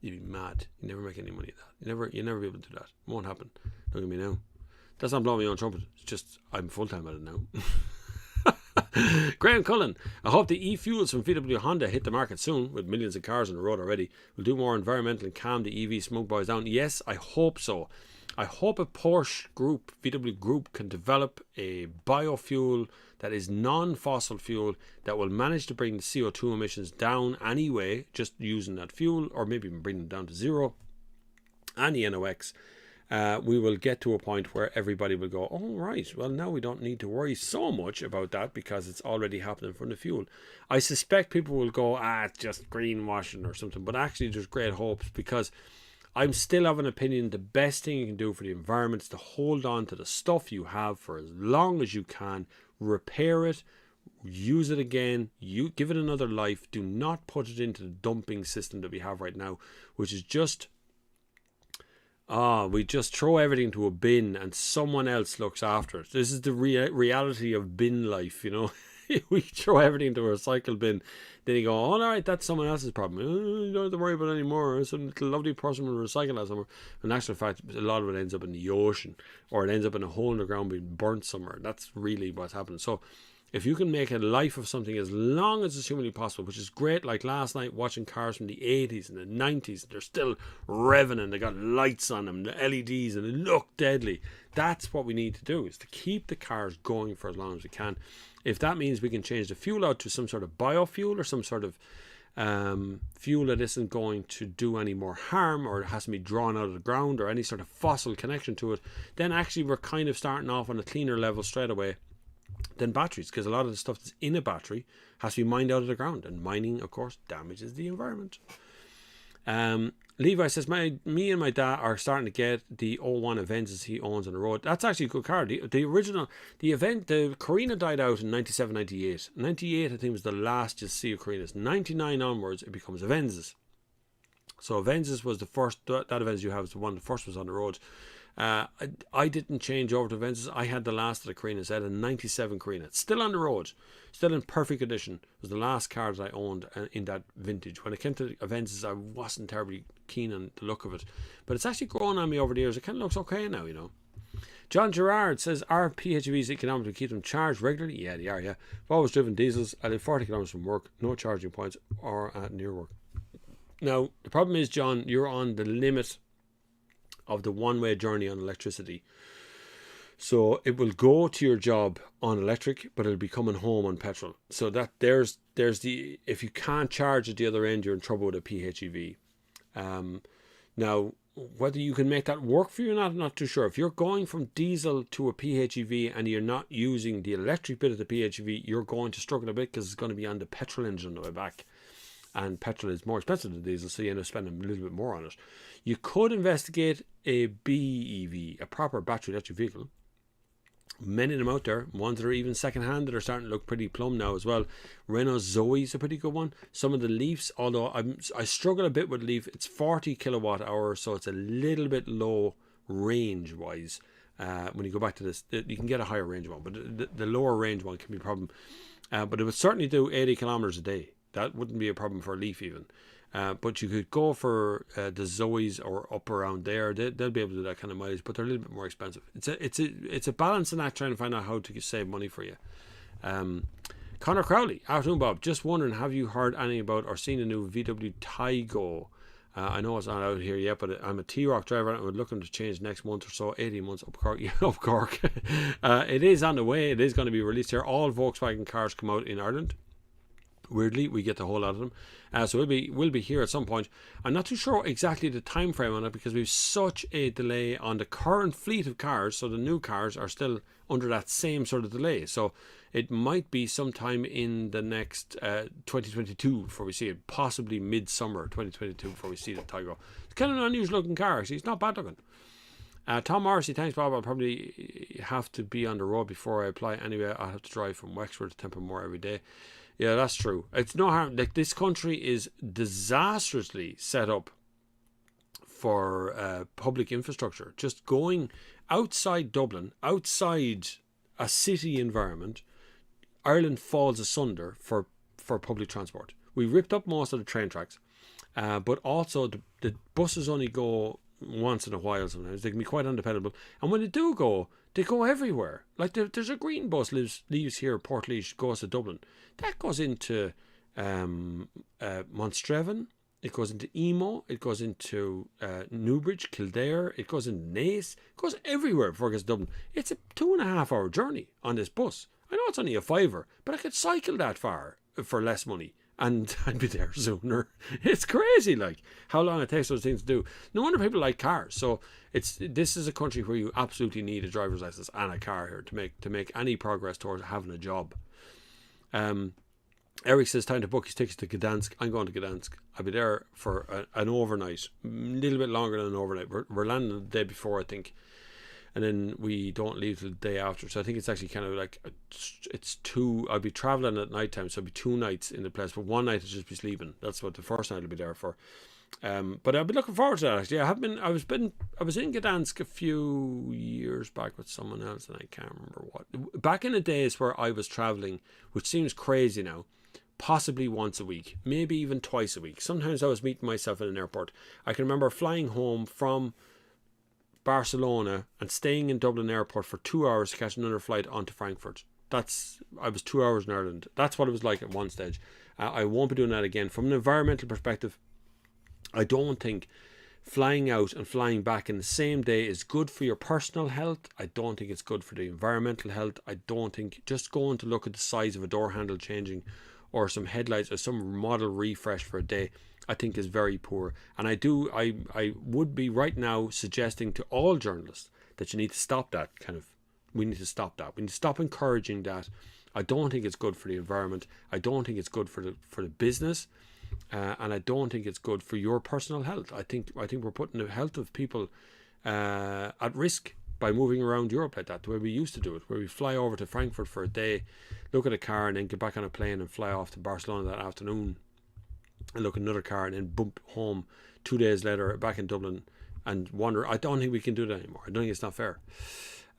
You'd be mad. You never make any money at that. You never be able to do that. It won't happen. Look at me now. That's not blowing my own trumpet. It's just I'm full-time at it now. Graham Cullen, I hope the e-fuels from VW Honda hit the market soon, with millions of cars on the road already. Will do more environmental and calm the EV smoke boys down. Yes, I hope so. I hope a Porsche group, VW group, can develop a biofuel that is non-fossil fuel that will manage to bring the CO2 emissions down anyway, just using that fuel, or maybe even bring them down to zero, and the NOx. We will get to a point where everybody will go, oh, right, well, now we don't need to worry so much about that because it's already happening from the fuel. I suspect people will go, it's just greenwashing or something, but actually there's great hopes, because I'm still of an opinion the best thing you can do for the environment is to hold on to the stuff you have for as long as you can, repair it, use it again, you give it another life. Do not put it into the dumping system that we have right now, which is just we just throw everything to a bin and someone else looks after it. This is the reality of bin life, you know. We throw everything to a recycle bin. Then you go, all right, that's someone else's problem. You don't have to worry about it anymore. Some little lovely person will recycle that somewhere. In actual fact, a lot of it ends up in the ocean, or it ends up in a hole in the ground being burnt somewhere. That's really what's happening. So if you can make a life of something as long as it's humanly possible, which is great, like last night watching cars from the 80s and the 90s, they're still revving and they got lights on them, the LEDs, and they look deadly. That's what we need to do, is to keep the cars going for as long as we can. If that means we can change the fuel out to some sort of biofuel or some sort of fuel that isn't going to do any more harm, or it has to be drawn out of the ground, or any sort of fossil connection to it, then actually we're kind of starting off on a cleaner level straight away than batteries, because a lot of the stuff that's in a battery has to be mined out of the ground, and mining, of course, damages the environment. Levi says, me and my dad are starting to get the 01 Avengers he owns on the road. That's actually a good car. The original, the Carina died out in 97, 98. 98, I think, was the last you'll see of Carinas. 99 onwards, it becomes Avengers. So Avengers was the first, that Avengers you have is the one, the first was on the road. I didn't change over to Avengers. I had the last of the Carinas. I had a 97 Carina. It's still on the road, still in perfect condition. It was the last car that I owned in that vintage. When it came to Avengers, I wasn't terribly keen on the look of it, but it's actually grown on me over the years. It kind of looks okay now, you know. John Gerard says, are PHEVs economic to keep them charged regularly? Yeah, they are, yeah. I've always driven diesels. I live 40 kilometers from work, no charging points or at near work. Now, the problem is, John, you're on the limit of the one-way journey on electricity. So it will go to your job on electric, but it'll be coming home on petrol. So that there's the, if you can't charge at the other end, you're in trouble with a PHEV. Now, whether you can make that work for you or not, I'm not too sure. If you're going from diesel to a PHEV and you're not using the electric bit of the PHEV, you're going to struggle a bit, because it's going to be on the petrol engine on the way back. And petrol is more expensive than diesel, so you end up spending a little bit more on it. You could investigate a BEV, a proper battery electric vehicle. Many of them out there, ones that are even second hand, that are starting to look pretty plumb now as well. Renault Zoe is a pretty good one. Some of the Leafs, although I struggle a bit with Leaf, it's 40 kilowatt hour, so it's a little bit low range wise. When you go back to this, you can get a higher range one, but the lower range one can be a problem. But it would certainly do 80 kilometers a day. That wouldn't be a problem for a Leaf even. But you could go for the Zoes or up around there. They'll be able to do that kind of mileage, but they're a little bit more expensive. It's a balancing act trying to find out how to save money for you. Connor Crowley, afternoon Bob. Just wondering, have you heard anything about or seen a new VW Taigo? I know it's not out here yet, but I'm a T-Roc driver and I'm looking to change next month or so. 18 months up Cork. Yeah, up Cork. It is on the way. It is going to be released here. All Volkswagen cars come out in Ireland. Weirdly, we get the whole lot of them, so we'll be here at some point. I'm not too sure exactly the time frame on it, because we've such a delay on the current fleet of cars. So the new cars are still under that same sort of delay. So it might be sometime in the next 2022 before we see it, possibly midsummer 2022 before we see the Taigo. It's kind of an unusual looking car, actually. It's not bad looking. Tom Morrissey, thanks Bob. I'll probably have to be on the road before I apply anyway. I'll have to drive from Wexford to Templemore every day. Yeah, that's true. It's no harm. Like, this country is disastrously set up for public infrastructure. Just going outside Dublin, outside a city environment, Ireland falls asunder for public transport. We ripped up most of the train tracks, but also the buses only go once in a while sometimes. They can be quite undependable. And when they go everywhere. Like there's a green bus leaves here, Portlaoise, goes to Dublin. That goes into Monstrevan. It goes into Emo. It goes into Newbridge, Kildare. It goes into Naas. It goes everywhere before it gets to Dublin. It's a 2.5 hour journey on this bus. I know it's only a fiver, but I could cycle that far for less money. And I'd be there sooner. It's crazy, like, how long it takes those things to do. No wonder people like cars. So this is a country where you absolutely need a driver's license and a car here to make any progress towards having a job. Eric says time to book his tickets to Gdansk. I'm going to Gdansk. I'll be there for an overnight, a little bit longer than an overnight. We're landing the day before, I think, and then we don't leave till the day after. So I think it's actually kind of like I'll be traveling at night time, so it'll be 2 nights in the place, but 1 night will just be sleeping. That's what the first night I'll be there for. But I've been looking forward to that, actually. I was in Gdansk a few years back with someone else, and I can't remember what. Back in the days where I was traveling, which seems crazy now, possibly once a week, maybe even twice a week. Sometimes I was meeting myself at an airport. I can remember flying home from Barcelona and staying in Dublin airport for 2 hours to catch another flight onto Frankfurt. I was 2 hours in Ireland. That's what it was like at one stage. I won't be doing that again. From an environmental perspective, I don't think flying out and flying back in the same day is good for your personal health. I don't think it's good for the environmental health. I don't think just going to look at the size of a door handle changing or some headlights or some model refresh for a day, I think is very poor. And I would be right now suggesting to all journalists that you need to stop that we need to stop that. We need to stop encouraging that. I don't think it's good for the environment. I don't think it's good for the business. And I don't think it's good for your personal health. I think we're putting the health of people at risk by moving around Europe like that, the way we used to do it, where we fly over to Frankfurt for a day, look at a car, and then get back on a plane and fly off to Barcelona that afternoon and look at another car, and then bump home 2 days later back in Dublin and wonder. I don't think we can do that anymore. I don't think it's not fair.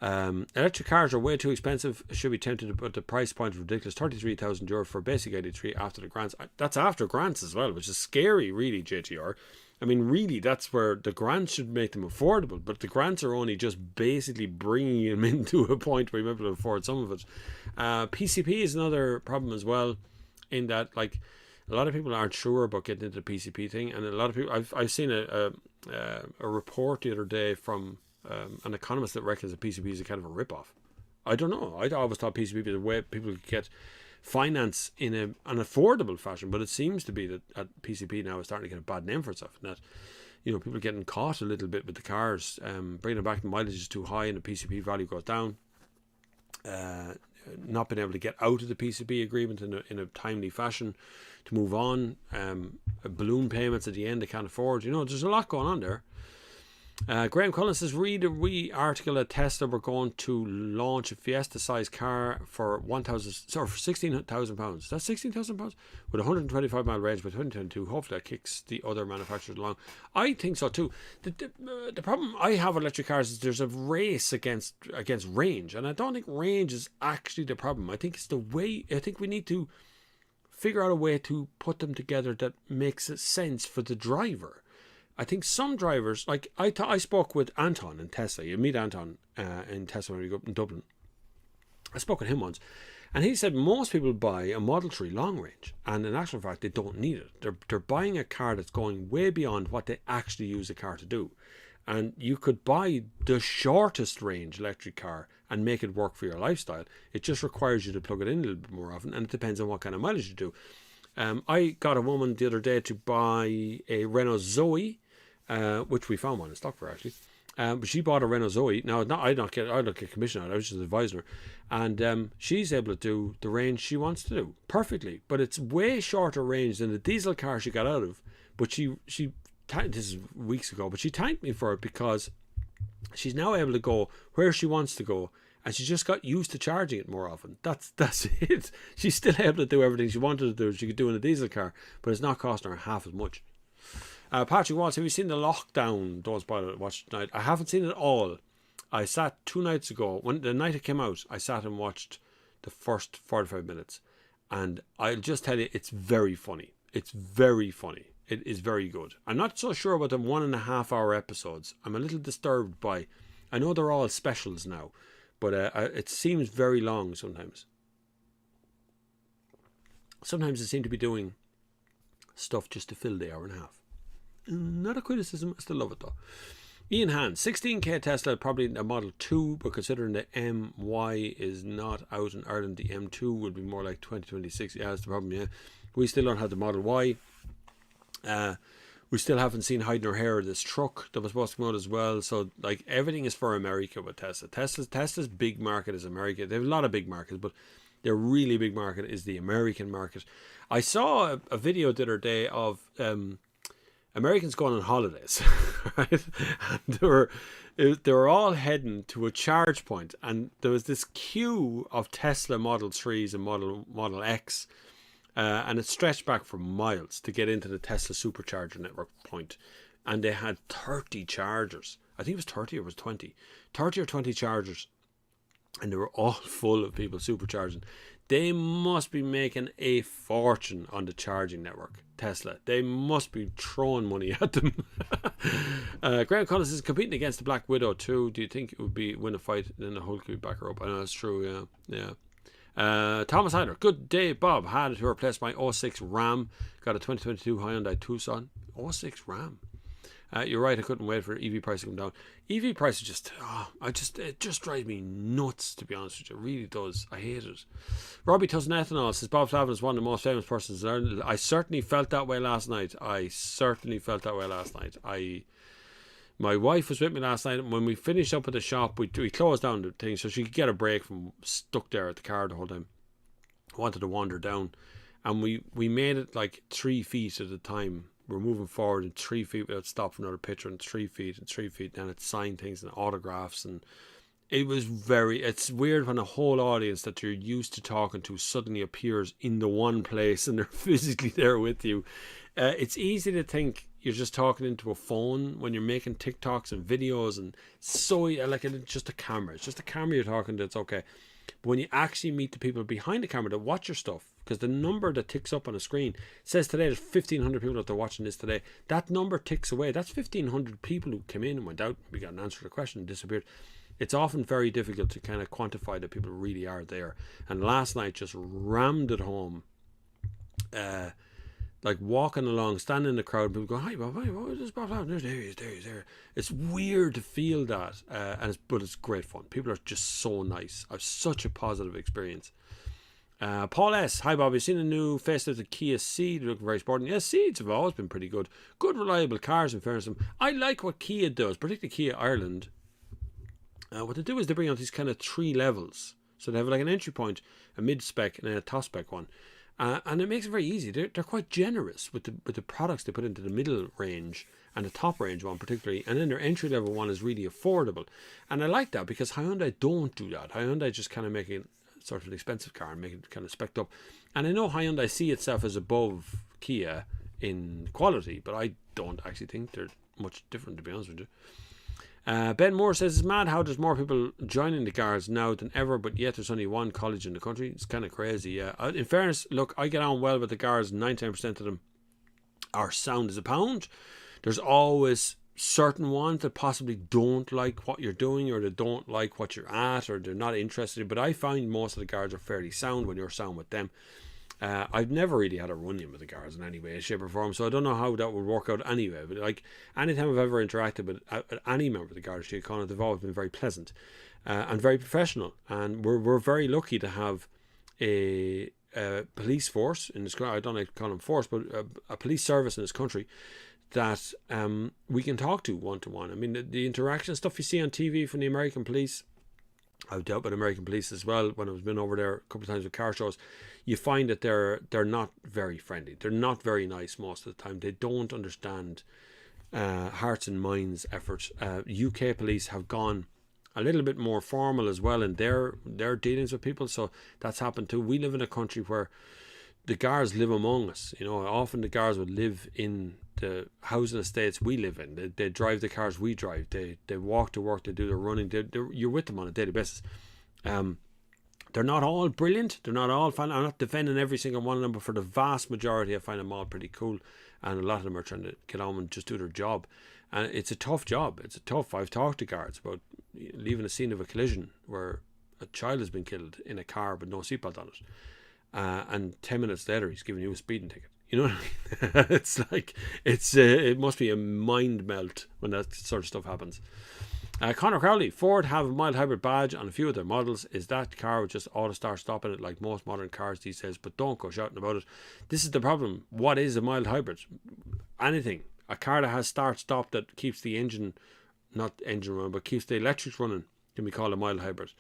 Electric cars are way too expensive. Should be tempted to put the price point ridiculous. €33,000 for a basic 83 after the grants. That's after grants as well, which is scary, really, JTR. I mean, really, that's where the grants should make them affordable, but the grants are only just basically bringing them into a point where you might be able to afford some of it. PCP is another problem as well, in that, like, a lot of people aren't sure about getting into the PCP thing, and a lot of people, I've seen a report the other day from an economist that reckons that PCP is a kind of a rip-off. I don't know. I always thought PCP was a way people could get finance in an affordable fashion, but it seems to be that PCP now is starting to get a bad name for itself, and that, you know, people are getting caught a little bit with the cars, bringing them back, the mileage is too high and the PCP value goes down, not being able to get out of the PCP agreement in a timely fashion to move on, balloon payments at the end they can't afford. You know, there's a lot going on there. Graham Cullen says, read a wee article at Tesla. We're going to launch a Fiesta-sized car for £16,000. That's £16,000 with a 125 mile range by 2022. Hopefully that kicks the other manufacturers along. I think so too. The problem I have with electric cars is there's a race against range, and I don't think range is actually the problem. I think it's the way. I think we need to figure out a way to put them together that makes sense for the driver. I think some drivers, like I spoke with Anton in Tesla. You meet Anton in Tesla when you go up in Dublin. I spoke with him once, and he said most people buy a Model 3 long range, and in actual fact they don't need it. They're buying a car that's going way beyond what they actually use the car to do. And you could buy the shortest range electric car and make it work for your lifestyle. It just requires you to plug it in a little bit more often, and it depends on what kind of mileage you do. I got a woman the other day to buy a Renault Zoe, which we found one in stock for actually. But she bought a Renault Zoe. Now, I don't get commission on it. I was just advising her, and she's able to do the range she wants to do perfectly. But it's way shorter range than the diesel car she got out of. But she this is weeks ago, but she thanked me for it because she's now able to go where she wants to go, and she just got used to charging it more often. That's it. She's still able to do everything she wanted to do. She could do in a diesel car, but it's not costing her half as much. Patrick Walsh, have you seen the lockdown? Those by watch tonight. I haven't seen it all. I sat 2 nights ago. When the night it came out, I sat and watched the first 45 minutes. And I'll just tell you, it's very funny. It's very funny. It is very good. I'm not so sure about the 1.5 hour episodes. I'm a little disturbed by, I know they're all specials now, but it seems very long sometimes. Sometimes they seem to be doing stuff just to fill the 1.5 hours. Not a criticism, I still love it though. Ian Hand, 16k Tesla, probably a Model 2, but considering the MY is not out in Ireland, the M2 would be more like 2026. Yeah, that's the problem, yeah. We still don't have the Model Y. We still haven't seen hide nor hair of this truck that was supposed to come out as well. So, like, everything is for America with Tesla. Tesla's big market is America. They have a lot of big markets, but their really big market is the American market. I saw a video the other day of Americans going on holidays, right? And they were all heading to a charge point, and there was this queue of Tesla Model 3s and Model X, and it stretched back for miles to get into the Tesla supercharger network point, and they had 30 chargers. I think it was 30 or it was 20. 30 or 20 chargers, and they were all full of people supercharging. They must be making a fortune on the charging network, Tesla. They must be throwing money at them. Graham Collins is competing against the Black Widow too. Do you think it would win a fight? Then the Hulk would back her up. I know that's true. Yeah. Thomas Hyder. Good day, Bob. Had to replace my 06 Ram. Got a 2022 Hyundai Tucson. 06 Ram. You're right, I couldn't wait for EV price to come down. EV price is it just drives me nuts, to be honest with you. It really does. I hate it. Robbie Tussen Ethanol says Bob Flavin is one of the most famous persons in Ireland. I certainly felt that way last night. My wife was with me last night, and when we finished up at the shop, we closed down the thing so she could get a break from stuck there at the car the whole time. I wanted to wander down, and we made it like 3 feet at a time. We're moving forward in 3 feet without stopping for another picture, and 3 feet and 3 feet. Then it's signed things and autographs, and it's weird when a whole audience that you're used to talking to suddenly appears in the one place and they're physically there with you. It's easy to think you're just talking into a phone when you're making TikToks and videos, and so like it's just a camera. It's just a camera you're talking to. It's okay. But when you actually meet the people behind the camera that watch your stuff, because the number that ticks up on the screen says today there's 1,500 people that are watching this today. That number ticks away. That's 1,500 people who came in and went out. We got an answer to the question and disappeared. It's often very difficult to kind of quantify that people really are there. And last night just rammed it home. Like walking along, standing in the crowd, people go, "Hi Bob, hi, what is this Bob? There he is, there." It's weird to feel that, but it's great fun. People are just so nice. I have such a positive experience. Paul S. Hi Bob, you've seen a new facelift of the Kia Ceed, looking very sporting. Yes, Ceeds have always been pretty good. Good, reliable cars in fairness. I like what Kia does, particularly Kia Ireland. What they do is they bring out these kind of 3 levels. So they have like an entry point, a mid-spec, and then a top-spec one. And it makes it very easy. They're quite generous with the products they put into the middle range and the top range one particularly. And then their entry level one is really affordable. And I like that because Hyundai don't do that. Hyundai just kind of make it sort of an expensive car and make it kind of specced up. And I know Hyundai see itself as above Kia in quality, but I don't actually think they're much different, to be honest with you. Ben Moore says it's mad how there's more people joining the guards now than ever, but yet there's only one college in the country. It's kind of crazy. Yeah. In fairness, look, I get on well with the guards. 99% of them are sound as a pound. There's always certain ones that possibly don't like what you're doing, or they don't like what you're at, or they're not interested. But I find most of the guards are fairly sound when you're sound with them. I've never really had a run-in with the guards in any way, shape or form, so I don't know how that would work out anyway. But like anytime I've ever interacted with any member of the Garda Síochána, they've always been very pleasant and very professional. And we're very lucky to have a police force in this country. I don't like to call them force, but a police service in this country that we can talk to one-to-one. I mean, the interaction stuff you see on TV from the American police, I've dealt with American police as well when I've been over there a couple of times with car shows. You find that they're not very friendly. They're not very nice most of the time. They don't understand hearts and minds efforts. UK police have gone a little bit more formal as well in their dealings with people. So that's happened too. We live in a country where the guards live among us. You know, often the guards would live in the housing estates we live in. They drive the cars we drive. They walk to work. They do their running. You're with them on a daily basis. They're not all brilliant. They're not all fun. I'm not defending every single one of them, but for the vast majority, I find them all pretty cool. And a lot of them are trying to get on and just do their job. And it's a tough job. I've talked to guards about leaving a scene of a collision where a child has been killed in a car with no seatbelt on it. And 10 minutes later, he's giving you a speeding ticket. You know what I mean? It's like, it must be a mind melt when that sort of stuff happens. Connor Crowley, Ford have a mild hybrid badge on a few of their models. Is that car with just auto start stopping it like most modern cars these days? But don't go shouting about it. This is the problem. What is a mild hybrid? Anything. A car that has start stop that keeps the engine, not engine running, but keeps the electrics running can be called a mild hybrid.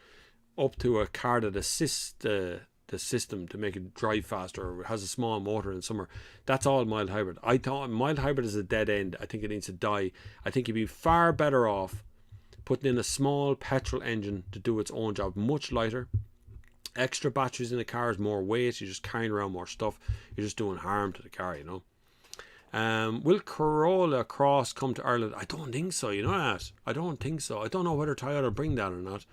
Up to a car that assists the system to make it drive faster or has a small motor in summer. That's all mild hybrid. I thought mild hybrid is a dead end. I think it needs to die. I think you'd be far better off putting in a small petrol engine to do its own job, much lighter. Extra batteries in the car is more weight. You're just carrying around more stuff. You're just doing harm to the car, you know. Will Corolla Cross come to Ireland? I don't think so, you know that. I don't think so. I don't know whether Toyota will bring that or not.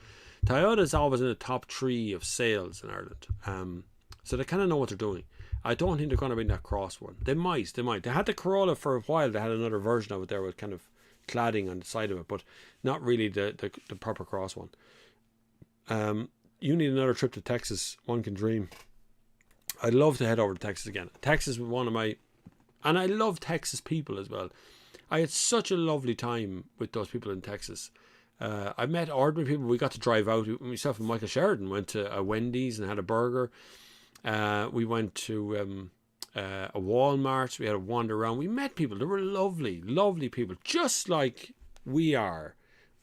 Toyota's always in the top 3 of sales in Ireland. So they kind of know what they're doing. I don't think they're going to bring that Cross one. They might. They had the Corolla for a while. They had another version of it there with kind of cladding on the side of it, but not really the proper Cross one. You need another trip to Texas. One can dream. I'd love to head over to Texas again. Texas was one of my... And I love Texas people as well. I had such a lovely time with those people in Texas. I met ordinary people. We got to drive out. Myself and Michael Sheridan went to a Wendy's and had a burger. We went to a Walmart. We had a wander around. We met people. They were lovely, lovely people. Just like we are,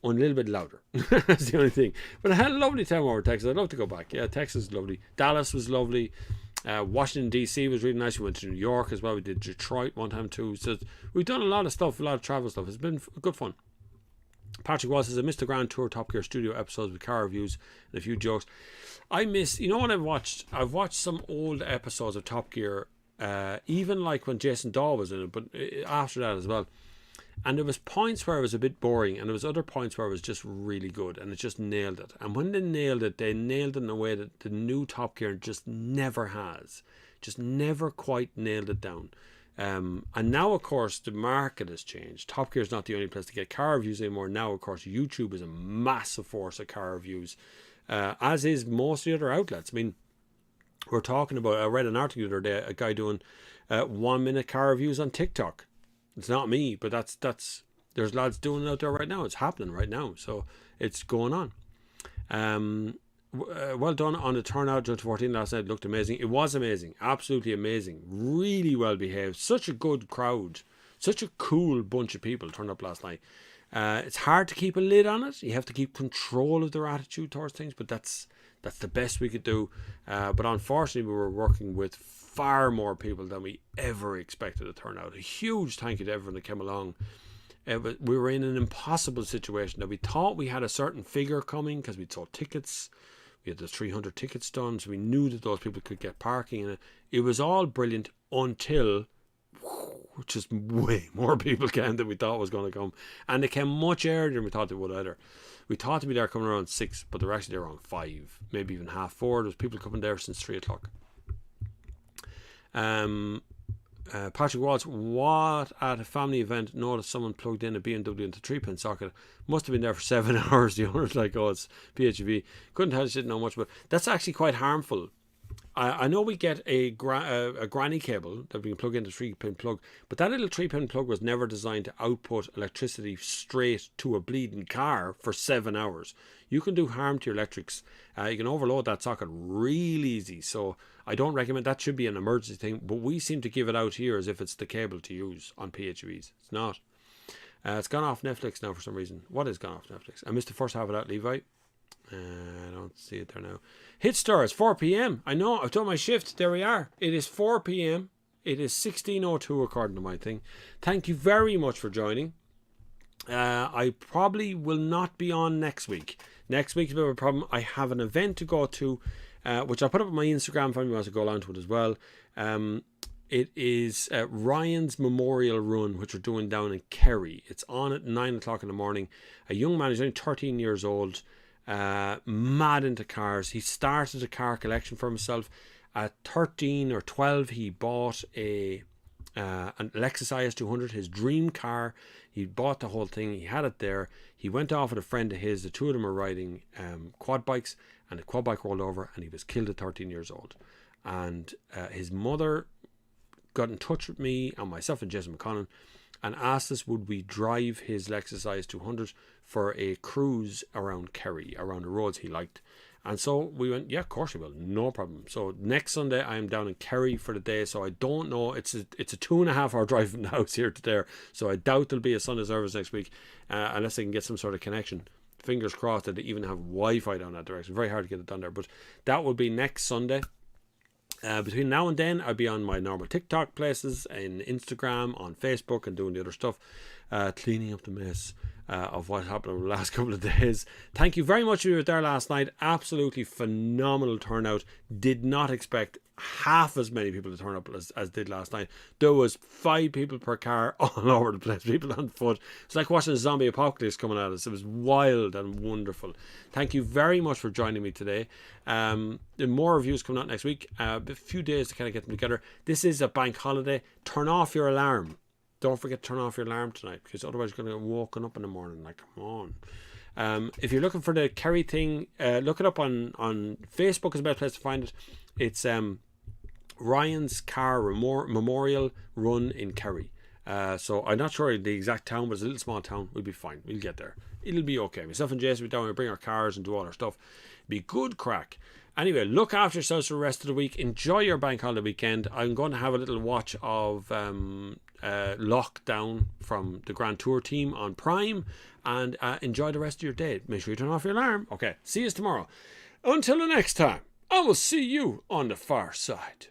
on a little bit louder. That's the only thing. But I had a lovely time over Texas. I'd love to go back. Yeah, Texas is lovely. Dallas was lovely. Washington DC was really nice. We went to New York as well. We did Detroit one time too. So we've done a lot of stuff, a lot of travel stuff. It's been good fun. Patrick Wallace says, I missed the Grand Tour Top Gear studio episodes with car reviews and a few jokes. I miss, you know what I've watched? I've watched some old episodes of Top Gear, even like when Jason Daw was in it, but after that as well. And there was points where it was a bit boring, and there was other points where it was just really good, and it just nailed it. And when they nailed it in a way that the new Top Gear just never has. Just never quite nailed it down. And now, of course, the market has changed. Top Gear is not the only place to get car reviews anymore. Now, of course, YouTube is a massive force of car reviews, as is most of the other outlets. I mean, we're talking about, I read an article the other day, a guy doing 1 minute car reviews on TikTok. It's not me, but that's there's lads doing it out there right now. It's happening right now, so it's going on. Well done on the turnout. Judge 14 last night looked amazing. It was amazing, absolutely amazing, really well behaved. Such a good crowd, such a cool bunch of people turned up last night. It's hard to keep a lid on it. You have to keep control of their attitude towards things, but that's the best we could do. But unfortunately, we were working with far more people than we ever expected to turn out. A huge thank you to everyone that came along. But we were in an impossible situation that we thought we had a certain figure coming because we'd sold tickets. We had the 300 tickets done, so we knew that those people could get parking. And it was all brilliant until just way more people came than we thought was going to come. And they came much earlier than we thought they would either. We thought to be there coming around 6, but they were actually there around 5, maybe even half 4. There was people coming there since 3 o'clock. Patrick Watts, what at a family event noticed someone plugged in a BMW into 3-pin socket? Must have been there for 7 hours. The owner's like, oh, it's PHEV. Couldn't tell, she didn't know much, but that's actually quite harmful. I know we get a granny cable that we can plug into a 3-pin plug, but that little 3-pin plug was never designed to output electricity straight to a bleeding car for 7 hours. You can do harm to your electrics. You can overload that socket real easy, so I don't recommend. That should be an emergency thing, but we seem to give it out here as if it's the cable to use on PHEVs. It's not. It's gone off Netflix now for some reason. What is gone off Netflix? I missed the first half of that, Levi. I don't see it there now. Hit stars, 4 p.m. I know, I've done my shift. There we are. It is 4 p.m. It is 16:02 according to my thing. Thank you very much for joining. I probably will not be on next week. Next week's a bit of a problem. I have an event to go to, which I'll put up on my Instagram if anyone wants to go along to it as well. It is Ryan's Memorial Run, which we're doing down in Kerry. It's on at 9 o'clock in the morning. A young man, he's only 13 years old. mad into cars. He started a car collection for himself. At 13 or 12, he bought an Lexus IS200, his dream car. He bought the whole thing. He had it there. He went off with a friend of his. The two of them were riding quad bikes, and the quad bike rolled over, and he was killed at 13 years old. And his mother got in touch with me and myself and Jason McConnell and asked us would we drive his Lexus IS200 for a cruise around Kerry, around the roads he liked. And so we went, yeah, of course we will, no problem. So next Sunday I am down in Kerry for the day. So I don't know, it's a 2.5 hour drive from the house here to there. So I doubt there'll be a Sunday service next week unless I can get some sort of connection. Fingers crossed that they even have Wi-Fi down that direction. Very hard to get it done there, but that will be next Sunday. Between now and then, I'll be on my normal TikTok places, in Instagram, on Facebook, and doing the other stuff, cleaning up the mess of what happened over the last couple of days. Thank you very much if you were there last night. Absolutely phenomenal turnout. Did not expect half as many people to turn up as did last night. There was 5 people per car all over the place, people on foot. It's like watching a zombie apocalypse coming at us. It was wild and wonderful. Thank you very much for joining me today. More reviews coming out next week. A few days to kind of get them together. This is a bank holiday. Turn off your alarm. Don't forget to turn off your alarm tonight, because otherwise you're going to get woken up in the morning. Like, come on. If you're looking for the Kerry thing, look it up on Facebook is the best place to find it. It's Ryan's Car Memorial Run in Kerry. So I'm not sure the exact town, but it's a little small town. We'll be fine. We'll get there. It'll be okay. Myself and Jason will be down and bring our cars and do all our stuff. Be good crack. Anyway, look after yourselves for the rest of the week. Enjoy your bank holiday weekend. I'm going to have a little watch of Lockdown from the Grand Tour team on Prime, and enjoy the rest of your day. Make sure you turn off your alarm. Okay, see you tomorrow. Until the next time, I will see you on the far side.